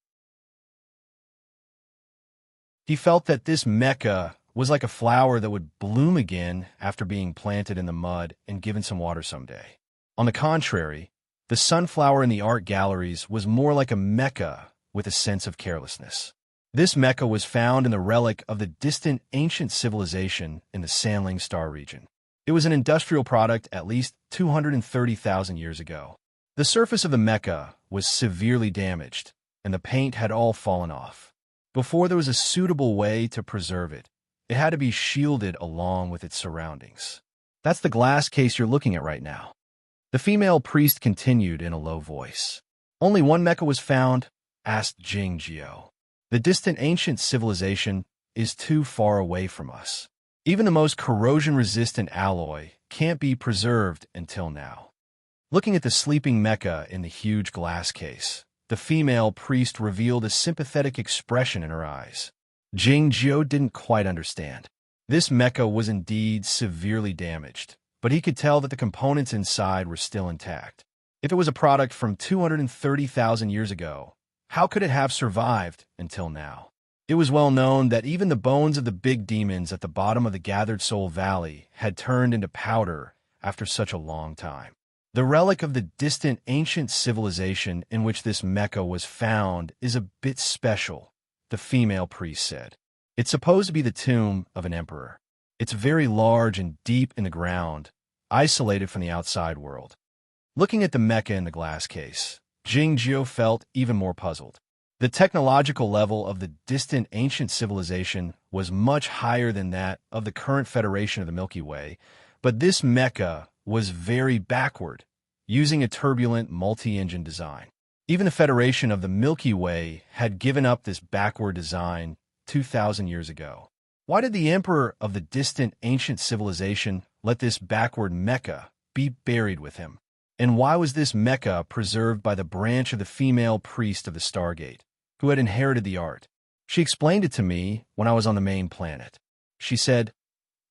He felt that this mecha was like a flower that would bloom again after being planted in the mud and given some water someday. On the contrary, the sunflower in the art galleries was more like a mecha with a sense of carelessness. This mecha was found in the relic of the distant ancient civilization in the Sanling Star region. It was an industrial product at least 230,000 years ago. The surface of the mecha was severely damaged, and the paint had all fallen off. Before there was a suitable way to preserve it, it had to be shielded along with its surroundings. "That's the glass case you're looking at right now." The female priest continued in a low voice. "Only one mecha was found?" asked Jingjio. "The distant ancient civilization is too far away from us. Even the most corrosion-resistant alloy can't be preserved until now." Looking at the sleeping mecha in the huge glass case, the female priest revealed a sympathetic expression in her eyes. Jingjio didn't quite understand. This mecha was indeed severely damaged, but he could tell that the components inside were still intact. If it was a product from 230,000 years ago, how could it have survived until now? It was well known that even the bones of the big demons at the bottom of the Gathered Soul Valley had turned into powder after such a long time. The relic of the distant ancient civilization in which this mecha was found is a bit special, the female priest said. "It's supposed to be the tomb of an emperor. It's very large and deep in the ground, isolated from the outside world." Looking at the mecha in the glass case, Jingjio felt even more puzzled. The technological level of the distant ancient civilization was much higher than that of the current Federation of the Milky Way, but this mecha was very backward, using a turbulent multi-engine design. Even the Federation of the Milky Way had given up this backward design 2,000 years ago. Why did the emperor of the distant ancient civilization let this backward mecha be buried with him? And why was this mecha preserved by the branch of the female priest of the Stargate, who had inherited the art? She explained it to me when I was on the main planet. She said,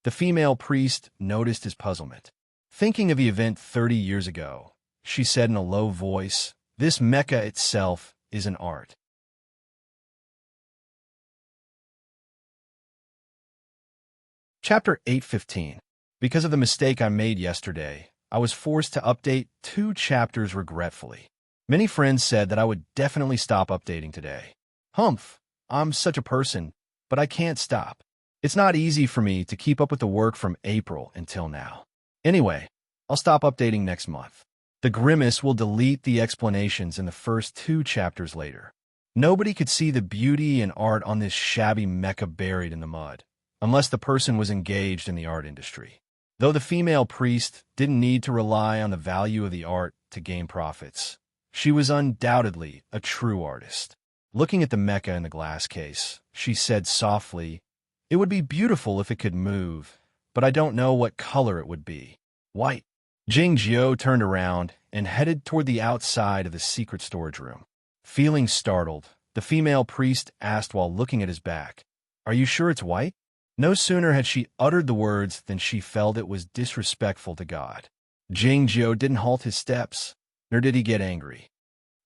the female priest noticed his puzzlement. Thinking of the event 30 years ago, she said in a low voice, "This mecha itself is an art." Chapter 8:15. Because of the mistake I made yesterday, I was forced to update 2 chapters regretfully. Many friends said that I would definitely stop updating today. Humph, I'm such a person, but I can't stop. It's not easy for me to keep up with the work from April until now. Anyway, I'll stop updating next month. The Grimace will delete the explanations in the first 2 chapters later. Nobody could see the beauty and art on this shabby mecha buried in the mud, unless the person was engaged in the art industry. Though the female priest didn't need to rely on the value of the art to gain profits, she was undoubtedly a true artist. Looking at the mecha in the glass case, she said softly, "It would be beautiful if it could move, but I don't know what color it would be." "White." Jingjio turned around and headed toward the outside of the secret storage room. Feeling startled, the female priest asked while looking at his back, "Are you sure it's white?" No sooner had she uttered the words than she felt it was disrespectful to God. Jingjio didn't halt his steps, nor did he get angry.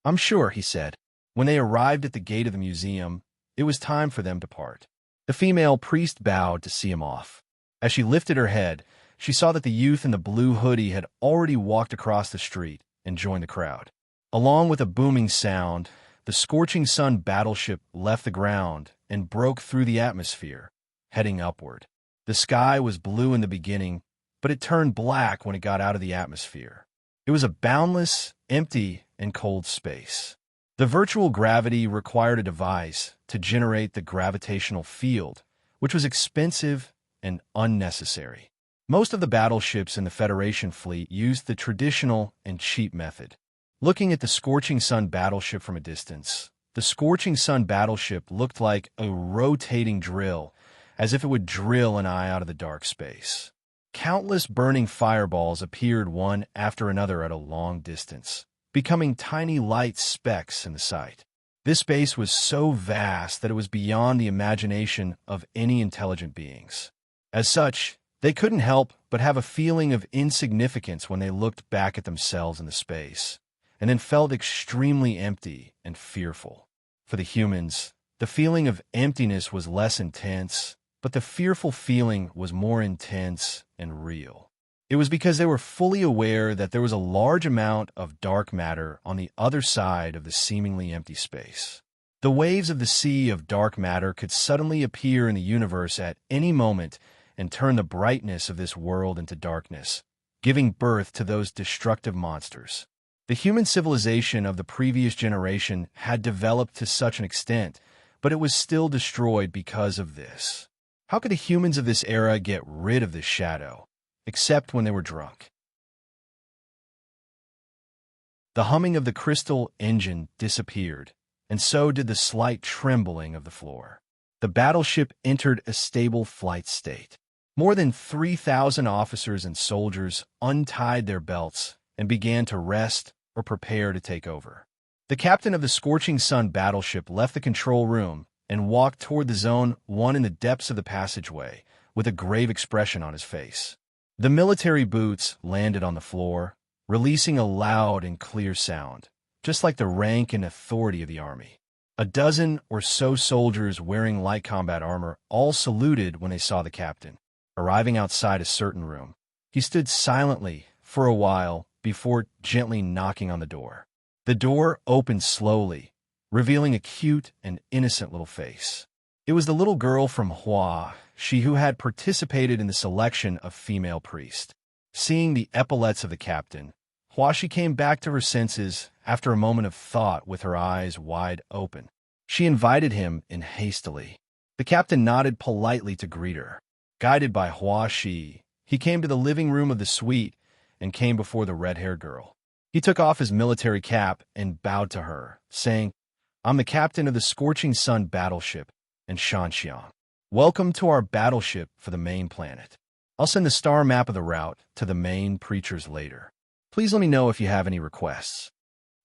"I'm sure," he said. When they arrived at the gate of the museum, it was time for them to part. The female priest bowed to see him off. As she lifted her head, she saw that the youth in the blue hoodie had already walked across the street and joined the crowd. Along with a booming sound, the scorching sun battleship left the ground and broke through the atmosphere, heading upward. The sky was blue in the beginning, but it turned black when it got out of the atmosphere. It was a boundless, empty, and cold space. The virtual gravity required a device to generate the gravitational field, which was expensive and unnecessary. Most of the battleships in the Federation fleet used the traditional and cheap method. Looking at the Scorching Sun battleship from a distance, the Scorching Sun battleship looked like a rotating drill, as if it would drill an eye out of the dark space. Countless burning fireballs appeared one after another at a long distance, becoming tiny light specks in the sight. This space was so vast that it was beyond the imagination of any intelligent beings. As such, they couldn't help but have a feeling of insignificance when they looked back at themselves in the space, and then felt extremely empty and fearful. For the humans, the feeling of emptiness was less intense, but the fearful feeling was more intense and real. It was because they were fully aware that there was a large amount of dark matter on the other side of the seemingly empty space. The waves of the sea of dark matter could suddenly appear in the universe at any moment and turn the brightness of this world into darkness, giving birth to those destructive monsters. The human civilization of the previous generation had developed to such an extent, but it was still destroyed because of this. How could the humans of this era get rid of this shadow, except when they were drunk? The humming of the crystal engine disappeared, and so did the slight trembling of the floor. The battleship entered a stable flight state. More than 3,000 officers and soldiers untied their belts and began to rest or prepare to take over. The captain of the Scorching Sun battleship left the control room and walked toward the Zone 1 in the depths of the passageway, with a grave expression on his face. The military boots landed on the floor, releasing a loud and clear sound, just like the rank and authority of the army. A dozen or so soldiers wearing light combat armor all saluted when they saw the captain. Arriving outside a certain room, he stood silently for a while before gently knocking on the door. The door opened slowly, revealing a cute and innocent little face. It was the little girl from Hua, she who had participated in the selection of female priest. Seeing the epaulets of the captain, Hua she came back to her senses after a moment of thought with her eyes wide open. She invited him in hastily. The captain nodded politely to greet her. Guided by Hua Shi, he came to the living room of the suite and came before the red-haired girl. He took off his military cap and bowed to her, saying, "I'm the captain of the Scorching Sun battleship in Shanxiang. Welcome to our battleship for the main planet. I'll send the star map of the route to the main preachers later. Please let me know if you have any requests."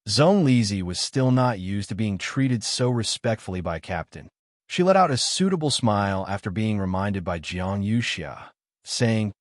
Zhong Lizi was still not used to being treated so respectfully by a captain. She let out a suitable smile after being reminded by Jiang Yuxia, saying,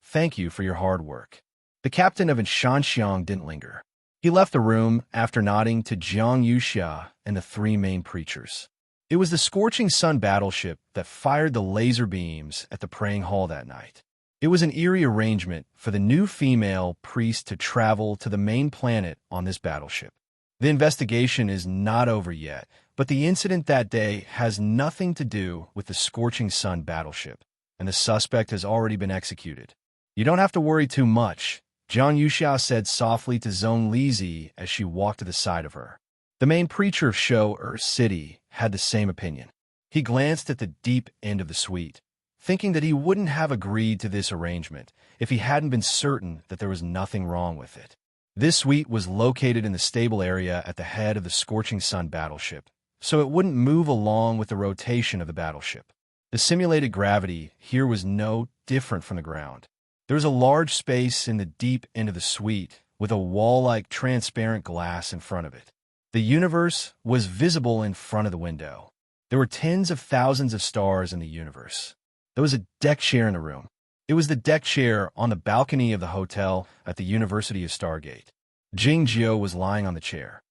"Thank you for your hard work." The captain of Shanxiang didn't linger. He left the room after nodding to Jiang Yuxia and the three main preachers. It was the Scorching Sun battleship that fired the laser beams at the praying hall that night. It was an eerie arrangement for the new female priest to travel to the main planet on this battleship. The investigation is not over yet, but the incident that day has nothing to do with the Scorching Sun battleship, and the suspect has already been executed. "You don't have to worry too much," Jiang Yuxia said softly to Zhong Lizi as she walked to the side of her. The main preacher of Shou City had the same opinion. He glanced at the deep end of the suite, thinking that he wouldn't have agreed to this arrangement if he hadn't been certain that there was nothing wrong with it. This suite was located in the stable area at the head of the Scorching Sun battleship, so it wouldn't move along with the rotation of the battleship. The simulated gravity here was no different from the ground. There was a large space in the deep end of the suite with a wall-like transparent glass in front of it. The universe was visible in front of the window. There were tens of thousands of stars in the universe. There was a deck chair in the room. It was the deck chair on the balcony of the hotel at the University of Stargate. Jing Jiao was lying on the chair.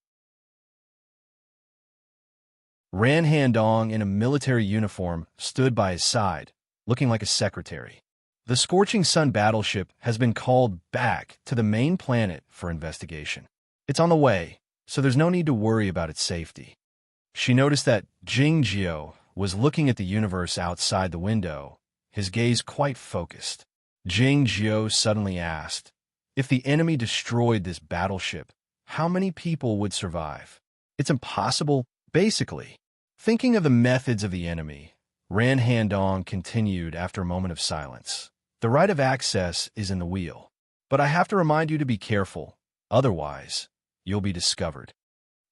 Ran Handong in a military uniform stood by his side, looking like a secretary. The Scorching Sun battleship has been called back to the main planet for investigation. It's on the way, so there's no need to worry about its safety. She noticed that Jingjio was looking at the universe outside the window, his gaze quite focused. Jingjio suddenly asked, if the enemy destroyed this battleship, how many people would survive? It's impossible, basically. Thinking of the methods of the enemy, Ran Handong continued after a moment of silence. The right of access is in the wheel. But I have to remind you to be careful, otherwise, you'll be discovered.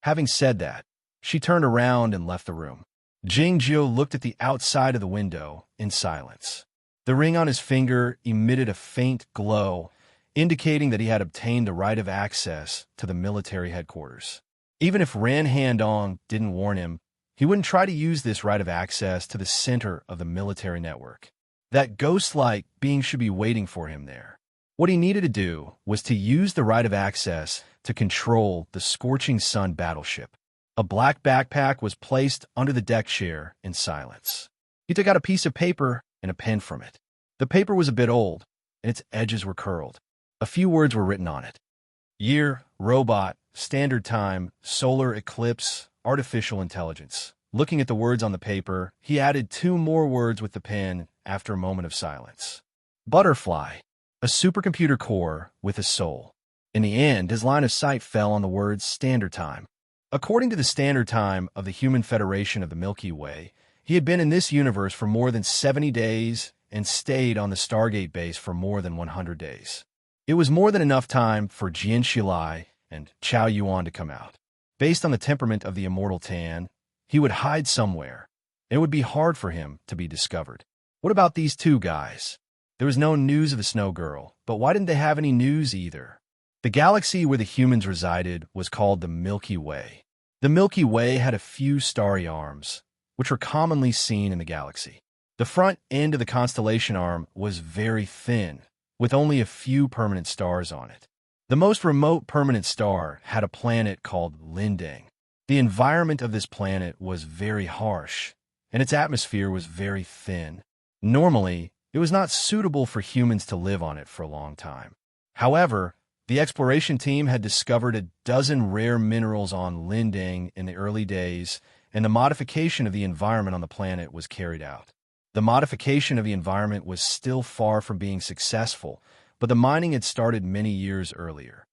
Having said that, she turned around and left the room. Jingjio looked at the outside of the window in silence. The ring on his finger emitted a faint glow, indicating that he had obtained the right of access to the military headquarters. Even if Ran Handong didn't warn him, he wouldn't try to use this right of access to the center of the military network. That ghost-like being should be waiting for him there. What he needed to do was to use the right of access to control the Scorching Sun battleship. A black backpack was placed under the deck chair in silence. He took out a piece of paper and a pen from it. The paper was a bit old, and its edges were curled. A few words were written on it. Year, robot, standard time, solar eclipse, artificial intelligence. Looking at the words on the paper, he added 2 more words with the pen after a moment of silence. Butterfly, a supercomputer core with a soul. In the end, his line of sight fell on the words standard time. According to the standard time of the Human Federation of the Milky Way, he had been in this universe for more than 70 days and stayed on the Stargate base for more than 100 days. It was more than enough time for Jian Shilai and Chao Yuan to come out. Based on the temperament of the immortal Tan, he would hide somewhere. It would be hard for him to be discovered. What about these 2 guys? There was no news of the Snow Girl, but why didn't they have any news either? The galaxy where the humans resided was called the Milky Way. The Milky Way had a few starry arms, which were commonly seen in the galaxy. The front end of the constellation arm was very thin, with only a few permanent stars on it. The most remote permanent star had a planet called Lindang. The environment of this planet was very harsh, and its atmosphere was very thin. Normally, it was not suitable for humans to live on it for a long time. However, the exploration team had discovered a dozen rare minerals on Lindang in the early days, and the modification of the environment on the planet was carried out. The modification of the environment was still far from being successful, but the mining had started many years earlier.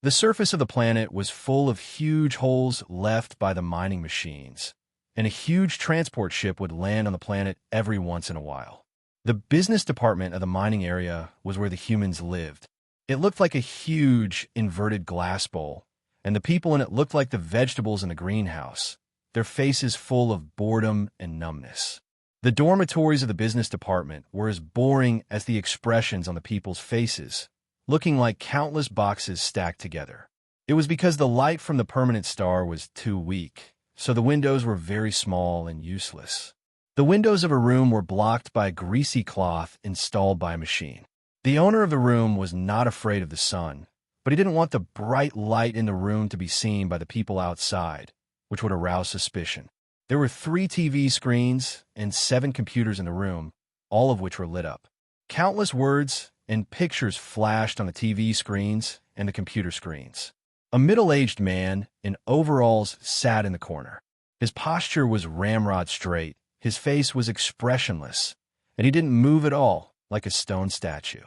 The surface of the planet was full of huge holes left by the mining machines, and a huge transport ship would land on the planet every once in a while. The business department of the mining area was where the humans lived. It looked like a huge inverted glass bowl, and the people in it looked like the vegetables in the greenhouse, their faces full of boredom and numbness. The dormitories of the business department were as boring as the expressions on the people's faces, looking like countless boxes stacked together. It was because the light from the permanent star was too weak, so the windows were very small and useless. The windows of a room were blocked by a greasy cloth installed by a machine. The owner of the room was not afraid of the sun, but he didn't want the bright light in the room to be seen by the people outside, which would arouse suspicion. There were 3 TV screens and 7 computers in the room, all of which were lit up. Countless words and pictures flashed on the TV screens and the computer screens. A middle-aged man in overalls sat in the corner. His posture was ramrod straight, his face was expressionless, and he didn't move at all, like a stone statue.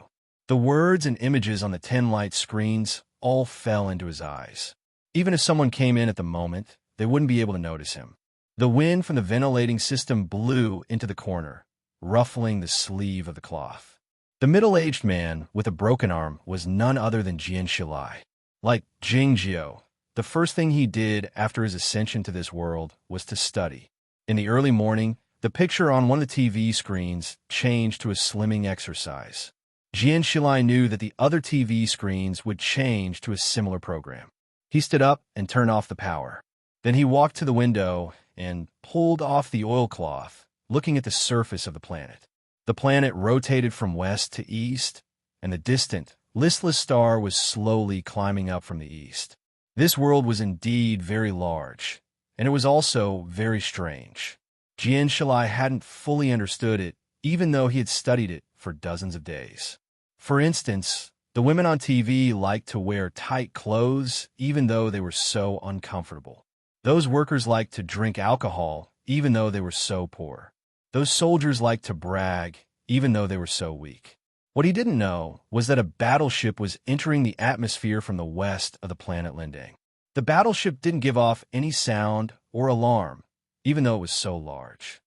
The words and images on the 10 light screens all fell into his eyes. Even if someone came in at the moment, they wouldn't be able to notice him. The wind from the ventilating system blew into the corner, ruffling the sleeve of the cloth. The middle-aged man with a broken arm was none other than Jian Shilai. Like Jingjio, the first thing he did after his ascension to this world was to study. In the early morning, the picture on one of the TV screens changed to a slimming exercise. Jian Shilai knew that the other TV screens would change to a similar program. He stood up and turned off the power. Then he walked to the window and pulled off the oilcloth, looking at the surface of the planet. The planet rotated from west to east, and the distant, listless star was slowly climbing up from the east. This world was indeed very large, and it was also very strange. Jian Shalai hadn't fully understood it, even though he had studied it for dozens of days. For instance, the women on TV liked to wear tight clothes even though they were so uncomfortable. Those workers liked to drink alcohol even though they were so poor. Those soldiers liked to brag even though they were so weak. What he didn't know was that a battleship was entering the atmosphere from the west of the planet Lindang. The battleship didn't give off any sound or alarm, even though it was so large.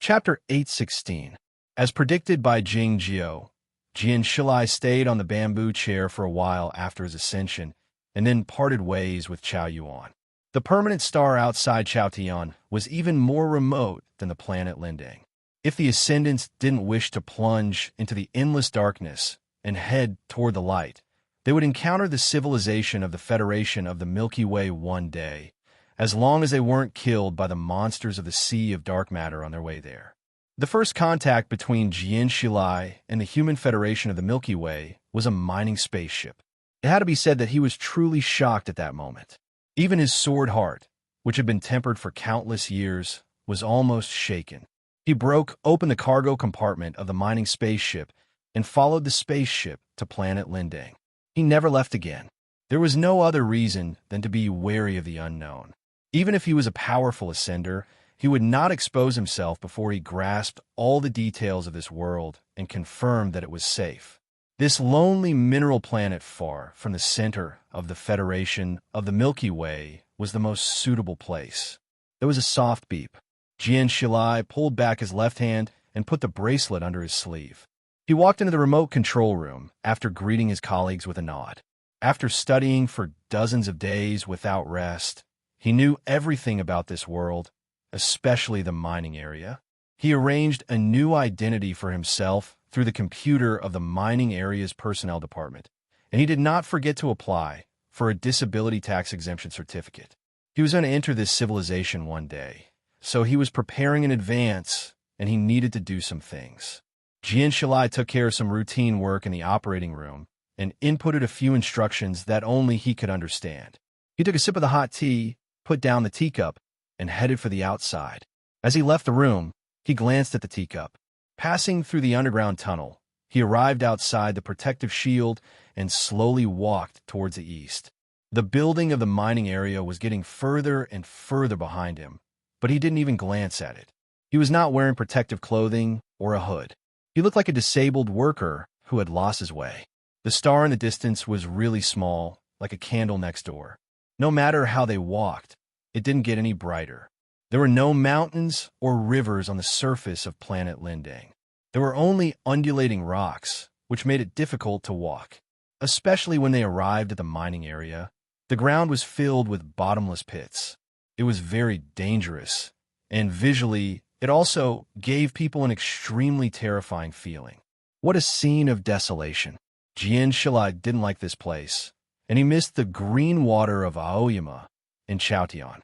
Chapter 816. As predicted by Jing Jiao, Jian Shilai stayed on the bamboo chair for a while after his ascension, and then parted ways with Chao Yuan. The permanent star outside Chao Tian was even more remote than the planet Lindang. If the ascendants didn't wish to plunge into the endless darkness and head toward the light, they would encounter the civilization of the Federation of the Milky Way one day, as long as they weren't killed by the monsters of the Sea of Dark Matter on their way there. The first contact between Jian Shilai and the Human Federation of the Milky Way was a mining spaceship. It had to be said that he was truly shocked at that moment. Even his sword heart, which had been tempered for countless years, was almost shaken. He broke open the cargo compartment of the mining spaceship and followed the spaceship to planet Lindang. He never left again. There was no other reason than to be wary of the unknown. Even if he was a powerful ascender, he would not expose himself before he grasped all the details of this world and confirmed that it was safe. This lonely mineral planet far from the center of the Federation of the Milky Way was the most suitable place. There was a soft beep. Jian Shilai pulled back his left hand and put the bracelet under his sleeve. He walked into the remote control room after greeting his colleagues with a nod. After studying for dozens of days without rest, he knew everything about this world, especially the mining area. He arranged a new identity for himself through the computer of the mining area's personnel department, and he did not forget to apply for a disability tax exemption certificate. He was going to enter this civilization one day, so he was preparing in advance, and he needed to do some things. Jian Shilai took care of some routine work in the operating room and inputted a few instructions that only he could understand. He took a sip of the hot tea, put down the teacup, and headed for the outside. As he left the room, he glanced at the teacup. Passing through the underground tunnel, he arrived outside the protective shield and slowly walked towards the east. The building of the mining area was getting further and further behind him, but he didn't even glance at it. He was not wearing protective clothing or a hood. He looked like a disabled worker who had lost his way. The star in the distance was really small, like a candle next door. No matter how they walked, it didn't get any brighter. There were no mountains or rivers on the surface of planet Lindang. There were only undulating rocks, which made it difficult to walk. Especially when they arrived at the mining area, the ground was filled with bottomless pits. It was very dangerous, and visually, it also gave people an extremely terrifying feeling. What a scene of desolation. Jian Shilai didn't like this place, and he missed the green water of Aoyama in Chaotian.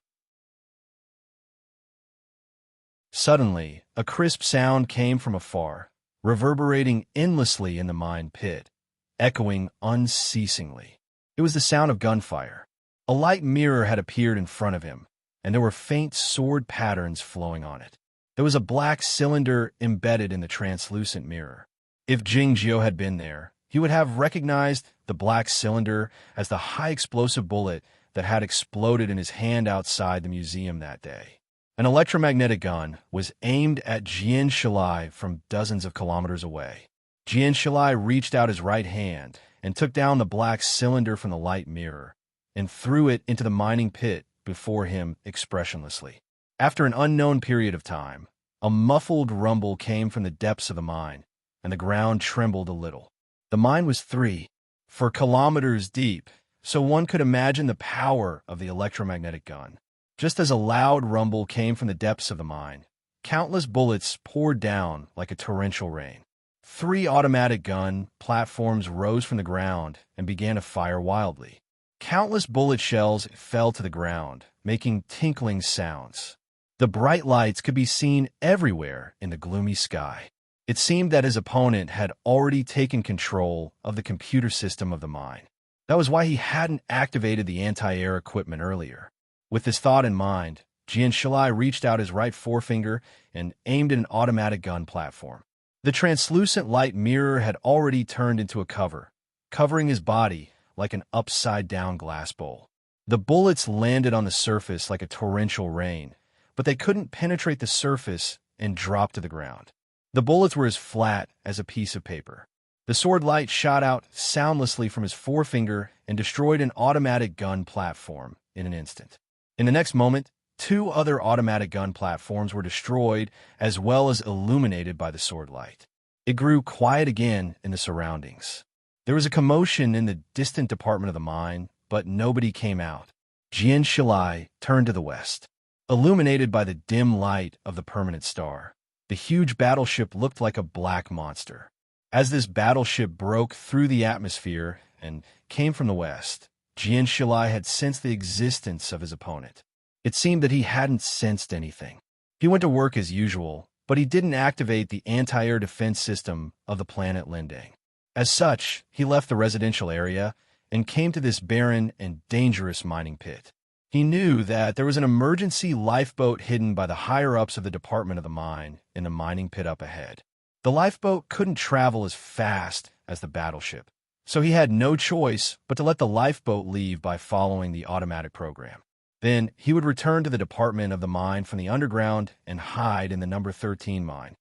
Suddenly, a crisp sound came from afar, reverberating endlessly in the mine pit, echoing unceasingly. It was the sound of gunfire. A light mirror had appeared in front of him, and there were faint sword patterns flowing on it. There was a black cylinder embedded in the translucent mirror. If Jing Jiao had been there, he would have recognized the black cylinder as the high-explosive bullet that had exploded in his hand outside the museum that day. An electromagnetic gun was aimed at Jian Shilai from dozens of kilometers away. Jian Shilai reached out his right hand and took down the black cylinder from the light mirror and threw it into the mining pit before him expressionlessly. After an unknown period of time, a muffled rumble came from the depths of the mine, and the ground trembled a little. The mine was 4 kilometers deep, so one could imagine the power of the electromagnetic gun. Just as a loud rumble came from the depths of the mine, countless bullets poured down like a torrential rain. 3 automatic gun platforms rose from the ground and began to fire wildly. Countless bullet shells fell to the ground, making tinkling sounds. The bright lights could be seen everywhere in the gloomy sky. It seemed that his opponent had already taken control of the computer system of the mine. That was why he hadn't activated the anti-air equipment earlier. With this thought in mind, Jian Shilai reached out his right forefinger and aimed at an automatic gun platform. The translucent light mirror had already turned into a cover, covering his body like an upside-down glass bowl. The bullets landed on the surface like a torrential rain, but they couldn't penetrate the surface and drop to the ground. The bullets were as flat as a piece of paper. The sword light shot out soundlessly from his forefinger and destroyed an automatic gun platform in an instant. In the next moment, 2 other automatic gun platforms were destroyed as well as illuminated by the sword light. It grew quiet again in the surroundings. There was a commotion in the distant department of the mine, but nobody came out. Jian Shilai turned to the west. Illuminated by the dim light of the permanent star, the huge battleship looked like a black monster. As this battleship broke through the atmosphere and came from the west, Jian Shilai had sensed the existence of his opponent. It seemed that he hadn't sensed anything. He went to work as usual, but he didn't activate the anti-air defense system of the planet Lindang. As such, he left the residential area and came to this barren and dangerous mining pit. He knew that there was an emergency lifeboat hidden by the higher-ups of the department of the mine in the mining pit up ahead. The lifeboat couldn't travel as fast as the battleship, so he had no choice but to let the lifeboat leave by following the automatic program. Then he would return to the department of the mine from the underground and hide in the number 13 mine.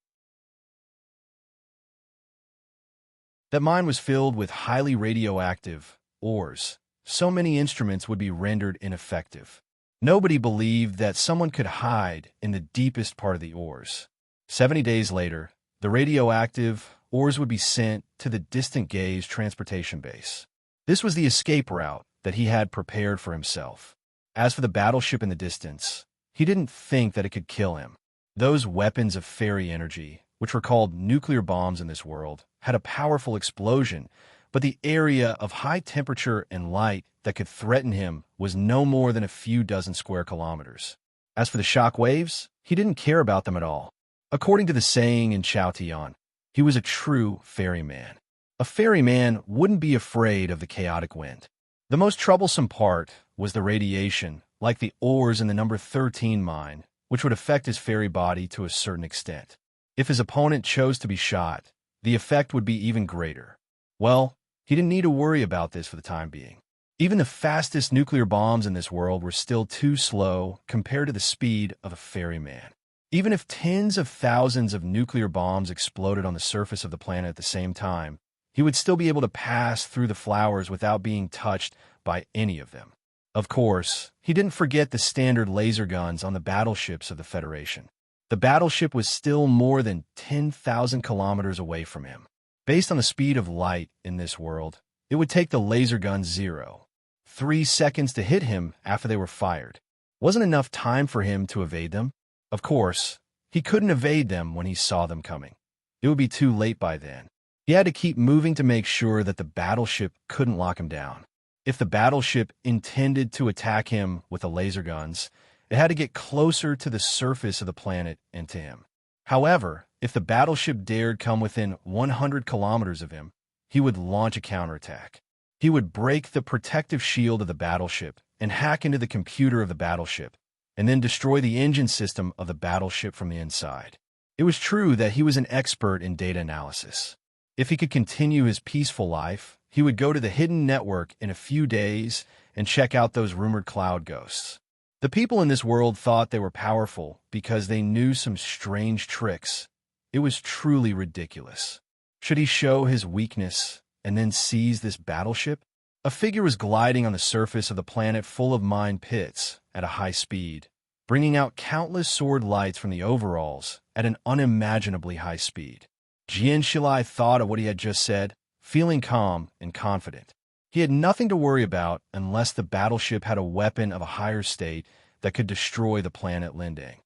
That mine was filled with highly radioactive ores. So many instruments would be rendered ineffective. Nobody believed that someone could hide in the deepest part of the ores. 70 days later, the radioactive ores would be sent to the distant Gaze transportation base. This was the escape route that he had prepared for himself. As for the battleship in the distance, he didn't think that it could kill him. Those weapons of fairy energy, which were called nuclear bombs in this world, had a powerful explosion, but the area of high temperature and light that could threaten him was no more than a few dozen square kilometers. As for the shock waves, he didn't care about them at all. According to the saying in Chaotian, he was a true ferryman. A ferryman wouldn't be afraid of the chaotic wind. The most troublesome part was the radiation, like the ores in the number 13 mine, which would affect his ferry body to a certain extent. If his opponent chose to be shot, the effect would be even greater. Well, he didn't need to worry about this for the time being. Even the fastest nuclear bombs in this world were still too slow compared to the speed of a ferryman. Even if tens of thousands of nuclear bombs exploded on the surface of the planet at the same time, he would still be able to pass through the flowers without being touched by any of them. Of course, he didn't forget the standard laser guns on the battleships of the Federation. The battleship was still more than 10,000 kilometers away from him. Based on the speed of light in this world, it would take the laser guns 0.3 seconds to hit him after they were fired. Wasn't enough time for him to evade them? Of course, he couldn't evade them when he saw them coming. It would be too late by then. He had to keep moving to make sure that the battleship couldn't lock him down. If the battleship intended to attack him with the laser guns, it had to get closer to the surface of the planet and to him. However, if the battleship dared come within 100 kilometers of him, he would launch a counterattack. He would break the protective shield of the battleship and hack into the computer of the battleship, and then destroy the engine system of the battleship from the inside. It was true that he was an expert in data analysis. If he could continue his peaceful life, he would go to the hidden network in a few days and check out those rumored cloud ghosts. The people in this world thought they were powerful because they knew some strange tricks. It was truly ridiculous. Should he show his weakness and then seize this battleship? A figure was gliding on the surface of the planet full of mine pits at a high speed, bringing out countless sword lights from the overalls at an unimaginably high speed. Jian Shilai thought of what he had just said, feeling calm and confident. He had nothing to worry about unless the battleship had a weapon of a higher state that could destroy the planet Lindang.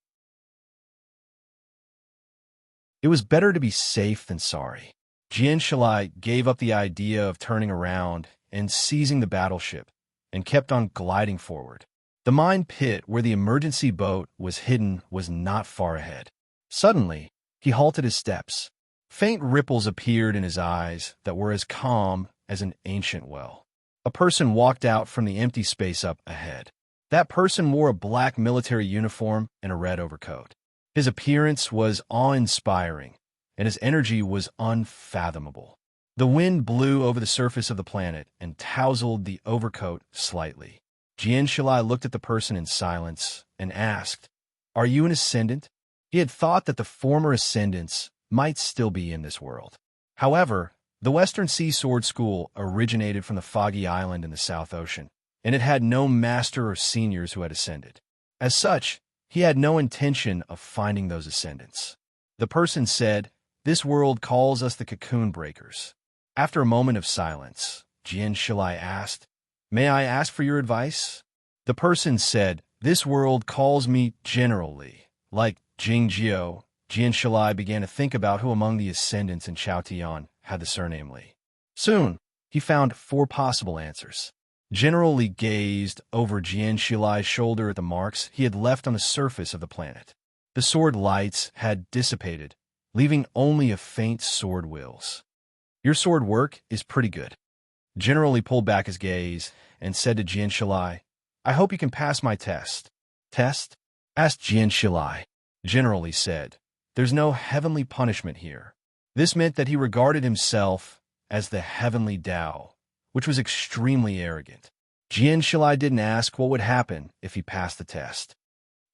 It was better to be safe than sorry. Jian Shilai gave up the idea of turning around and seizing the battleship, and kept on gliding forward. The mine pit where the emergency boat was hidden was not far ahead. Suddenly, he halted his steps. Faint ripples appeared in his eyes that were as calm as an ancient well. A person walked out from the empty space up ahead. That person wore a black military uniform and a red overcoat. His appearance was awe-inspiring, and his energy was unfathomable. The wind blew over the surface of the planet and tousled the overcoat slightly. Jian Shilai looked at the person in silence and asked, "Are you an ascendant?" He had thought that the former ascendants might still be in this world. However, the Western Sea Sword School originated from the Foggy Island in the South Ocean, and it had no master or seniors who had ascended. As such, he had no intention of finding those ascendants. The person said, "This world calls us the Cocoon Breakers." After a moment of silence, Jian Shilai asked, "May I ask for your advice?" The person said, "This world calls me General Li." Like Jingjiao, Jian Shilai began to think about who among the ascendants in Chaotian had the surname Li. Soon, he found 4 possible answers. General Li gazed over Jian Shilai's shoulder at the marks he had left on the surface of the planet. The sword lights had dissipated, leaving only a faint sword wheels. "Your sword work is pretty good." General Li pulled back his gaze and said to Jian Shilai, "I hope you can pass my test." "Test?" asked Jian Shilai. General Li said, "There's no heavenly punishment here." This meant that he regarded himself as the heavenly Tao, which was extremely arrogant. Jian Shilai didn't ask what would happen if he passed the test.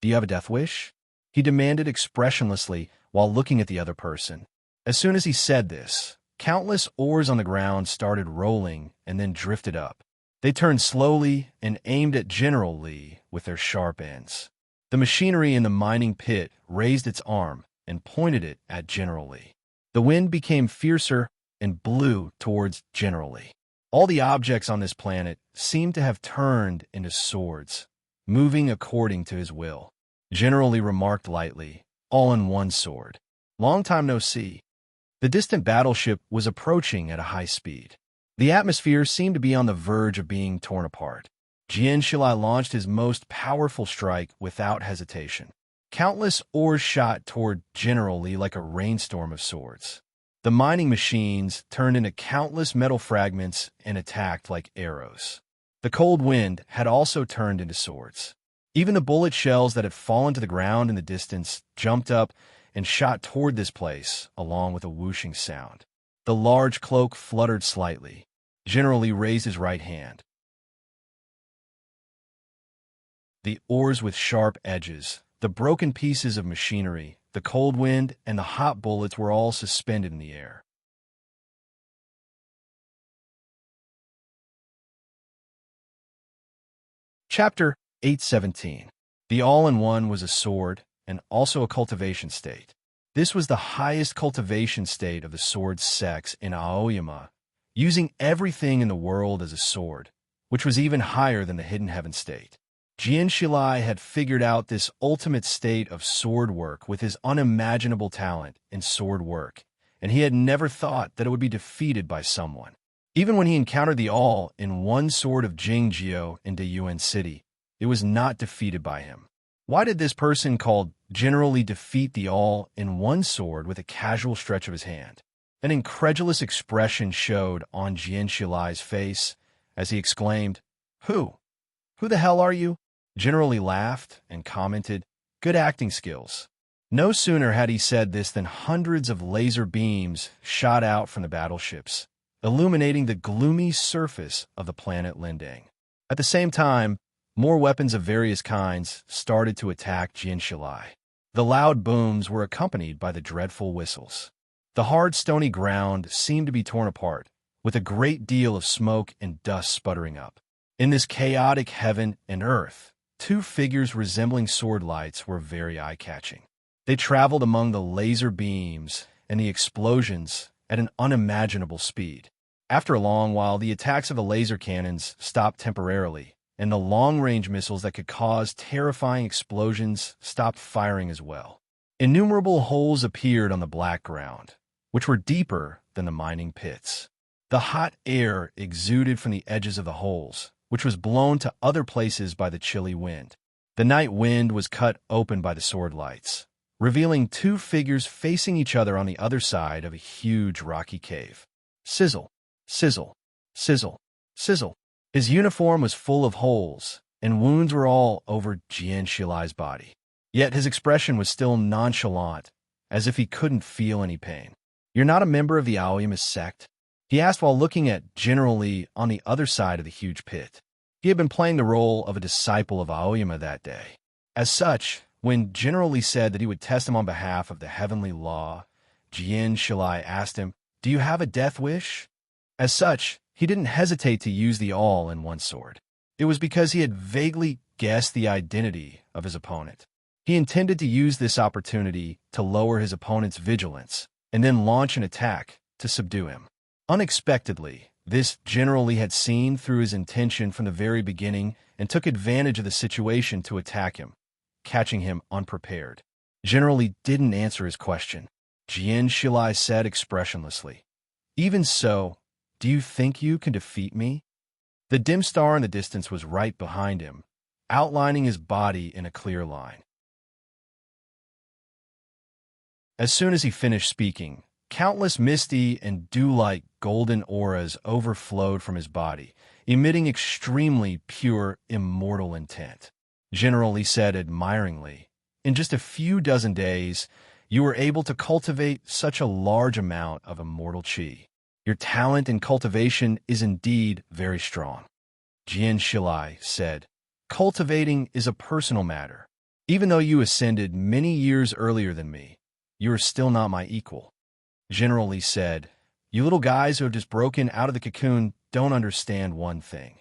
"Do you have a death wish?" he demanded expressionlessly while looking at the other person. As soon as he said this, countless oars on the ground started rolling and then drifted up. They turned slowly and aimed at General Li with their sharp ends. The machinery in the mining pit raised its arm and pointed it at General Li. The wind became fiercer and blew towards General Li. All the objects on this planet seemed to have turned into swords, moving according to his will. General Li remarked lightly, "All in one sword. Long time no see." The distant battleship was approaching at a high speed. The atmosphere seemed to be on the verge of being torn apart. Jian Shilai launched his most powerful strike without hesitation. Countless oars shot toward General Li like a rainstorm of swords. The mining machines turned into countless metal fragments and attacked like arrows. The cold wind had also turned into swords. Even the bullet shells that had fallen to the ground in the distance jumped up and shot toward this place, along with a whooshing sound. The large cloak fluttered slightly. General Li raised his right hand. The oars with sharp edges, the broken pieces of machinery, the cold wind, and the hot bullets were all suspended in the air. Chapter 817. The All-in-One was a sword and also a cultivation state. This was the highest cultivation state of the sword sex in Aoyama, using everything in the world as a sword, which was even higher than the Hidden Heaven state. Jian Shilai had figured out this ultimate state of sword work with his unimaginable talent in sword work, and he had never thought that it would be defeated by someone. Even when he encountered the All-in-One sword of Jingjiao in Dayuan City, it was not defeated by him. Why did this person called General Li defeat the All-in-One sword with a casual stretch of his hand? An incredulous expression showed on Jian Shilai's face as he exclaimed, "Who? Who the hell are you?" General Li laughed and commented, "Good acting skills." No sooner had he said this than hundreds of laser beams shot out from the battleships, illuminating the gloomy surface of the planet Lindang. At the same time, more weapons of various kinds started to attack Jian Shilai. The loud booms were accompanied by the dreadful whistles. The hard, stony ground seemed to be torn apart, with a great deal of smoke and dust sputtering up. In this chaotic heaven and earth, 2 figures resembling sword lights were very eye-catching. They traveled among the laser beams and the explosions at an unimaginable speed. After a long while, the attacks of the laser cannons stopped temporarily, and the long-range missiles that could cause terrifying explosions stopped firing as well. Innumerable holes appeared on the black ground, which were deeper than the mining pits. The hot air exuded from the edges of the holes, which was blown to other places by the chilly wind. The night wind was cut open by the sword lights, revealing two figures facing each other on the other side of a huge rocky cave. Sizzle, sizzle, sizzle, sizzle. His uniform was full of holes, and wounds were all over Jian Shilai's body. Yet his expression was still nonchalant, as if he couldn't feel any pain. "You're not a member of the Aoyama sect?" he asked while looking at General Li on the other side of the huge pit. He had been playing the role of a disciple of Aoyama that day. As such, when General Li said that he would test him on behalf of the heavenly law, Jian Shilai asked him, "Do you have a death wish?" As such, he didn't hesitate to use the all-in-one sword. It was because he had vaguely guessed the identity of his opponent. He intended to use this opportunity to lower his opponent's vigilance and then launch an attack to subdue him. Unexpectedly, this General Li had seen through his intention from the very beginning and took advantage of the situation to attack him, catching him unprepared. General Li didn't answer his question. Jian Shilai said expressionlessly, "Even so, do you think you can defeat me?" The dim star in the distance was right behind him, outlining his body in a clear line. As soon as he finished speaking, countless misty and dew-like golden auras overflowed from his body, emitting extremely pure, immortal intent. General Li said admiringly, "In just a few dozen days, you were able to cultivate such a large amount of immortal qi. Your talent in cultivation is indeed very strong." Jian Shilai said, "Cultivating is a personal matter. Even though you ascended many years earlier than me, you are still not my equal." General Li said, "You little guys who have just broken out of the cocoon don't understand one thing.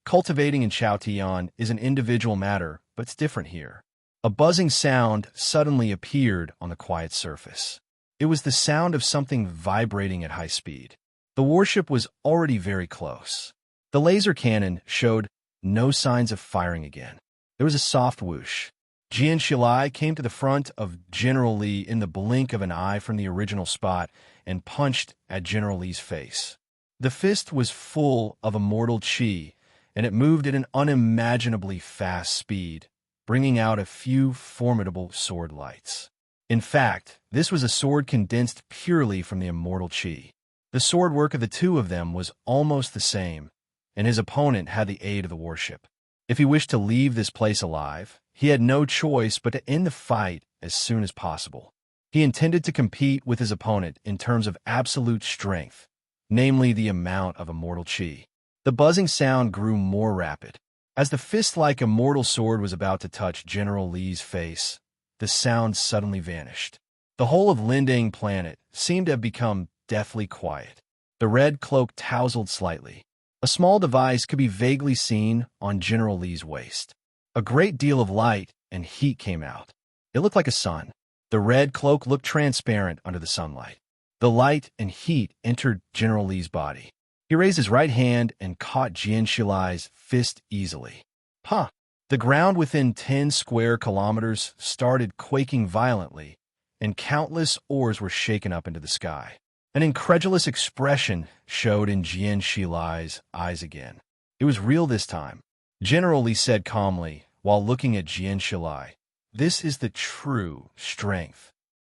Cultivating in Chaotian is an individual matter, but it's different here." A buzzing sound suddenly appeared on the quiet surface. It was the sound of something vibrating at high speed. The warship was already very close. The laser cannon showed no signs of firing again. There was a soft whoosh. Jian Shilai came to the front of General Li in the blink of an eye from the original spot and punched at General Li's face. The fist was full of immortal qi, and it moved at an unimaginably fast speed, bringing out a few formidable sword lights. In fact, this was a sword condensed purely from the immortal qi. The sword work of the two of them was almost the same, and his opponent had the aid of the warship. If he wished to leave this place alive, he had no choice but to end the fight as soon as possible. He intended to compete with his opponent in terms of absolute strength, namely the amount of immortal qi. The buzzing sound grew more rapid. As the fist-like immortal sword was about to touch General Li's face, the sound suddenly vanished. The whole of Lindang planet seemed to have become deathly quiet. The red cloak tousled slightly. A small device could be vaguely seen on General Li's waist. A great deal of light and heat came out. It looked like a sun. The red cloak looked transparent under the sunlight. The light and heat entered General Li's body. He raised his right hand and caught Jian Shilai's fist easily. Huh! The ground within 10 square kilometers started quaking violently, and countless oars were shaken up into the sky. An incredulous expression showed in Jian Shilai's eyes again. It was real this time. General Li said calmly, while looking at Jian Shilai, "This is the true strength."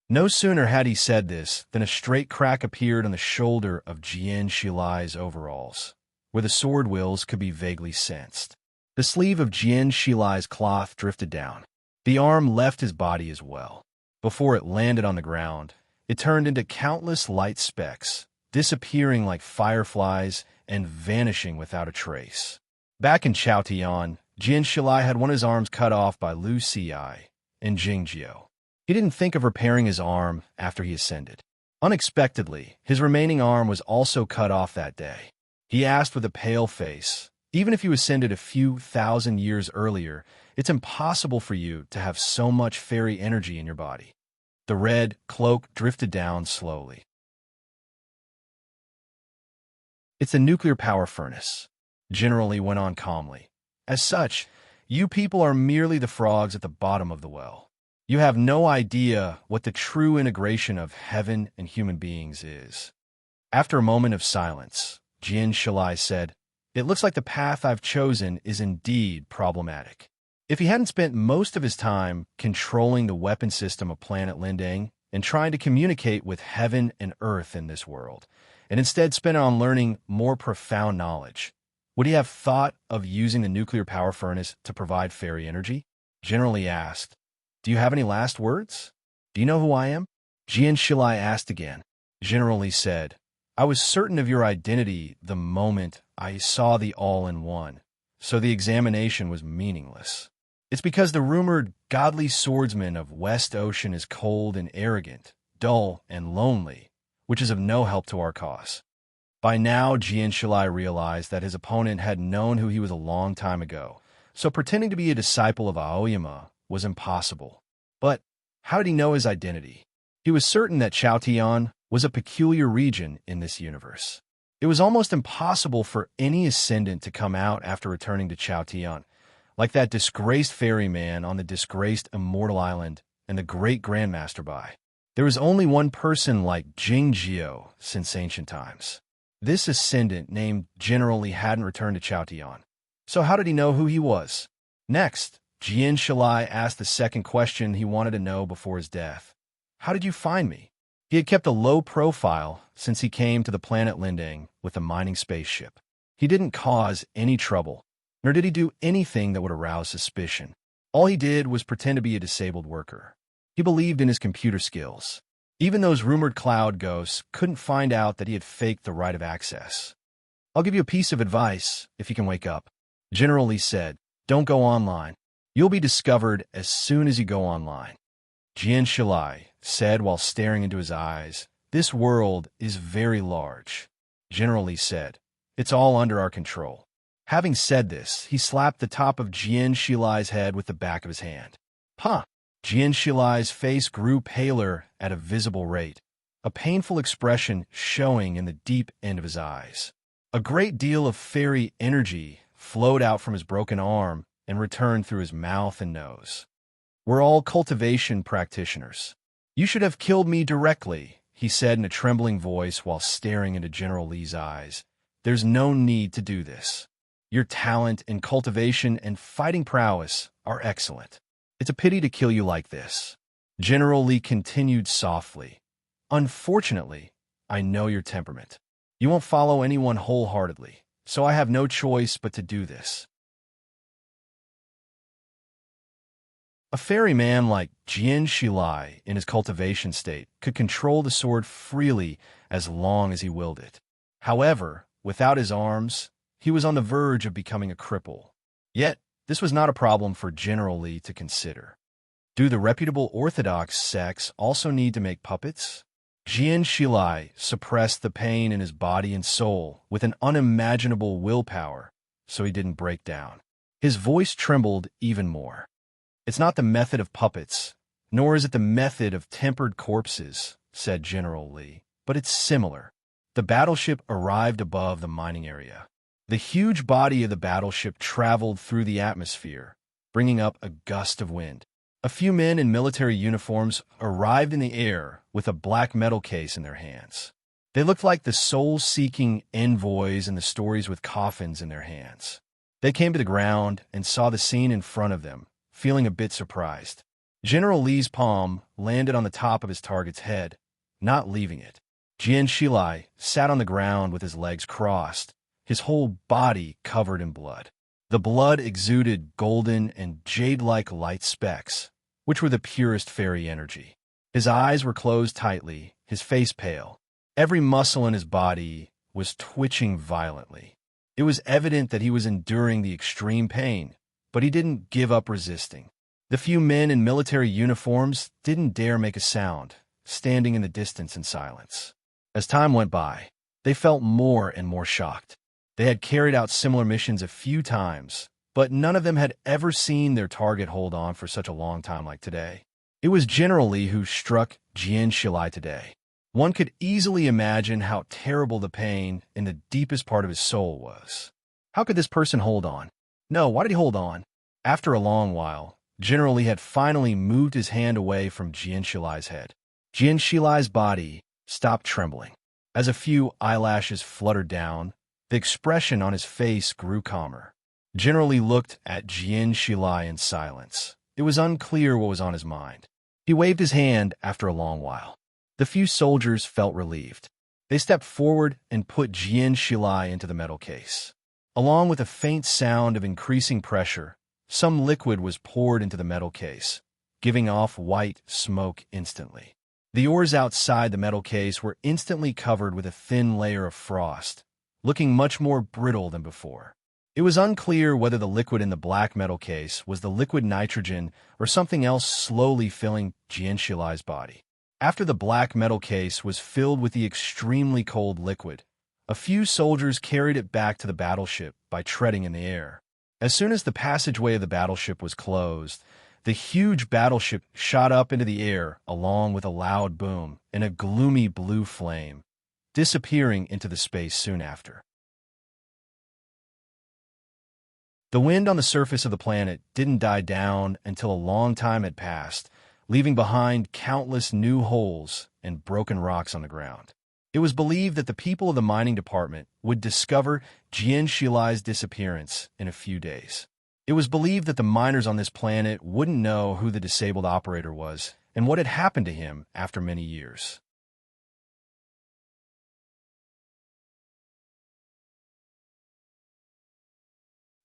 No sooner had he said this than a straight crack appeared on the shoulder of Jian Shilai's overalls, where the sword wills could be vaguely sensed. The sleeve of Jian Shilai's cloth drifted down. The arm left his body as well. Before it landed on the ground, it turned into countless light specks, disappearing like fireflies and vanishing without a trace. Back in Chaotian, Jian Shilai had one of his arms cut off by Lu Xiai and Jingjiu. He didn't think of repairing his arm after he ascended. Unexpectedly, his remaining arm was also cut off that day. He asked with a pale face, "Even if you ascended a few thousand years earlier, it's impossible for you to have so much fairy energy in your body." The red cloak drifted down slowly. "It's a nuclear power furnace," General Li went on calmly. "As such, you people are merely the frogs at the bottom of the well. You have no idea what the true integration of heaven and human beings is." After a moment of silence, Jian Shilai said, "It looks like the path I've chosen is indeed problematic. If he hadn't spent most of his time controlling the weapon system of planet Lindang and trying to communicate with heaven and earth in this world, and instead spent it on learning more profound knowledge, would he have thought of using the nuclear power furnace to provide fairy energy? General Li asked, "Do you have any last words? Do you know who I am?" Jian Shilai asked again. General Li said, "I was certain of your identity the moment I saw the all-in-one, so the examination was meaningless. It's because the rumored godly swordsman of West Ocean is cold and arrogant, dull and lonely, which is of no help to our cause." By now, Jian Shilai realized that his opponent had known who he was a long time ago, so pretending to be a disciple of Aoyama was impossible. But how did he know his identity? He was certain that Chaotian was a peculiar region in this universe. It was almost impossible for any ascendant to come out after returning to Chaotian, like that disgraced ferryman on the disgraced Immortal Island and the great Grandmaster Bai. There was only one person like Jingjio since ancient times. This ascendant named General Li hadn't returned to Chaotian. So how did he know who he was? Next, Jian Shilai asked the second question he wanted to know before his death. How did you find me? He had kept a low profile since he came to the planet Lindang with a mining spaceship. He didn't cause any trouble, nor did he do anything that would arouse suspicion. All he did was pretend to be a disabled worker. He believed in his computer skills. Even those rumored cloud ghosts couldn't find out that he had faked the right of access. "I'll give you a piece of advice if you can wake up," General Li said. "Don't go online. You'll be discovered as soon as you go online." Jian Shilai said while staring into his eyes, "This world is very large." General Li said, "It's all under our control." Having said this, he slapped the top of Jian Shilai's head with the back of his hand. "Huh!" Jian Shilai's face grew paler at a visible rate, a painful expression showing in the deep end of his eyes. A great deal of fairy energy flowed out from his broken arm and returned through his mouth and nose. "We're all cultivation practitioners. You should have killed me directly," he said in a trembling voice while staring into General Li's eyes. "There's no need to do this. Your talent in cultivation and fighting prowess are excellent. It's a pity to kill you like this." General Li continued softly. "Unfortunately, I know your temperament. You won't follow anyone wholeheartedly, so I have no choice but to do this." A ferryman like Jian Shilai in his cultivation state could control the sword freely as long as he willed it. However, without his arms, he was on the verge of becoming a cripple. Yet, this was not a problem for General Li to consider. Do the reputable Orthodox sects also need to make puppets? Jian Shilai suppressed the pain in his body and soul with an unimaginable willpower, so he didn't break down. His voice trembled even more. "It's not the method of puppets, nor is it the method of tempered corpses," said General Li, "but it's similar." The battleship arrived above the mining area. The huge body of the battleship traveled through the atmosphere, bringing up a gust of wind. A few men in military uniforms arrived in the air with a black metal case in their hands. They looked like the soul-seeking envoys in the stories with coffins in their hands. They came to the ground and saw the scene in front of them, feeling a bit surprised. General Li's palm landed on the top of his target's head, not leaving it. Jian Shilai sat on the ground with his legs crossed, his whole body covered in blood. The blood exuded golden and jade-like light specks, which were the purest fairy energy. His eyes were closed tightly, his face pale. Every muscle in his body was twitching violently. It was evident that he was enduring the extreme pain, but he didn't give up resisting. The few men in military uniforms didn't dare make a sound, standing in the distance in silence. As time went by, they felt more and more shocked. They had carried out similar missions a few times, but none of them had ever seen their target hold on for such a long time like today. It was General Li who struck Jian Shilai today. One could easily imagine how terrible the pain in the deepest part of his soul was. How could this person hold on? No, why did he hold on? After a long while, General Li had finally moved his hand away from Jian Shilai's head. Jian Shilai's body stopped trembling. As a few eyelashes fluttered down, the expression on his face grew calmer. General Li looked at Jian Shilai in silence. It was unclear what was on his mind. He waved his hand after a long while. The few soldiers felt relieved. They stepped forward and put Jian Shilai into the metal case. Along with a faint sound of increasing pressure, some liquid was poured into the metal case, giving off white smoke instantly. The ores outside the metal case were instantly covered with a thin layer of frost, looking much more brittle than before. It was unclear whether the liquid in the black metal case was the liquid nitrogen or something else slowly filling Jian Shilai's body. After the black metal case was filled with the extremely cold liquid, a few soldiers carried it back to the battleship by treading in the air. As soon as the passageway of the battleship was closed, the huge battleship shot up into the air along with a loud boom and a gloomy blue flame, disappearing into the space soon after. The wind on the surface of the planet didn't die down until a long time had passed, leaving behind countless new holes and broken rocks on the ground. It was believed that the people of the mining department would discover Jian Shilai's disappearance in a few days. It was believed that the miners on this planet wouldn't know who the disabled operator was and what had happened to him after many years.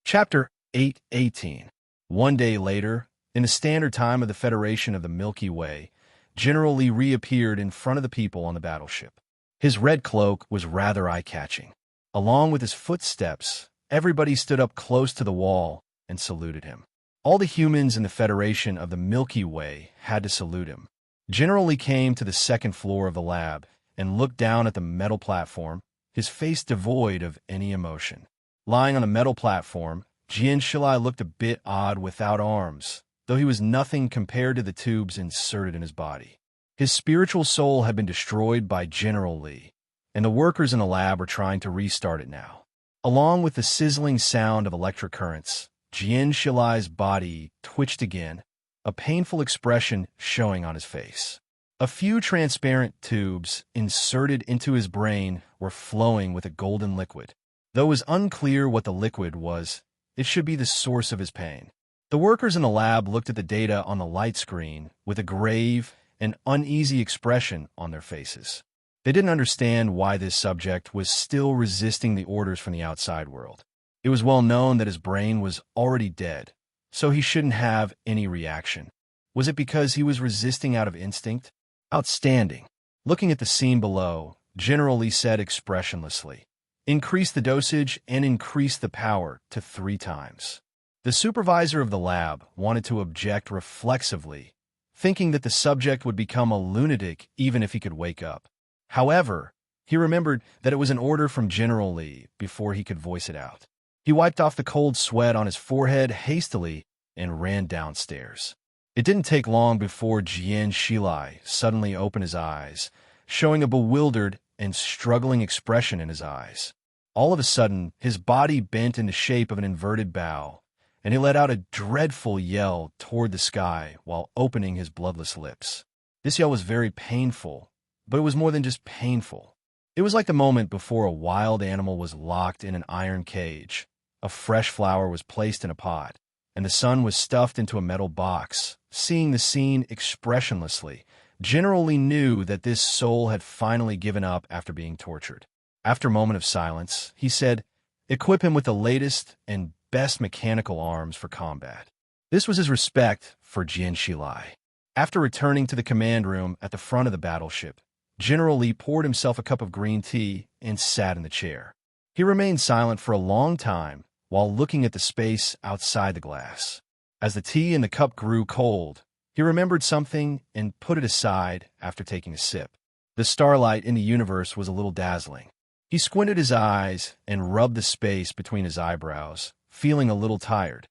Chapter 8:18. One day later, in the standard time of the Federation of the Milky Way, General Li reappeared in front of the people on the battleship. His red cloak was rather eye-catching. Along with his footsteps, everybody stood up close to the wall and saluted him. All the humans in the Federation of the Milky Way had to salute him. General Li came to the second floor of the lab and looked down at the metal platform, his face devoid of any emotion. Lying on a metal platform, Jian Shilai looked a bit odd without arms, though he was nothing compared to the tubes inserted in his body. His spiritual soul had been destroyed by General Li, and the workers in the lab were trying to restart it now. Along with the sizzling sound of electric currents, Jian Shilai's body twitched again, a painful expression showing on his face. A few transparent tubes inserted into his brain were flowing with a golden liquid. Though it was unclear what the liquid was, it should be the source of his pain. The workers in the lab looked at the data on the light screen with a grave and uneasy expression on their faces. They didn't understand why this subject was still resisting the orders from the outside world. It was well known that his brain was already dead, so he shouldn't have any reaction. Was it because he was resisting out of instinct? Outstanding. Looking at the scene below, General Li said expressionlessly, "Increase the dosage and increase the power to 3 times. The supervisor of the lab wanted to object reflexively, thinking that the subject would become a lunatic even if he could wake up. However, he remembered that it was an order from General Li before he could voice it out. He wiped off the cold sweat on his forehead hastily and ran downstairs. It didn't take long before Jian Shilai suddenly opened his eyes, showing a bewildered and struggling expression in his eyes. All of a sudden, his body bent in the shape of an inverted bow, and he let out a dreadful yell toward the sky while opening his bloodless lips. This yell was very painful, but it was more than just painful. It was like the moment before a wild animal was locked in an iron cage, a fresh flower was placed in a pot, and the sun was stuffed into a metal box. Seeing the scene expressionlessly, General Li knew that this soul had finally given up after being tortured. After a moment of silence, he said, "Equip him with the latest and best mechanical arms for combat." This was his respect for Jian Shilai. After returning to the command room at the front of the battleship, General Li poured himself a cup of green tea and sat in the chair. He remained silent for a long time while looking at the space outside the glass. As the tea in the cup grew cold, he remembered something and put it aside after taking a sip. The starlight in the universe was a little dazzling. He squinted his eyes and rubbed the space between his eyebrows, feeling a little tired.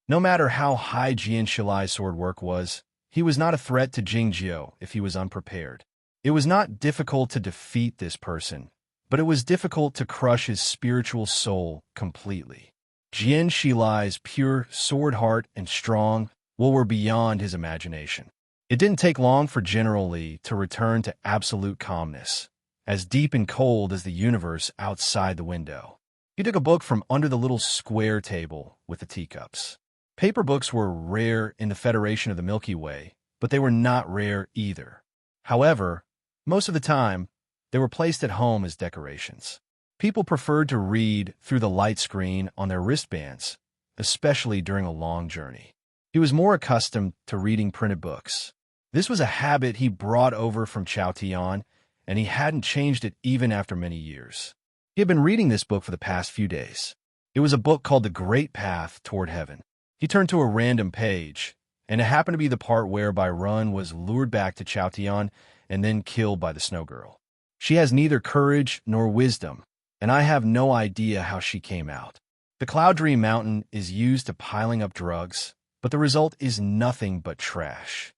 No matter how high Jian Shilai's sword work was, he was not a threat to Jingjiu if he was unprepared. It was not difficult to defeat this person, but it was difficult to crush his spiritual soul completely. Jian Shilai's pure sword heart and strong will were beyond his imagination. It didn't take long for General Li to return to absolute calmness, as deep and cold as the universe outside the window. He took a book from under the little square table with the teacups. Paper books were rare in the Federation of the Milky Way, but they were not rare either. However, most of the time, they were placed at home as decorations. People preferred to read through the light screen on their wristbands, especially during a long journey. He was more accustomed to reading printed books. This was a habit he brought over from Chaotian, and he hadn't changed it even after many years. He had been reading this book for the past few days. It was a book called The Great Path Toward Heaven. He turned to a random page, and it happened to be the part whereby Run was lured back to Chaotian and then killed by the Snow Girl. She has neither courage nor wisdom, and I have no idea how she came out. The Cloud Dream Mountain is used to piling up drugs, but the result is nothing but trash.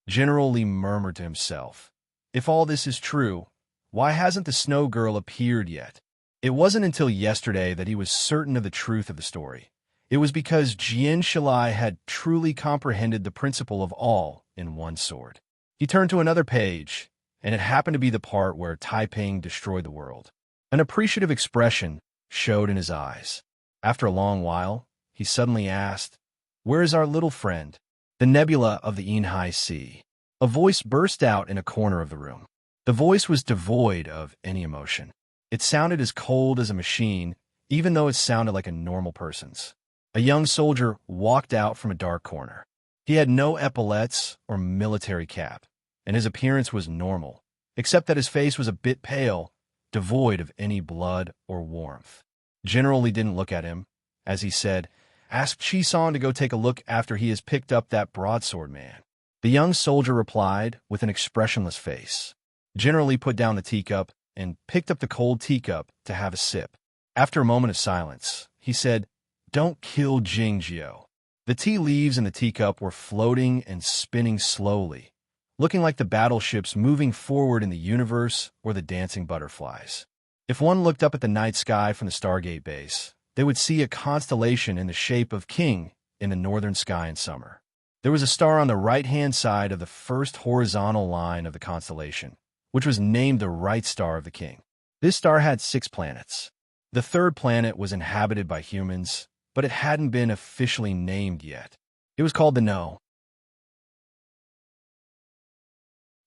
General Lee murmured to himself, if all this is true, why hasn't the Snow Girl appeared yet? It wasn't until yesterday that he was certain of the truth of the story. It was because Jian Shilai had truly comprehended the principle of all in one sword. He turned to another page, and it happened to be the part where Taiping destroyed the world. An appreciative expression showed in his eyes. After a long while, he suddenly asked, "Where is our little friend?" The nebula of the Inhai Sea. A voice burst out in a corner of the room. The voice was devoid of any emotion. It sounded as cold as a machine, even though it sounded like a normal person's. A young soldier walked out from a dark corner. He had no epaulets or military cap, and his appearance was normal, except that his face was a bit pale, devoid of any blood or warmth. General Lee didn't look at him, as he said, "Ask Chi-san to go take a look after he has picked up that broadsword man." The young soldier replied with an expressionless face. General Lee put down the teacup and picked up the cold teacup to have a sip. After a moment of silence, he said, "Don't kill Jingjio." The tea leaves in the teacup were floating and spinning slowly, looking like the battleships moving forward in the universe or the dancing butterflies. If one looked up at the night sky from the Stargate base, they would see a constellation in the shape of King in the northern sky in summer. There was a star on the right-hand side of the first horizontal line of the constellation, which was named the Right Star of the King. This star had 6 planets. The third planet was inhabited by humans, but it hadn't been officially named yet. It was called the No.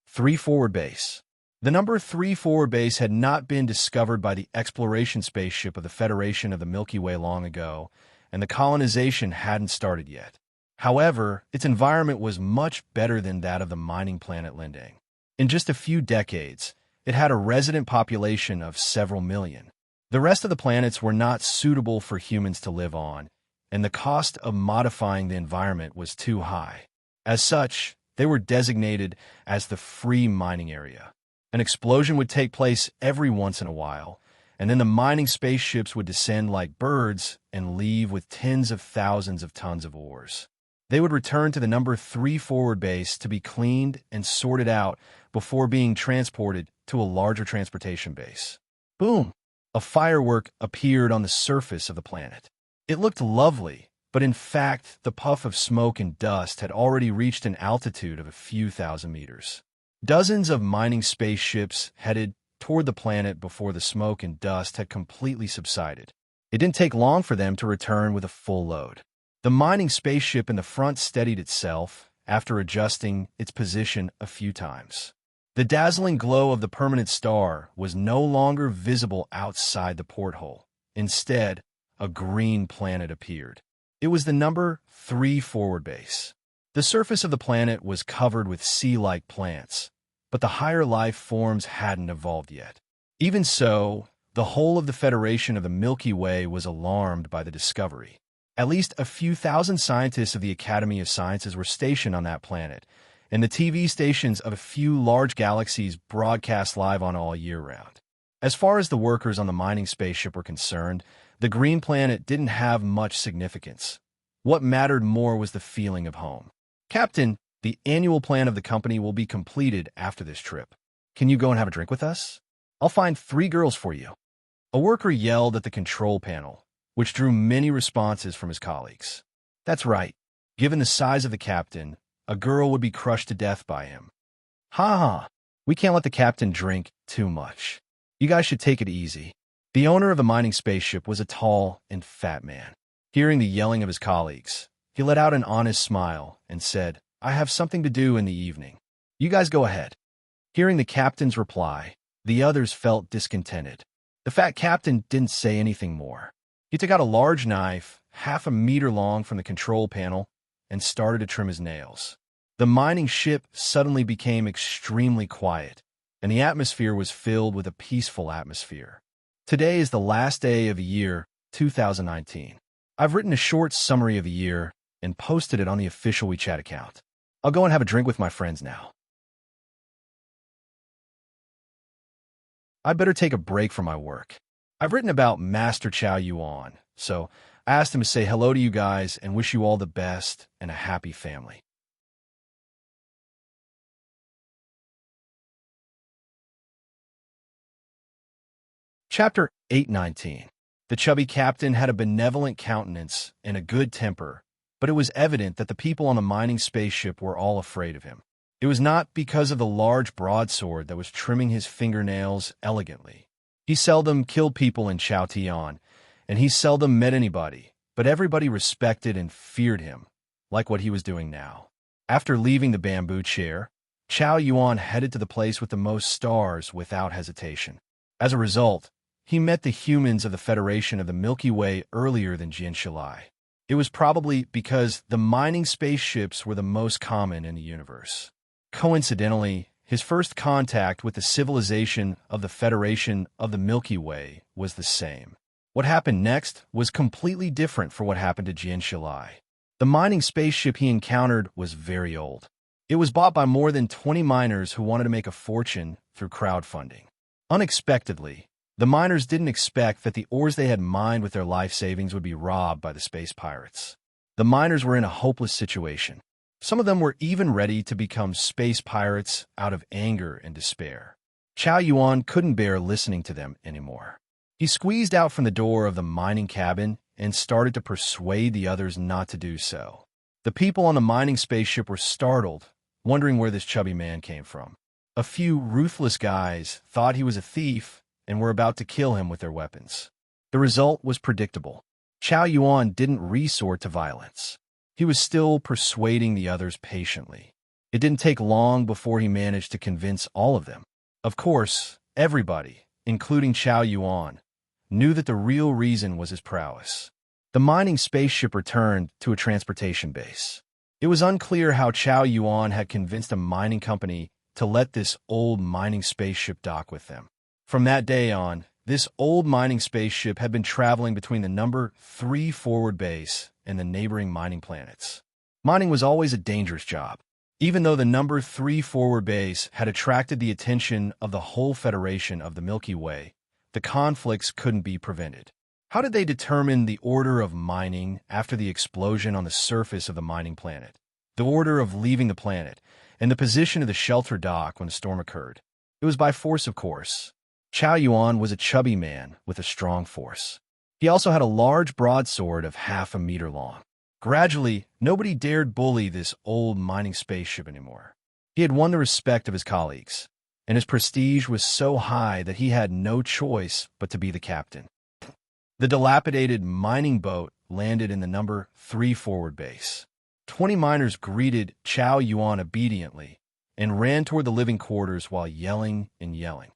3 Forward Base. The number 3 Forward Base had not been discovered by the exploration spaceship of the Federation of the Milky Way long ago, and the colonization hadn't started yet. However, its environment was much better than that of the mining planet Lindang. In just a few decades, it had a resident population of several million. The rest of the planets were not suitable for humans to live on, and the cost of modifying the environment was too high. As such, they were designated as the free mining area. An explosion would take place every once in a while, and then the mining spaceships would descend like birds and leave with tens of thousands of tons of ores. They would return to the number 3 Forward Base to be cleaned and sorted out before being transported to a larger transportation base. Boom! A firework appeared on the surface of the planet. It looked lovely, but in fact, the puff of smoke and dust had already reached an altitude of a few thousand meters. Dozens of mining spaceships headed toward the planet before the smoke and dust had completely subsided. It didn't take long for them to return with a full load. The mining spaceship in the front steadied itself after adjusting its position a few times. The dazzling glow of the permanent star was no longer visible outside the porthole. Instead, a green planet appeared. It was the number 3 Forward Base. The surface of the planet was covered with sea-like plants, but the higher life forms hadn't evolved yet. Even so, the whole of the Federation of the Milky Way was alarmed by the discovery. At least a few thousand scientists of the Academy of Sciences were stationed on that planet, and the TV stations of a few large galaxies broadcast live on all year round. As far as the workers on the mining spaceship were concerned, the green planet didn't have much significance. What mattered more was the feeling of home. "Captain, the annual plan of the company will be completed after this trip. Can you go and have a drink with us? I'll find 3 girls for you." A worker yelled at the control panel, which drew many responses from his colleagues. That's right. Given the size of the captain, a girl would be crushed to death by him. Ha ha, we can't let the captain drink too much. You guys should take it easy. The owner of the mining spaceship was a tall and fat man. Hearing the yelling of his colleagues, he let out an honest smile and said, "I have something to do in the evening. You guys go ahead." Hearing the captain's reply, the others felt discontented. The fat captain didn't say anything more. He took out a large knife, half a meter long, from the control panel and started to trim his nails. The mining ship suddenly became extremely quiet, and the atmosphere was filled with a peaceful atmosphere. Today is the last day of the year 2019. I've written a short summary of the year and posted it on the official WeChat account. I'll go and have a drink with my friends now. I'd better take a break from my work. I've written about Master Chow Yuan, so I asked him to say hello to you guys and wish you all the best and a happy family. Chapter 819. The chubby captain had a benevolent countenance and a good temper, but it was evident that the people on the mining spaceship were all afraid of him. It was not because of the large broadsword that was trimming his fingernails elegantly. He seldom killed people in Chao Tian, and he seldom met anybody, but everybody respected and feared him, like what he was doing now. After leaving the bamboo chair, Chao Yuan headed to the place with the most stars without hesitation. As a result, he met the humans of the Federation of the Milky Way earlier than Jian Shilai. It was probably because the mining spaceships were the most common in the universe. Coincidentally, his first contact with the civilization of the Federation of the Milky Way was the same. What happened next was completely different from what happened to Jian Shilai. The mining spaceship he encountered was very old. It was bought by more than 20 miners who wanted to make a fortune through crowdfunding. Unexpectedly, the miners didn't expect that the ores they had mined with their life savings would be robbed by the space pirates. The miners were in a hopeless situation. Some of them were even ready to become space pirates out of anger and despair. Chao Yuan couldn't bear listening to them anymore. He squeezed out from the door of the mining cabin and started to persuade the others not to do so. The people on the mining spaceship were startled, wondering where this chubby man came from. A few ruthless guys thought he was a thief and were about to kill him with their weapons. The result was predictable. Chao Yuan didn't resort to violence. He was still persuading the others patiently. It didn't take long before he managed to convince all of them. Of course, everybody, including Chao Yuan, knew that the real reason was his prowess. The mining spaceship returned to a transportation base. It was unclear how Chao Yuan had convinced a mining company to let this old mining spaceship dock with them. From that day on, this old mining spaceship had been traveling between the number 3 forward base and the neighboring mining planets. Mining was always a dangerous job. Even though the number 3 forward base had attracted the attention of the whole Federation of the Milky Way, the conflicts couldn't be prevented. How did they determine the order of mining after the explosion on the surface of the mining planet, the order of leaving the planet, and the position of the shelter dock when a storm occurred? It was by force, of course. Chao Yuan was a chubby man with a strong force. He also had a large broadsword of half a meter long. Gradually, nobody dared bully this old mining spaceship anymore. He had won the respect of his colleagues, and his prestige was so high that he had no choice but to be the captain. The dilapidated mining boat landed in the number 3 forward base. 20 miners greeted Chao Yuan obediently and ran toward the living quarters while yelling and yelling.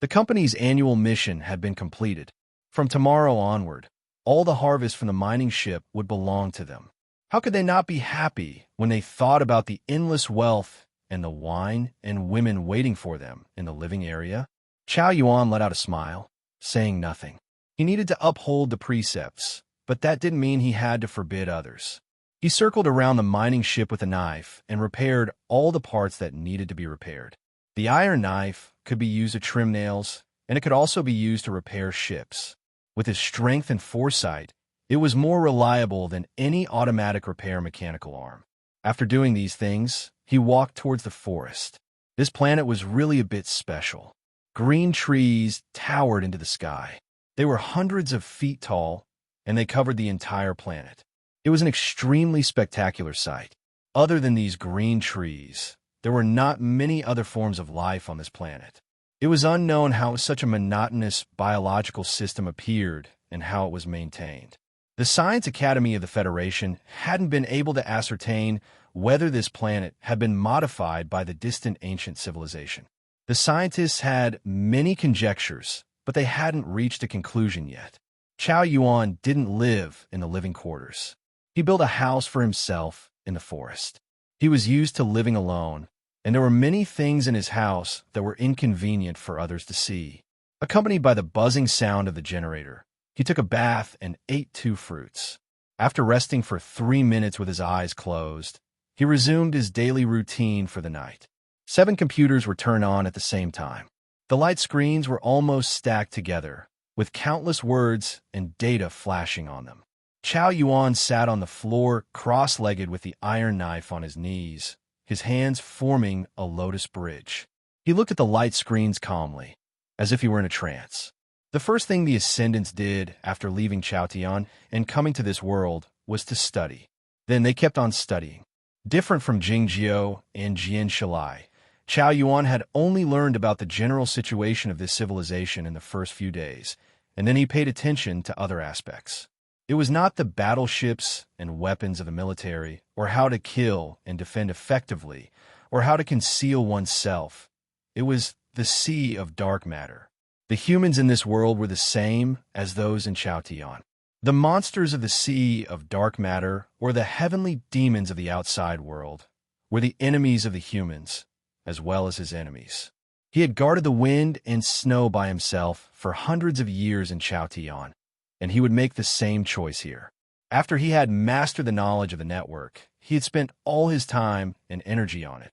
The company's annual mission had been completed. From tomorrow onward, all the harvest from the mining ship would belong to them. How could they not be happy when they thought about the endless wealth and the wine and women waiting for them in the living area? Chao Yuan let out a smile, saying nothing. He needed to uphold the precepts, but that didn't mean he had to forbid others. He circled around the mining ship with a knife and repaired all the parts that needed to be repaired. The iron knife could be used to trim nails, and it could also be used to repair ships. With his strength and foresight, it was more reliable than any automatic repair mechanical arm. After doing these things, he walked towards the forest. This planet was really a bit special. Green trees towered into the sky. They were hundreds of feet tall, and they covered the entire planet. It was an extremely spectacular sight. Other than these green trees, there were not many other forms of life on this planet. It was unknown how such a monotonous biological system appeared and how it was maintained. The Science Academy of the Federation hadn't been able to ascertain whether this planet had been modified by the distant ancient civilization. The scientists had many conjectures, but they hadn't reached a conclusion yet. Chow Yuan didn't live in the living quarters. He built a house for himself in the forest. He was used to living alone, and there were many things in his house that were inconvenient for others to see. Accompanied by the buzzing sound of the generator, he took a bath and ate 2 fruits. After resting for 3 minutes with his eyes closed, he resumed his daily routine for the night. 7 computers were turned on at the same time. The light screens were almost stacked together, with countless words and data flashing on them. Chow Yuan sat on the floor, cross-legged with the iron knife on his knees, his hands forming a lotus bridge. He looked at the light screens calmly, as if he were in a trance. The first thing the Ascendants did after leaving Chaotian and coming to this world was to study. Then they kept on studying. Different from Jingjiu and Jian Shalai, Chow Yuan had only learned about the general situation of this civilization in the first few days, and then he paid attention to other aspects. It was not the battleships and weapons of the military, or how to kill and defend effectively, or how to conceal oneself. It was the sea of dark matter. The humans in this world were the same as those in Chaotian. The monsters of the sea of dark matter, or the heavenly demons of the outside world, were the enemies of the humans, as well as his enemies. He had guarded the wind and snow by himself for hundreds of years in Chaotian, and he would make the same choice here. After he had mastered the knowledge of the network, he had spent all his time and energy on it.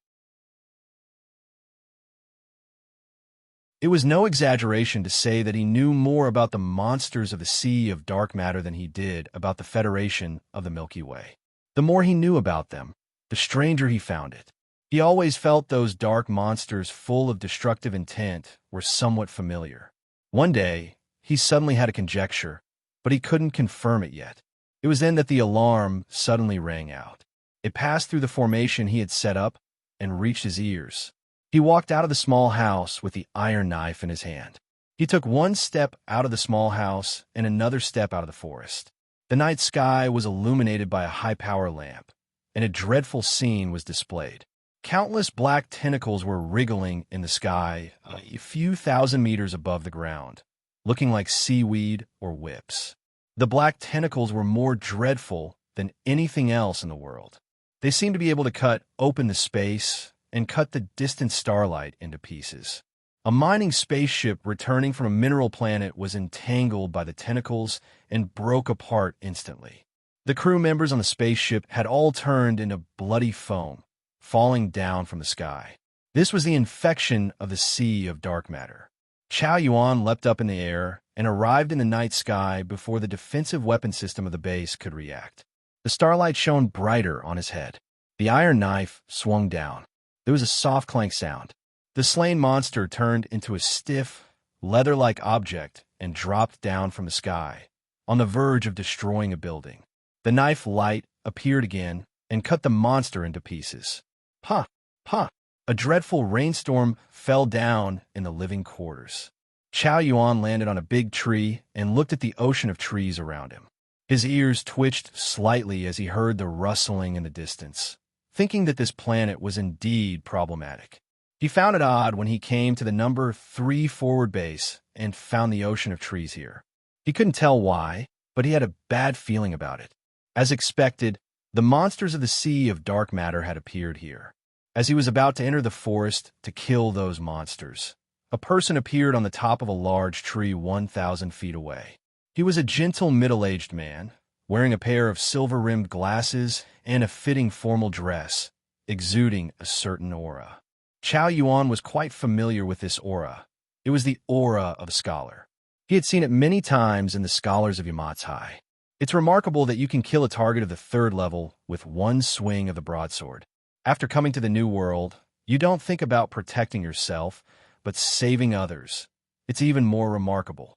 It was no exaggeration to say that he knew more about the monsters of the sea of dark matter than he did about the Federation of the Milky Way. The more he knew about them, the stranger he found it. He always felt those dark monsters full of destructive intent were somewhat familiar. One day, he suddenly had a conjecture, but he couldn't confirm it yet. It was then that the alarm suddenly rang out. It passed through the formation he had set up and reached his ears. He walked out of the small house with the iron knife in his hand. He took 1 step out of the small house and another step out of the forest. The night sky was illuminated by a high-power lamp, and a dreadful scene was displayed. Countless black tentacles were wriggling in the sky a few thousand meters above the ground, looking like seaweed or whips. The black tentacles were more dreadful than anything else in the world. They seemed to be able to cut open the space and cut the distant starlight into pieces. A mining spaceship returning from a mineral planet was entangled by the tentacles and broke apart instantly. The crew members on the spaceship had all turned into bloody foam, falling down from the sky. This was the infection of the sea of dark matter. Chow Yuan leapt up in the air and arrived in the night sky before the defensive weapon system of the base could react. The starlight shone brighter on his head. The iron knife swung down. There was a soft clank sound. The slain monster turned into a stiff, leather-like object and dropped down from the sky, on the verge of destroying a building. The knife light appeared again and cut the monster into pieces. Pah! Pah! A dreadful rainstorm fell down in the living quarters. Chow Yuan landed on a big tree and looked at the ocean of trees around him. His ears twitched slightly as he heard the rustling in the distance, thinking that this planet was indeed problematic. He found it odd when he came to the number 3 forward base and found the ocean of trees here. He couldn't tell why, but he had a bad feeling about it. As expected, the monsters of the sea of dark matter had appeared here. As he was about to enter the forest to kill those monsters, a person appeared on the top of a large tree 1,000 feet away. He was a gentle middle-aged man, wearing a pair of silver-rimmed glasses and a fitting formal dress, exuding a certain aura. Chow Yuan was quite familiar with this aura. It was the aura of a scholar. He had seen it many times in the scholars of Yamatsai. It's remarkable that you can kill a target of the 3rd level with 1 swing of the broadsword. After coming to the New World, you don't think about protecting yourself, but saving others. It's even more remarkable.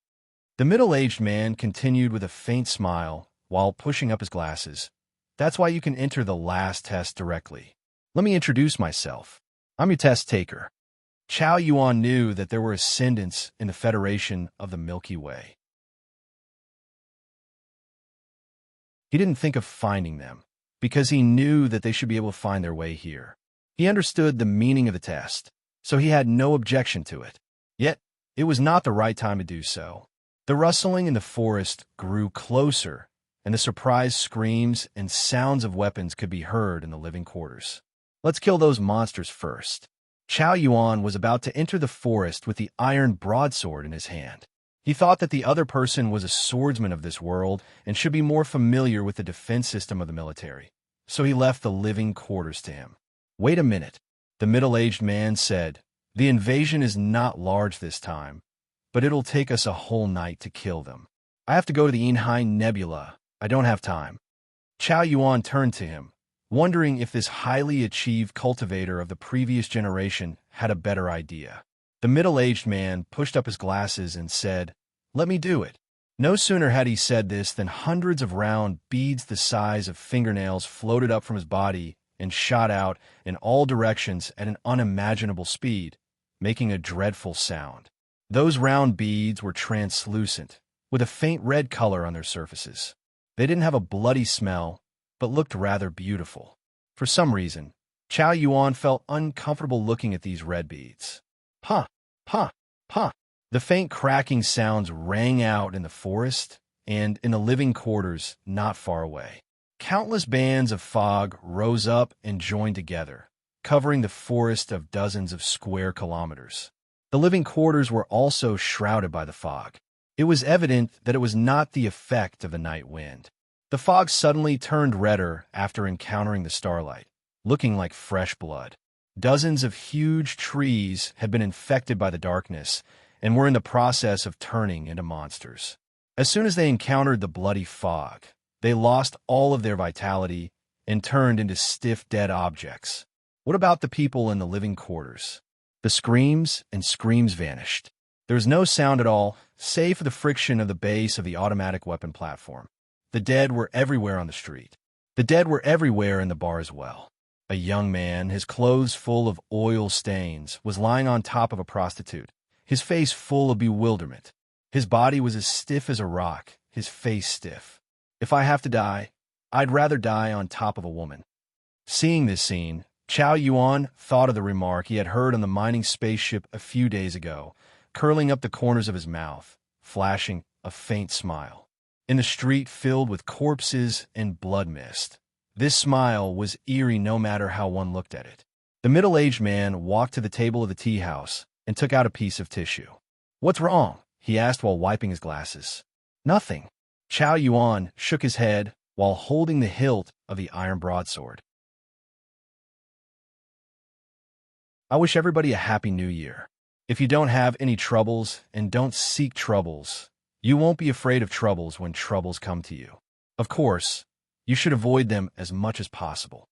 The middle-aged man continued with a faint smile while pushing up his glasses. That's why you can enter the last test directly. Let me introduce myself. I'm your test taker. Chow Yuan knew that there were ascendants in the Federation of the Milky Way. He didn't think of finding them, because he knew that they should be able to find their way here. He understood the meaning of the test, so he had no objection to it. Yet, it was not the right time to do so. The rustling in the forest grew closer, and the surprised screams and sounds of weapons could be heard in the living quarters. Let's kill those monsters first. Chow Yuan was about to enter the forest with the iron broadsword in his hand. He thought that the other person was a swordsman of this world and should be more familiar with the defense system of the military, so he left the living quarters to him. Wait a minute, the middle-aged man said. The invasion is not large this time, but it'll take us a whole night to kill them. I have to go to the Inhine Nebula. I don't have time. Chow Yuan turned to him, wondering if this highly achieved cultivator of the previous generation had a better idea. The middle-aged man pushed up his glasses and said, "Let me do it." No sooner had he said this than hundreds of round beads the size of fingernails floated up from his body and shot out in all directions at an unimaginable speed, making a dreadful sound. Those round beads were translucent, with a faint red color on their surfaces. They didn't have a bloody smell, but looked rather beautiful. For some reason, Chow Yuan felt uncomfortable looking at these red beads. Huh, huh, huh. The faint cracking sounds rang out in the forest and in the living quarters not far away. Countless bands of fog rose up and joined together, covering the forest of dozens of square kilometers. The living quarters were also shrouded by the fog. It was evident that it was not the effect of the night wind. The fog suddenly turned redder after encountering the starlight, looking like fresh blood. Dozens of huge trees had been infected by the darkness and were in the process of turning into monsters. As soon as they encountered the bloody fog, they lost all of their vitality and turned into stiff, dead objects. What about the people in the living quarters? The screams and screams vanished. There was no sound at all, save for the friction of the base of the automatic weapon platform. The dead were everywhere on the street. The dead were everywhere in the bar as well. A young man, his clothes full of oil stains, was lying on top of a prostitute, his face full of bewilderment. His body was as stiff as a rock, his face stiff. If I have to die, I'd rather die on top of a woman. Seeing this scene, Chow Yuan thought of the remark he had heard on the mining spaceship a few days ago, curling up the corners of his mouth, flashing a faint smile. In the street filled with corpses and blood mist, this smile was eerie no matter how one looked at it. The middle-aged man walked to the table of the tea house and took out a piece of tissue. "What's wrong?" he asked while wiping his glasses. "Nothing." Chow Yuan shook his head while holding the hilt of the iron broadsword. I wish everybody a happy new year. If you don't have any troubles and don't seek troubles, you won't be afraid of troubles when troubles come to you. Of course, you should avoid them as much as possible.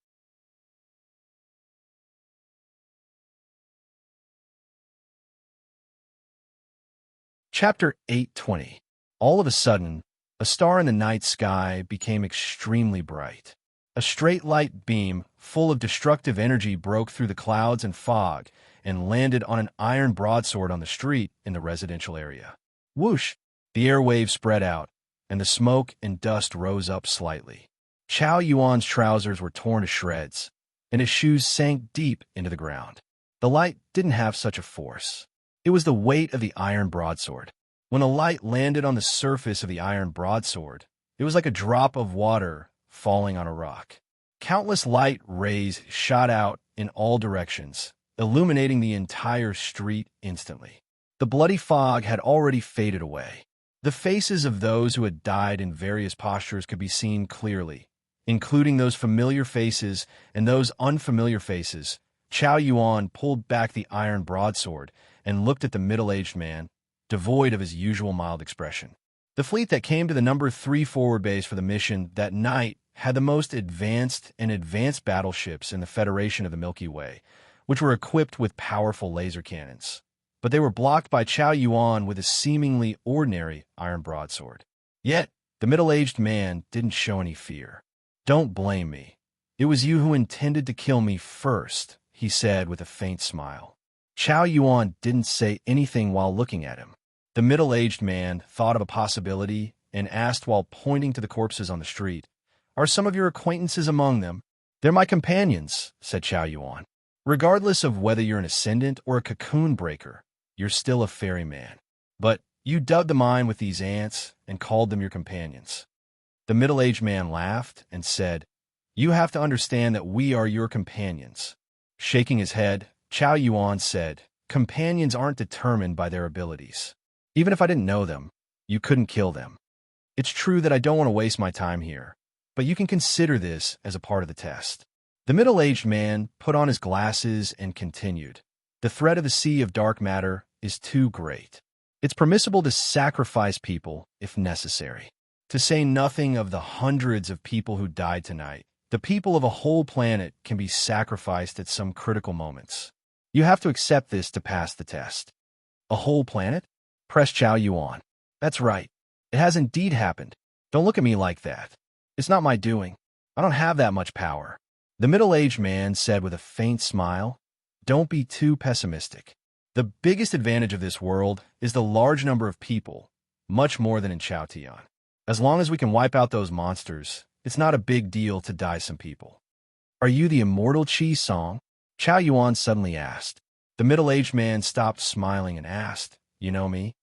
Chapter 820. All of a sudden, a star in the night sky became extremely bright. A straight light beam full of destructive energy broke through the clouds and fog and landed on an iron broadsword on the street in the residential area. Whoosh! The airwaves spread out, and the smoke and dust rose up slightly. Chow Yuan's trousers were torn to shreds, and his shoes sank deep into the ground. The light didn't have such a force. It was the weight of the iron broadsword. When the light landed on the surface of the iron broadsword, it was like a drop of water falling on a rock. Countless light rays shot out in all directions, illuminating the entire street instantly. The bloody fog had already faded away. The faces of those who had died in various postures could be seen clearly, including those familiar faces and those unfamiliar faces. Chow Yuan pulled back the iron broadsword and looked at the middle-aged man, devoid of his usual mild expression. The fleet that came to the number 3 forward base for the mission that night had the most advanced battleships in the Federation of the Milky Way, which were equipped with powerful laser cannons. But they were blocked by Chow Yuan with a seemingly ordinary iron broadsword. Yet, the middle-aged man didn't show any fear. "Don't blame me. It was you who intended to kill me first," he said with a faint smile. Chow Yuan didn't say anything while looking at him. The middle-aged man thought of a possibility and asked while pointing to the corpses on the street, "Are some of your acquaintances among them?" "They're my companions," said Chow Yuan. "Regardless of whether you're an ascendant or a cocoon breaker, you're still a ferryman. But you dubbed the mine with these ants and called them your companions." The middle-aged man laughed and said, "You have to understand that we are your companions." Shaking his head, Chow Yuan said, "Companions aren't determined by their abilities. Even if I didn't know them, you couldn't kill them. It's true that I don't want to waste my time here, but you can consider this as a part of the test." The middle-aged man put on his glasses and continued, "The threat of the sea of dark matter is too great. It's permissible to sacrifice people if necessary. To say nothing of the hundreds of people who died tonight, the people of a whole planet can be sacrificed at some critical moments. You have to accept this to pass the test." "A whole planet?" pressed Chow Yuan. "That's right. It has indeed happened. Don't look at me like that. It's not my doing. I don't have that much power." The middle-aged man said with a faint smile, "Don't be too pessimistic. The biggest advantage of this world is the large number of people, much more than in Chaotian. As long as we can wipe out those monsters, it's not a big deal to die some people." "Are you the immortal Chi Song?" Chow Yuan suddenly asked. The middle-aged man stopped smiling and asked, "You know me?"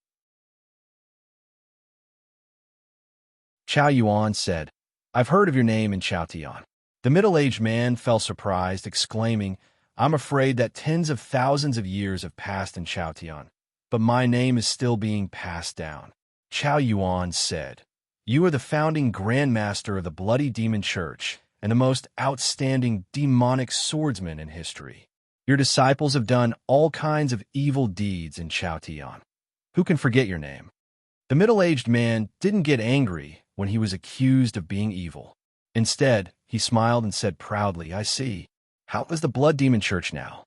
Chow Yuan said, "I've heard of your name in Chaotian." The middle-aged man felt surprised, exclaiming, "I'm afraid that tens of thousands of years have passed in Chaotian, but my name is still being passed down." Chow Yuan said, "You are the founding Grandmaster of the Bloody Demon Church and the most outstanding demonic swordsman in history. Your disciples have done all kinds of evil deeds in Chaotian. Who can forget your name?" The middle-aged man didn't get angry when he was accused of being evil. Instead, he smiled and said proudly, "I see. How is the Blood Demon Church now?"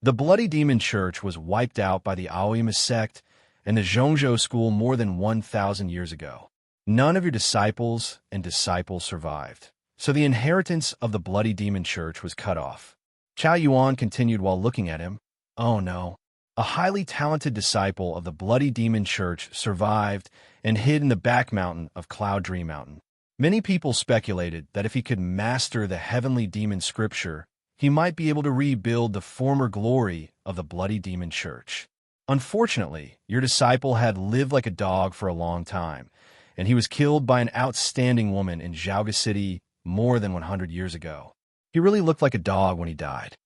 The Bloody Demon Church was wiped out by the Aoyama sect and the Zhongzhou school more than 1,000 years ago. None of your disciples survived, so the inheritance of the Bloody Demon Church was cut off. Chow Yuan continued while looking at him, "Oh no. A highly talented disciple of the Bloody Demon Church survived and hid in the back mountain of Cloud Dream Mountain. Many people speculated that if he could master the heavenly demon scripture, he might be able to rebuild the former glory of the Bloody Demon Church. Unfortunately, your disciple had lived like a dog for a long time, and he was killed by an outstanding woman in Zhaoga City more than 100 years ago. He really looked like a dog when he died."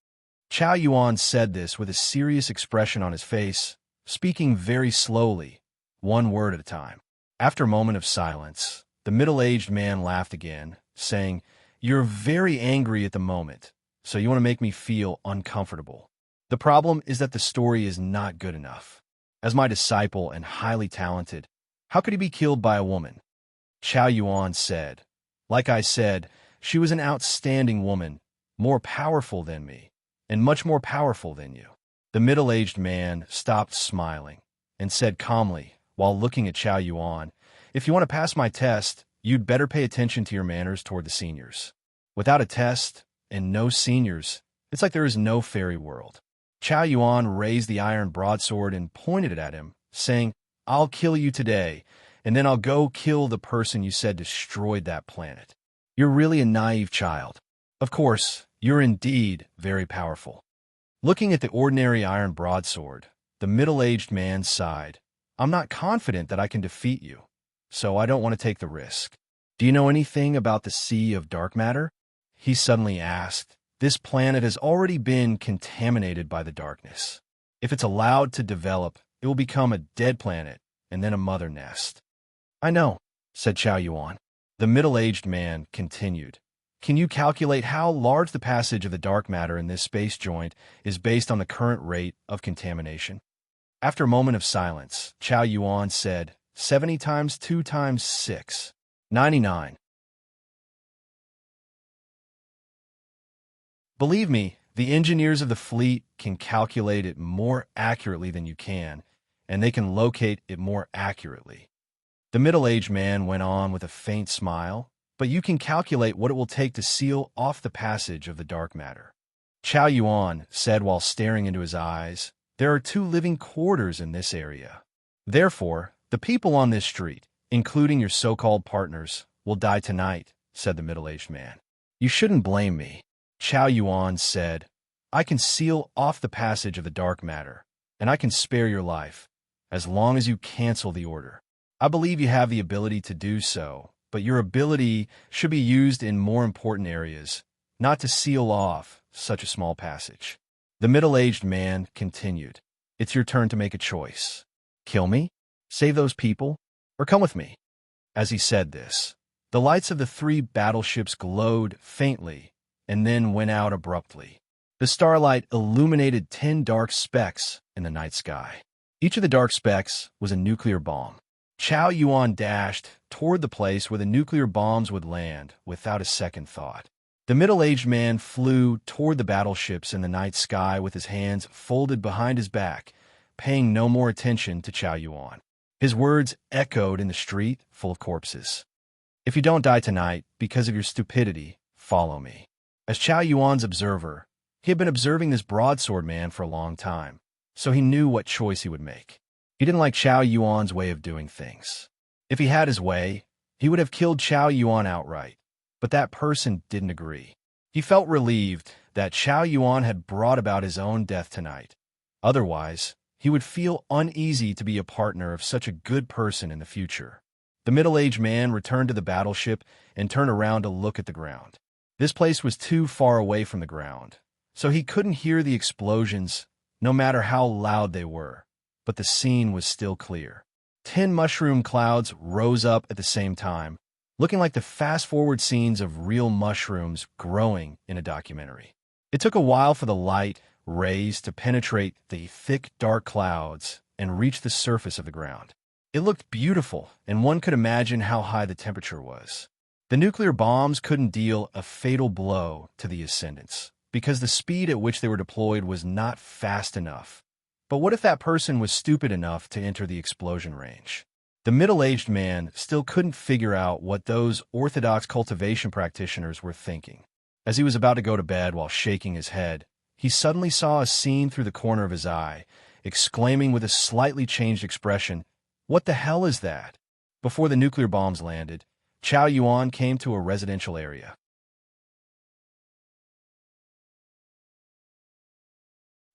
Chow Yuan said this with a serious expression on his face, speaking very slowly, one word at a time. After a moment of silence, the middle-aged man laughed again, saying, "You're very angry at the moment, so you want to make me feel uncomfortable. The problem is that the story is not good enough. As my disciple and highly talented, how could he be killed by a woman?" Chow Yuan said, "Like I said, she was an outstanding woman, more powerful than me, and much more powerful than you." The middle-aged man stopped smiling and said calmly, while looking at Chow Yuan, "If you want to pass my test, you'd better pay attention to your manners toward the seniors. Without a test and no seniors, it's like there is no fairy world." Chow Yuan raised the iron broadsword and pointed it at him, saying, "I'll kill you today, and then I'll go kill the person you said destroyed that planet. You're really a naive child. Of course, you're indeed very powerful." Looking at the ordinary iron broadsword, the middle-aged man sighed. "I'm not confident that I can defeat you, so I don't want to take the risk." "Do you know anything about the Sea of Dark Matter?" he suddenly asked. "This planet has already been contaminated by the darkness. If it's allowed to develop, it will become a dead planet and then a mother nest." "I know," said Chow Yuan. The middle-aged man continued, "Can you calculate how large the passage of the dark matter in this space joint is based on the current rate of contamination?" After a moment of silence, Chow Yuan said, 70 times 2 times 6, 99. "Believe me, the engineers of the fleet can calculate it more accurately than you can, and they can locate it more accurately." The middle-aged man went on with a faint smile, "But you can calculate what it will take to seal off the passage of the dark matter." Chow Yuan said while staring into his eyes, There are 2 living quarters in this area. Therefore, the people on this street, including your so-called partners, will die tonight, said the middle-aged man. You shouldn't blame me, Chow Yuan said. I can seal off the passage of the dark matter, and I can spare your life, as long as you cancel the order. I believe you have the ability to do so, but your ability should be used in more important areas, not to seal off such a small passage. The middle-aged man continued. It's your turn to make a choice. Kill me, save those people, or come with me. As he said this, the lights of the 3 battleships glowed faintly and then went out abruptly. The starlight illuminated 10 dark specks in the night sky. Each of the dark specks was a nuclear bomb. Chow Yuan dashed toward the place where the nuclear bombs would land without a second thought. The middle-aged man flew toward the battleships in the night sky with his hands folded behind his back, paying no more attention to Chow Yuan. His words echoed in the street full of corpses. If you don't die tonight because of your stupidity, follow me. As Chow Yuan's observer, he had been observing this broadsword man for a long time, so he knew what choice he would make. He didn't like Chow Yuan's way of doing things. If he had his way, he would have killed Chow Yuan outright, but that person didn't agree. He felt relieved that Chow Yuan had brought about his own death tonight. Otherwise, he would feel uneasy to be a partner of such a good person in the future. The middle-aged man returned to the battleship and turned around to look at the ground. This place was too far away from the ground, so he couldn't hear the explosions, no matter how loud they were, but the scene was still clear. 10 mushroom clouds rose up at the same time, looking like the fast-forward scenes of real mushrooms growing in a documentary. It took a while for the light rays to penetrate the thick, dark clouds and reach the surface of the ground. It looked beautiful, and one could imagine how high the temperature was. The nuclear bombs couldn't deal a fatal blow to the ascendants, because the speed at which they were deployed was not fast enough. But what if that person was stupid enough to enter the explosion range? The middle-aged man still couldn't figure out what those orthodox cultivation practitioners were thinking. As he was about to go to bed while shaking his head, he suddenly saw a scene through the corner of his eye, exclaiming with a slightly changed expression, "What the hell is that?" Before the nuclear bombs landed, Chow Yuan came to a residential area.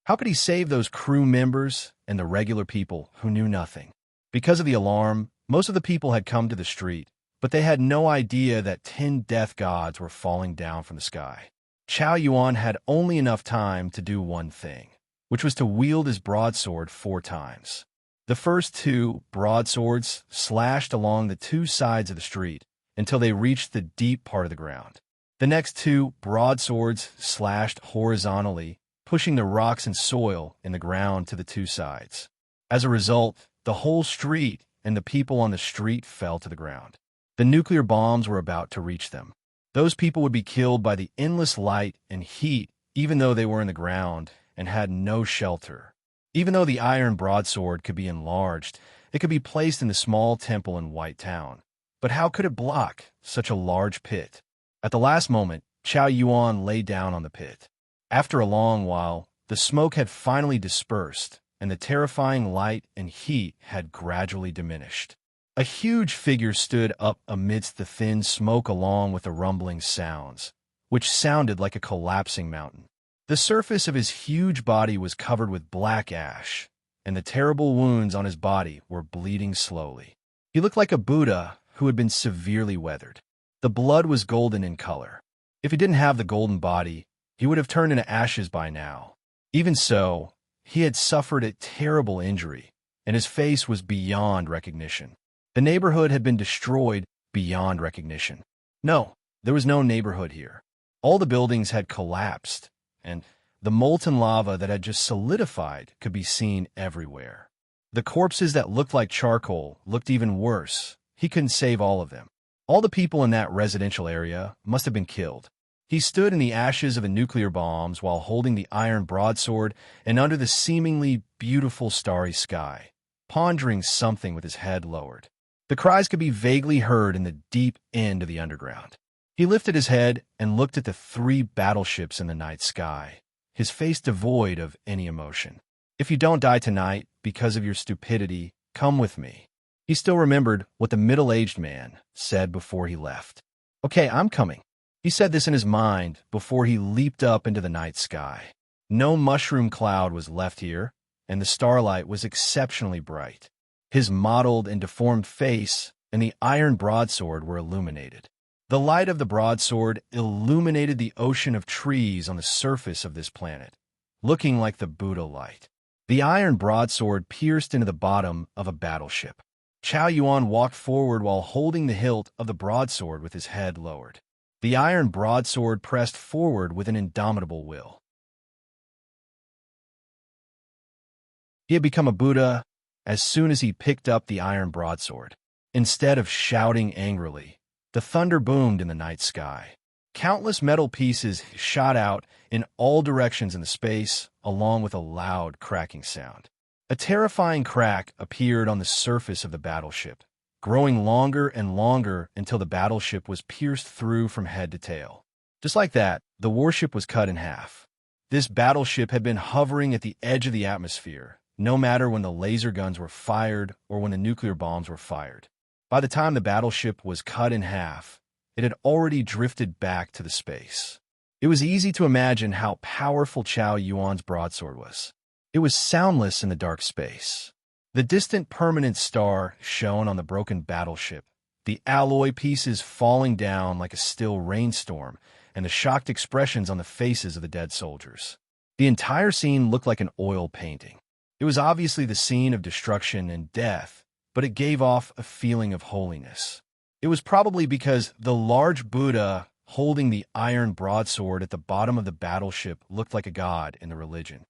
How could he save those crew members and the regular people who knew nothing? Because of the alarm, most of the people had come to the street, but they had no idea that 10 death gods were falling down from the sky. Chow Yuan had only enough time to do one thing, which was to wield his broadsword 4 times. The first 2 broadswords slashed along the 2 sides of the street until they reached the deep part of the ground. The next 2 broadswords slashed horizontally, pushing the rocks and soil in the ground to the 2 sides. As a result, the whole street and the people on the street fell to the ground. The nuclear bombs were about to reach them. Those people would be killed by the endless light and heat, even though they were in the ground and had no shelter. Even though the iron broadsword could be enlarged, it could be placed in the small temple in White Town. But how could it block such a large pit? At the last moment, Chow Yuan lay down on the pit. After a long while, the smoke had finally dispersed, and the terrifying light and heat had gradually diminished. A huge figure stood up amidst the thin smoke along with the rumbling sounds, which sounded like a collapsing mountain. The surface of his huge body was covered with black ash, and the terrible wounds on his body were bleeding slowly. He looked like a Buddha who had been severely weathered. The blood was golden in color. If he didn't have the golden body, he would have turned into ashes by now. Even so, he had suffered a terrible injury, and his face was beyond recognition. The neighborhood had been destroyed beyond recognition. No, there was no neighborhood here. All the buildings had collapsed, and the molten lava that had just solidified could be seen everywhere. The corpses that looked like charcoal looked even worse. He couldn't save all of them. All the people in that residential area must have been killed. He stood in the ashes of the nuclear bombs while holding the iron broadsword and under the seemingly beautiful starry sky, pondering something with his head lowered. The cries could be vaguely heard in the deep end of the underground. He lifted his head and looked at the 3 battleships in the night sky, his face devoid of any emotion. If you don't die tonight because of your stupidity, come with me. He still remembered what the middle-aged man said before he left. Okay, I'm coming. He said this in his mind before he leaped up into the night sky. No mushroom cloud was left here, and the starlight was exceptionally bright. His mottled and deformed face and the iron broadsword were illuminated. The light of the broadsword illuminated the ocean of trees on the surface of this planet, looking like the Buddha light. The iron broadsword pierced into the bottom of a battleship. Chao Yuan walked forward while holding the hilt of the broadsword with his head lowered. The iron broadsword pressed forward with an indomitable will. He had become a Buddha as soon as he picked up the iron broadsword. Instead of shouting angrily, the thunder boomed in the night sky. Countless metal pieces shot out in all directions in the space, along with a loud cracking sound. A terrifying crack appeared on the surface of the battleship, growing longer and longer until the battleship was pierced through from head to tail. Just like that, the warship was cut in half. This battleship had been hovering at the edge of the atmosphere, no matter when the laser guns were fired or when the nuclear bombs were fired. By the time the battleship was cut in half, it had already drifted back to the space. It was easy to imagine how powerful Chao Yuan's broadsword was. It was soundless in the dark space. The distant permanent star shone on the broken battleship, the alloy pieces falling down like a still rainstorm, and the shocked expressions on the faces of the dead soldiers. The entire scene looked like an oil painting. It was obviously the scene of destruction and death, but it gave off a feeling of holiness. It was probably because the large Buddha holding the iron broadsword at the bottom of the battleship looked like a god in the religion.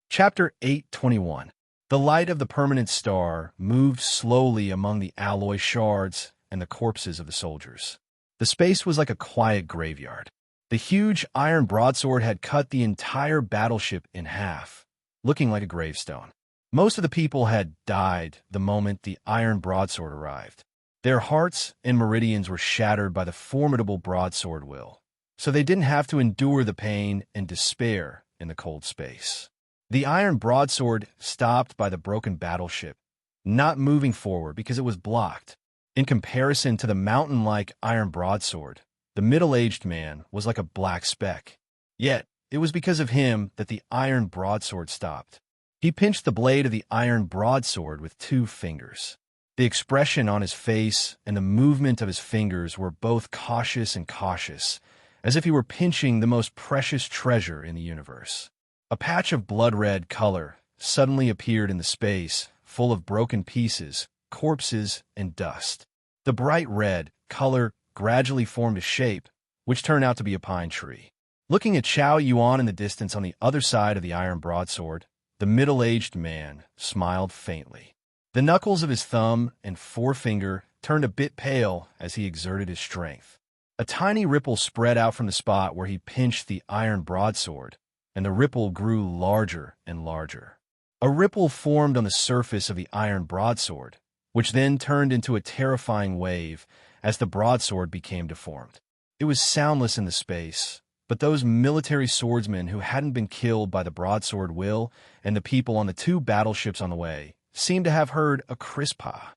Chapter 8:21. The light of the permanent star moved slowly among the alloy shards and the corpses of the soldiers. The space was like a quiet graveyard. The huge iron broadsword had cut the entire battleship in half, looking like a gravestone. Most of the people had died the moment the iron broadsword arrived. Their hearts and meridians were shattered by the formidable broadsword will, so they didn't have to endure the pain and despair in the cold space. The iron broadsword stopped by the broken battleship, not moving forward because it was blocked. In comparison to the mountain-like iron broadsword, the middle-aged man was like a black speck. Yet, it was because of him that the iron broadsword stopped. He pinched the blade of the iron broadsword with 2 fingers. The expression on his face and the movement of his fingers were both cautious and cautious, as if he were pinching the most precious treasure in the universe. A patch of blood-red color suddenly appeared in the space, full of broken pieces, corpses, and dust. The bright red color gradually formed a shape, which turned out to be a pine tree. Looking at Chao Yuan in the distance on the other side of the iron broadsword, the middle-aged man smiled faintly. The knuckles of his thumb and forefinger turned a bit pale as he exerted his strength. A tiny ripple spread out from the spot where he pinched the iron broadsword, and the ripple grew larger and larger. A ripple formed on the surface of the iron broadsword, which then turned into a terrifying wave as the broadsword became deformed. It was soundless in the space, but those military swordsmen who hadn't been killed by the broadsword will and the people on the 2 battleships on the way seemed to have heard a crisp "ah."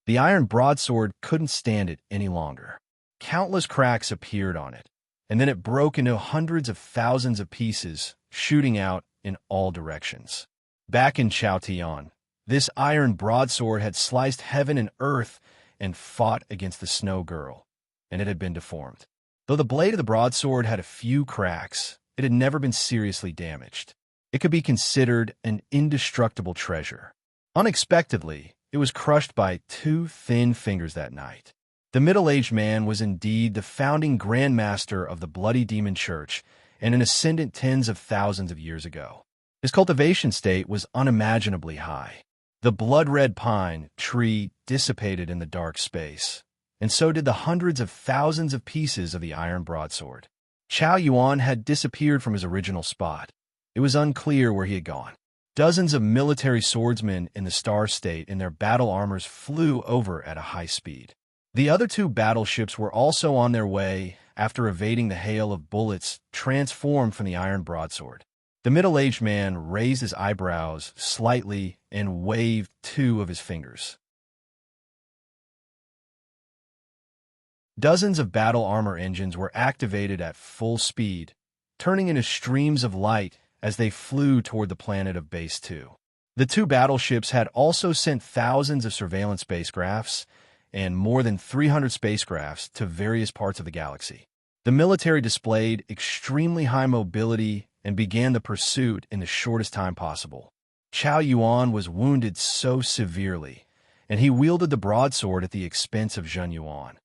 The iron broadsword couldn't stand it any longer. Countless cracks appeared on it, and then it broke into hundreds of thousands of pieces, shooting out in all directions. Back in Chaotian, this iron broadsword had sliced heaven and earth and fought against the snow girl, and it had been deformed. Though the blade of the broadsword had a few cracks, it had never been seriously damaged. It could be considered an indestructible treasure. Unexpectedly, it was crushed by 2 thin fingers that night. The middle-aged man was indeed the founding Grand Master of the Bloody Demon Church and an ascendant tens of thousands of years ago. His cultivation state was unimaginably high. The blood-red pine tree dissipated in the dark space, and so did the hundreds of thousands of pieces of the iron broadsword. Chao Yuan had disappeared from his original spot. It was unclear where he had gone. Dozens of military swordsmen in the Star State in their battle armors flew over at a high speed. The other 2 battleships were also on their way after evading the hail of bullets transformed from the iron broadsword. The middle-aged man raised his eyebrows slightly and waved two of his fingers. Dozens of battle armor engines were activated at full speed, turning into streams of light as they flew toward the planet of Base 2. The two battleships had also sent thousands of surveillance spacecrafts and more than 300 spacecrafts to various parts of the galaxy. The military displayed extremely high mobility and began the pursuit in the shortest time possible. Chao Yuan was wounded so severely, and he wielded the broadsword at the expense of Zhen Yuan.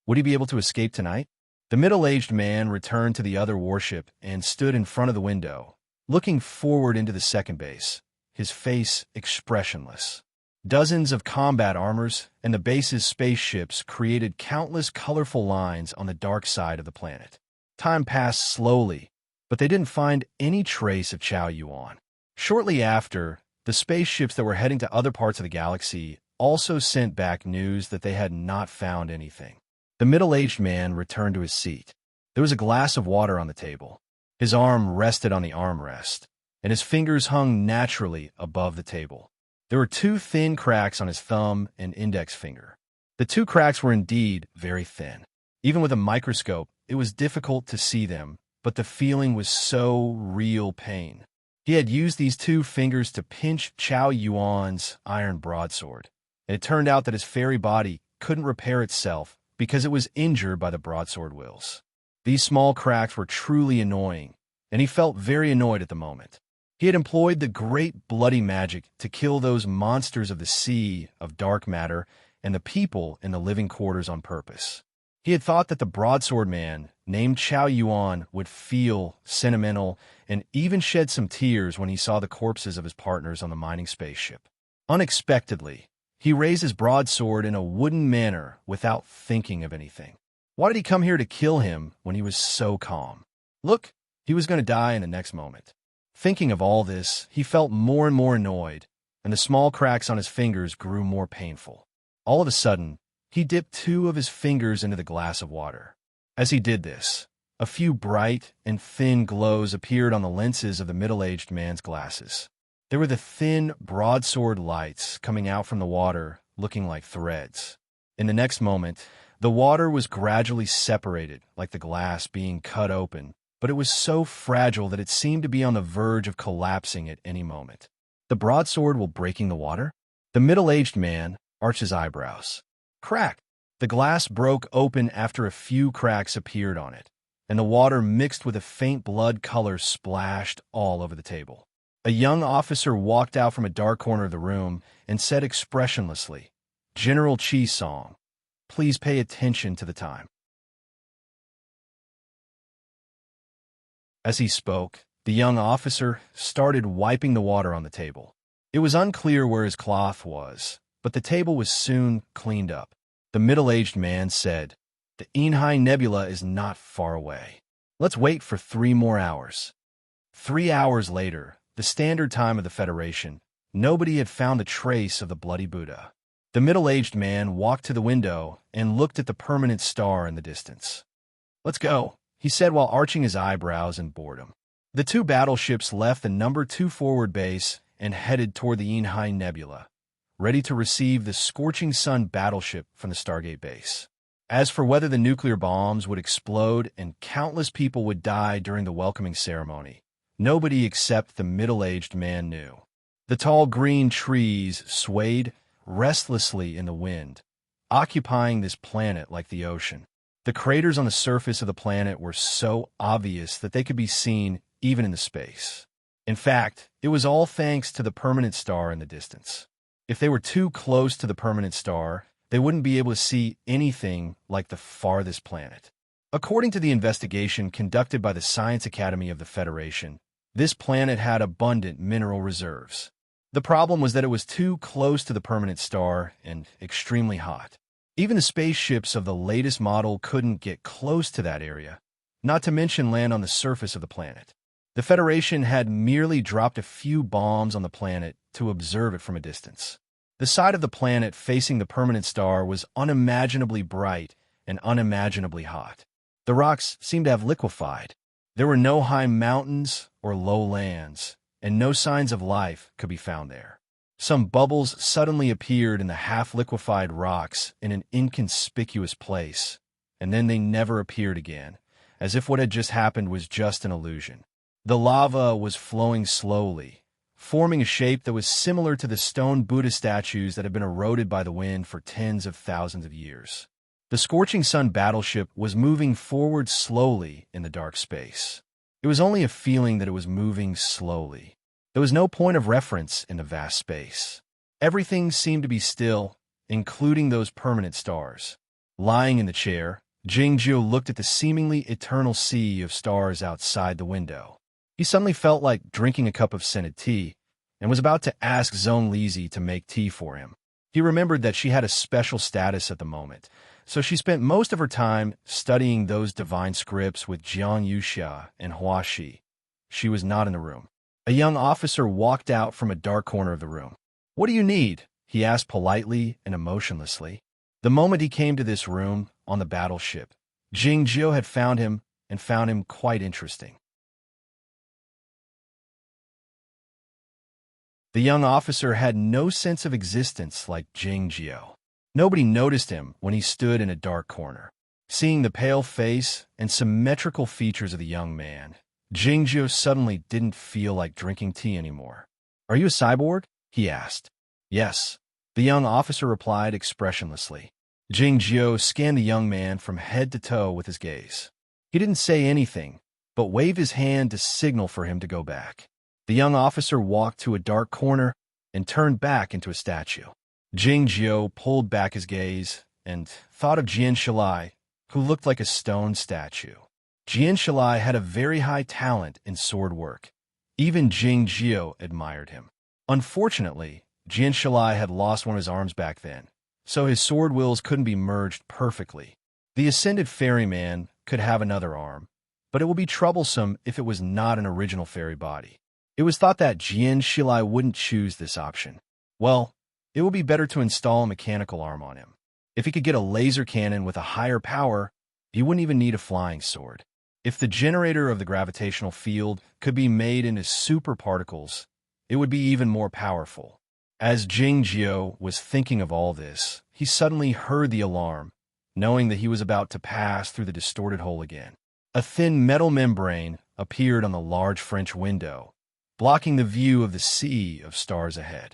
Would he be able to escape tonight? The middle-aged man returned to the other warship and stood in front of the window, looking forward into the second base, his face expressionless. Dozens of combat armors and the base's spaceships created countless colorful lines on the dark side of the planet. Time passed slowly, but they didn't find any trace of Chao Yuan. Shortly after, the spaceships that were heading to other parts of the galaxy also sent back news that they had not found anything. The middle-aged man returned to his seat. There was a glass of water on the table. His arm rested on the armrest, and his fingers hung naturally above the table. There were two thin cracks on his thumb and index finger. The two cracks were indeed very thin. Even with a microscope, it was difficult to see them, but the feeling was so real pain. He had used these two fingers to pinch Chao Yuan's iron broadsword, and it turned out that his fairy body couldn't repair itself because it was injured by the broadsword wills. These small cracks were truly annoying, and he felt very annoyed at the moment. He had employed the great bloody magic to kill those monsters of the sea of dark matter and the people in the living quarters on purpose. He had thought that the broadsword man, named Chao Yuan, would feel sentimental and even shed some tears when he saw the corpses of his partners on the mining spaceship. Unexpectedly, he raised his broadsword in a wooden manner without thinking of anything. Why did he come here to kill him when he was so calm? Look, he was going to die in the next moment. Thinking of all this, he felt more and more annoyed, and the small cracks on his fingers grew more painful. All of a sudden, he dipped two of his fingers into the glass of water. As he did this, a few bright and thin glows appeared on the lenses of the middle-aged man's glasses. They were the thin, broadsword lights coming out from the water, looking like threads. In the next moment, the water was gradually separated, like the glass being cut open, but it was so fragile that it seemed to be on the verge of collapsing at any moment. The broadsword while breaking the water? The middle-aged man arched his eyebrows. Crack! The glass broke open after a few cracks appeared on it, and the water mixed with a faint blood color splashed all over the table. A young officer walked out from a dark corner of the room and said expressionlessly, "General Chi Song, please pay attention to the time." As he spoke, the young officer started wiping the water on the table. It was unclear where his cloth was, but the table was soon cleaned up. The middle-aged man said, "The Enhai Nebula is not far away. Let's wait for 3 more hours." 3 hours later, the standard time of the Federation, nobody had found the trace of the bloody Buddha. The middle-aged man walked to the window and looked at the permanent star in the distance. "Let's go," he said while arching his eyebrows in boredom. The two battleships left the number 2 forward base and headed toward the Enhai Nebula, ready to receive the Scorching Sun battleship from the Stargate base. As for whether the nuclear bombs would explode and countless people would die during the welcoming ceremony, nobody except the middle-aged man knew. The tall green trees swayed restlessly in the wind, occupying this planet like the ocean. The craters on the surface of the planet were so obvious that they could be seen even in the space. In fact, it was all thanks to the permanent star in the distance. If they were too close to the permanent star, they wouldn't be able to see anything like the farthest planet. According to the investigation conducted by the Science Academy of the Federation, this planet had abundant mineral reserves. The problem was that it was too close to the permanent star and extremely hot. Even the spaceships of the latest model couldn't get close to that area, not to mention land on the surface of the planet. The Federation had merely dropped a few bombs on the planet to observe it from a distance. The side of the planet facing the permanent star was unimaginably bright and unimaginably hot. The rocks seemed to have liquefied. There were no high mountains or low lands, and no signs of life could be found there. Some bubbles suddenly appeared in the half-liquefied rocks in an inconspicuous place, and then they never appeared again, as if what had just happened was just an illusion. The lava was flowing slowly, forming a shape that was similar to the stone Buddha statues that had been eroded by the wind for tens of thousands of years. The Scorching Sun battleship was moving forward slowly in the dark space. It was only a feeling that it was moving slowly. There was no point of reference in the vast space. Everything seemed to be still, including those permanent stars. Lying in the chair, Jingjio looked at the seemingly eternal sea of stars outside the window. He suddenly felt like drinking a cup of scented tea and was about to ask Zhong Lizi to make tea for him. He remembered that she had a special status at the moment, so she spent most of her time studying those divine scripts with Jiang Yuxia and Hua Shi. She was not in the room. A young officer walked out from a dark corner of the room. "What do you need?" he asked politely and emotionlessly. The moment he came to this room on the battleship, Jingjio had found him and found him quite interesting. The young officer had no sense of existence like Jingjio. Nobody noticed him when he stood in a dark corner. Seeing the pale face and symmetrical features of the young man, Jingjio suddenly didn't feel like drinking tea anymore. "Are you a cyborg?" he asked. "Yes," the young officer replied expressionlessly. Jingjio scanned the young man from head to toe with his gaze. He didn't say anything, but waved his hand to signal for him to go back. The young officer walked to a dark corner and turned back into a statue. Jingjio pulled back his gaze and thought of Jian Shilai, who looked like a stone statue. Jian Shilai had a very high talent in sword work. Even Jingjio admired him. Unfortunately, Jian Shilai had lost one of his arms back then, so his sword wills couldn't be merged perfectly. The Ascended Ferryman could have another arm, but it will be troublesome if it was not an original fairy body. It was thought that Jian Shilai wouldn't choose this option. Well, it would be better to install a mechanical arm on him. If he could get a laser cannon with a higher power, he wouldn't even need a flying sword. If the generator of the gravitational field could be made into super particles, it would be even more powerful. As Jingjio was thinking of all this, he suddenly heard the alarm, knowing that he was about to pass through the distorted hole again. A thin metal membrane appeared on the large French window, blocking the view of the sea of stars ahead.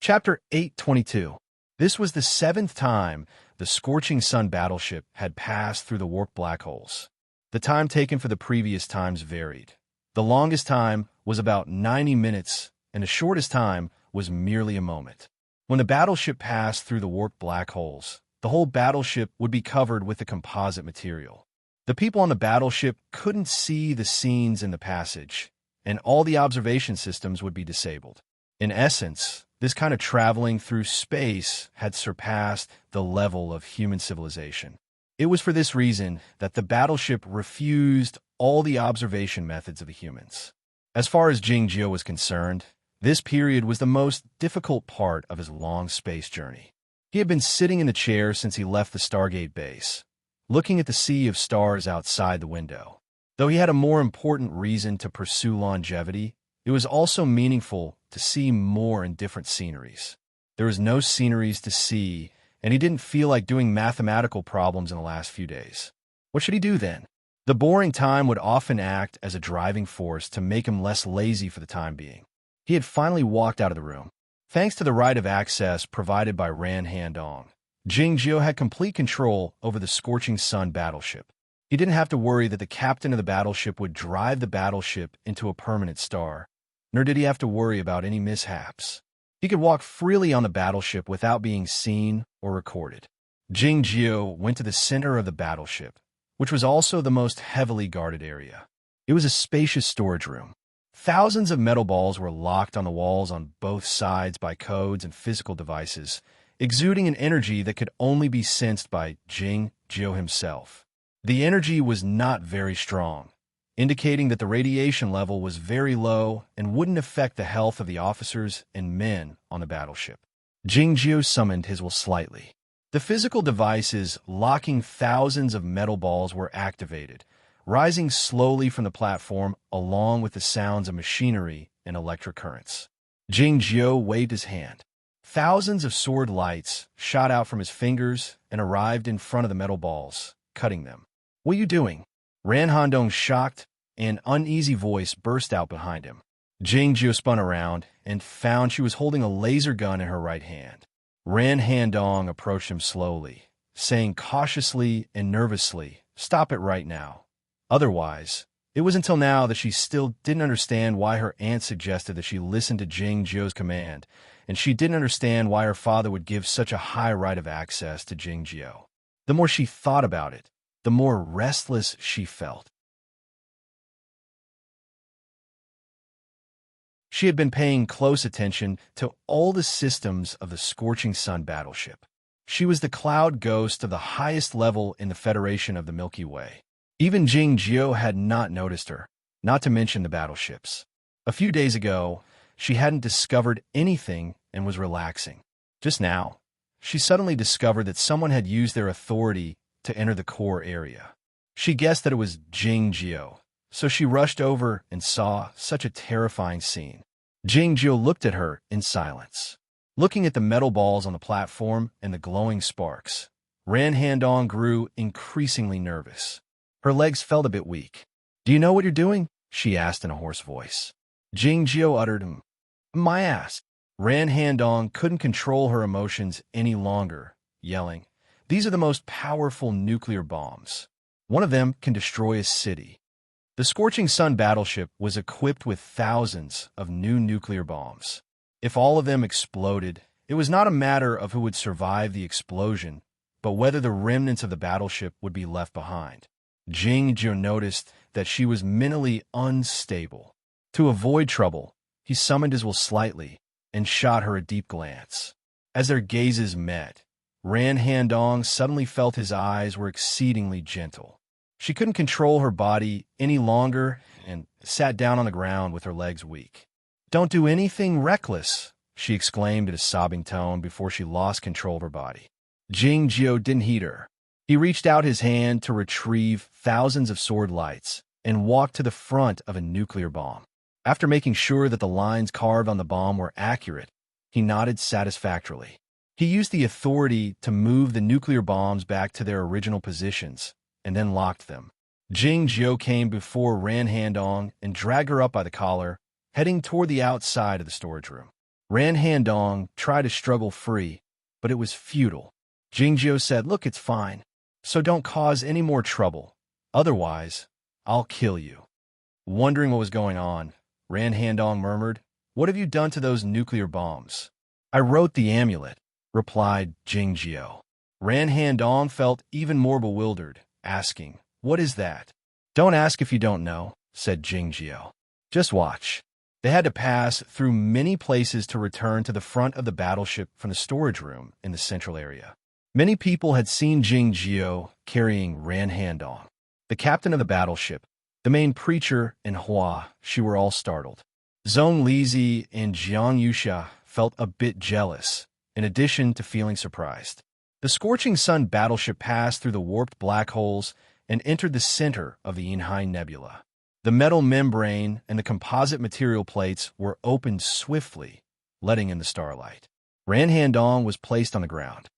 Chapter 822. This was the 7th time the Scorching Sun battleship had passed through the warped black holes. The time taken for the previous times varied. The longest time was about 90 minutes, and the shortest time was merely a moment. When the battleship passed through the warped black holes, the whole battleship would be covered with a composite material. The people on the battleship couldn't see the scenes in the passage, and all the observation systems would be disabled. In essence, this kind of traveling through space had surpassed the level of human civilization. It was for this reason that the battleship refused all the observation methods of the humans. As far as Jingjio was concerned, this period was the most difficult part of his long space journey. He had been sitting in the chair since he left the Stargate base, looking at the sea of stars outside the window. Though he had a more important reason to pursue longevity, it was also meaningful to see more and different sceneries. There was no sceneries to see, and he didn't feel like doing mathematical problems in the last few days. What should he do then? The boring time would often act as a driving force to make him less lazy for the time being. He had finally walked out of the room. Thanks to the right of access provided by Ran Handong, Jingjio had complete control over the Scorching Sun battleship. He didn't have to worry that the captain of the battleship would drive the battleship into a permanent star, nor did he have to worry about any mishaps. He could walk freely on the battleship without being seen or recorded. Jingjio went to the center of the battleship, which was also the most heavily guarded area. It was a spacious storage room. Thousands of metal balls were locked on the walls on both sides by codes and physical devices, exuding an energy that could only be sensed by Jingjio himself. The energy was not very strong. indicating that the radiation level was very low and wouldn't affect the health of the officers and men on the battleship. Jingjio summoned his will slightly. The physical devices locking thousands of metal balls were activated, rising slowly from the platform along with the sounds of machinery and electric currents. Jingjio waved his hand. Thousands of sword lights shot out from his fingers and arrived in front of the metal balls, cutting them. "What are you doing?" Ran Handong's shocked and uneasy voice burst out behind him. Jingjio spun around and found she was holding a laser gun in her right hand. Ran Handong approached him slowly, saying cautiously and nervously, "Stop it right now. Otherwise," it was until now that she still didn't understand why her aunt suggested that she listen to Jingjio's command, and she didn't understand why her father would give such a high right of access to Jingjio. The more she thought about it, the more restless she felt. She had been paying close attention to all the systems of the Scorching Sun battleship. She was the cloud ghost of the highest level in the Federation of the Milky Way. Even Jingjio had not noticed her, not to mention the battleships. A few days ago, she hadn't discovered anything and was relaxing. Just now, she suddenly discovered that someone had used their authority to enter the core area. She guessed that it was Jingjio, so she rushed over and saw such a terrifying scene. Jingjio looked at her in silence. Looking at the metal balls on the platform and the glowing sparks, Ran Handong grew increasingly nervous. Her legs felt a bit weak. "Do you know what you're doing?" she asked in a hoarse voice. Jingjio uttered, "My ass." Ran Handong couldn't control her emotions any longer, yelling, "These are the most powerful nuclear bombs. One of them can destroy a city." The Scorching Sun battleship was equipped with thousands of new nuclear bombs. If all of them exploded, it was not a matter of who would survive the explosion, but whether the remnants of the battleship would be left behind. Jingjio noticed that she was mentally unstable. To avoid trouble, he summoned his will slightly and shot her a deep glance. As their gazes met, Ran Handong suddenly felt his eyes were exceedingly gentle. She couldn't control her body any longer and sat down on the ground with her legs weak. "Don't do anything reckless," she exclaimed in a sobbing tone before she lost control of her body. Jingjio didn't heed her. He reached out his hand to retrieve thousands of sword lights and walked to the front of a nuclear bomb. After making sure that the lines carved on the bomb were accurate, he nodded satisfactorily. He used the authority to move the nuclear bombs back to their original positions and then locked them. Jingjio came before Ran Handong and dragged her up by the collar, heading toward the outside of the storage room. Ran Handong tried to struggle free, but it was futile. Jingjio said, "Look, it's fine, so don't cause any more trouble. Otherwise, I'll kill you." Wondering what was going on, Ran Handong murmured, "What have you done to those nuclear bombs?" "I wrote the amulet," replied Jingjio. Ran Handong felt even more bewildered, asking, "What is that?" "Don't ask if you don't know," said Jingjio. "Just watch." They had to pass through many places to return to the front of the battleship from the storage room in the central area. Many people had seen Jingjio carrying Ran Handong. The captain of the battleship, the main preacher, and Hua, she were all startled. Zhong Lizi and Jiang Yusha felt a bit jealous, in addition to feeling surprised. The Scorching Sun battleship passed through the warped black holes and entered the center of the Inhai Nebula. The metal membrane and the composite material plates were opened swiftly, letting in the starlight. Ran Handong was placed on the ground.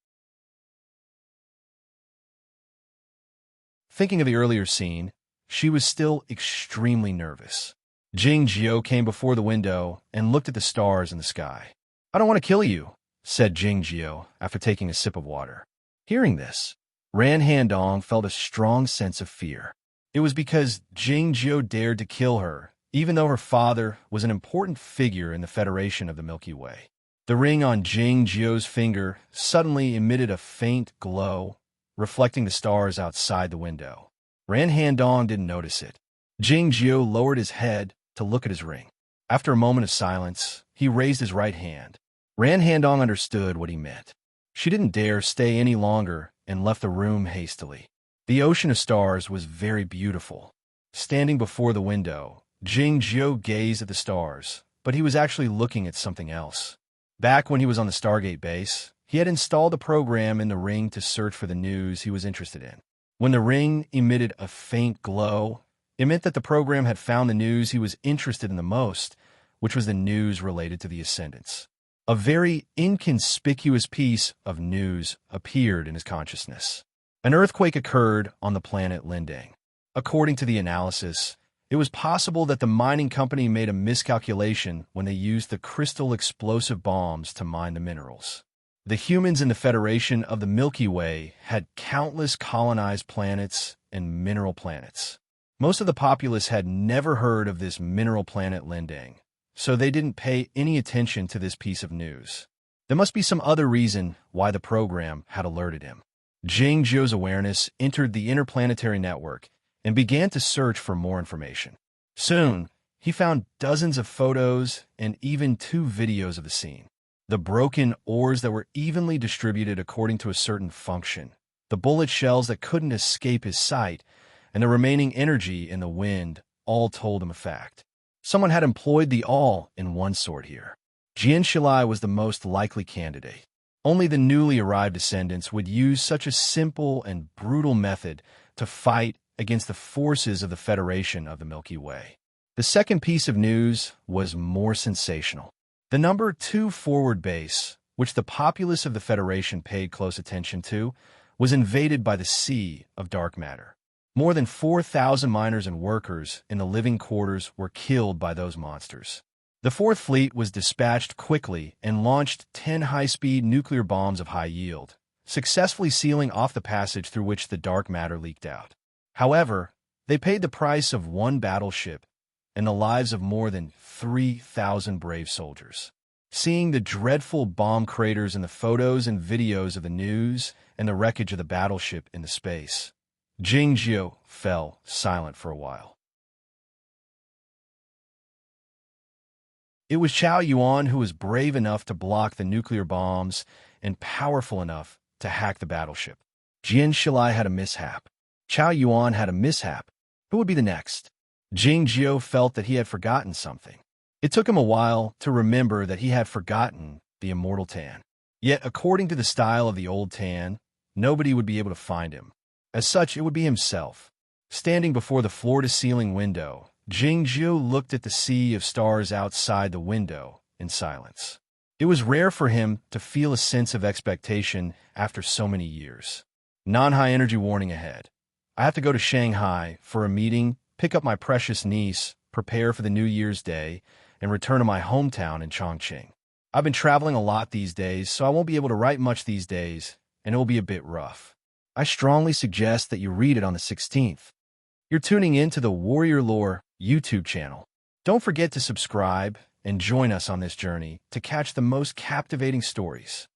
Thinking of the earlier scene, she was still extremely nervous. Jingjio came before the window and looked at the stars in the sky. "I don't want to kill you," said Jingjio after taking a sip of water. Hearing this, Ran Handong felt a strong sense of fear. It was because Jingjio dared to kill her, even though her father was an important figure in the Federation of the Milky Way. The ring on Jingjio's finger suddenly emitted a faint glow, reflecting the stars outside the window. Ran Handong didn't notice it. Jingjio lowered his head to look at his ring. After a moment of silence, he raised his right hand. Ran Handong understood what he meant. She didn't dare stay any longer and left the room hastily. The ocean of stars was very beautiful. Standing before the window, Jingjiu gazed at the stars, but he was actually looking at something else. Back when he was on the Stargate base, he had installed a program in the ring to search for the news he was interested in. When the ring emitted a faint glow, it meant that the program had found the news he was interested in the most, which was the news related to the Ascendants. A very inconspicuous piece of news appeared in his consciousness. An earthquake occurred on the planet Lindang. According to the analysis, it was possible that the mining company made a miscalculation when they used the crystal explosive bombs to mine the minerals. The humans in the Federation of the Milky Way had countless colonized planets and mineral planets. Most of the populace had never heard of this mineral planet Lindang, so they didn't pay any attention to this piece of news. There must be some other reason why the program had alerted him. Jingjiu's awareness entered the interplanetary network and began to search for more information. Soon, he found dozens of photos and even 2 videos of the scene. The broken ores that were evenly distributed according to a certain function, the bullet shells that couldn't escape his sight, and the remaining energy in the wind all told him a fact. Someone had employed the all-in-one sword here. Jian Shilai was the most likely candidate. Only the newly arrived descendants would use such a simple and brutal method to fight against the forces of the Federation of the Milky Way. The second piece of news was more sensational. The number 2 forward base, which the populace of the Federation paid close attention to, was invaded by the sea of dark matter. More than 4,000 miners and workers in the living quarters were killed by those monsters. The 4th Fleet was dispatched quickly and launched 10 high-speed nuclear bombs of high yield, successfully sealing off the passage through which the dark matter leaked out. However, they paid the price of 1 battleship and the lives of more than 3,000 brave soldiers. Seeing the dreadful bomb craters in the photos and videos of the news and the wreckage of the battleship in the space, Jingjiu fell silent for a while. It was Chao Yuan who was brave enough to block the nuclear bombs and powerful enough to hack the battleship. Jian Shilai had a mishap. Chao Yuan had a mishap. Who would be the next? Jingjiu felt that he had forgotten something. It took him a while to remember that he had forgotten the immortal Tan. Yet, according to the style of the old Tan, nobody would be able to find him. As such, it would be himself. Standing before the floor-to-ceiling window, Jingjiu looked at the sea of stars outside the window in silence. It was rare for him to feel a sense of expectation after so many years. Non-high energy warning ahead. I have to go to Shanghai for a meeting, pick up my precious niece, prepare for the New Year's Day, and return to my hometown in Chongqing. I've been traveling a lot these days, so I won't be able to write much these days, and it will be a bit rough. I strongly suggest that you read it on the 16th. You're tuning in to the Warrior Lore YouTube channel. Don't forget to subscribe and join us on this journey to catch the most captivating stories.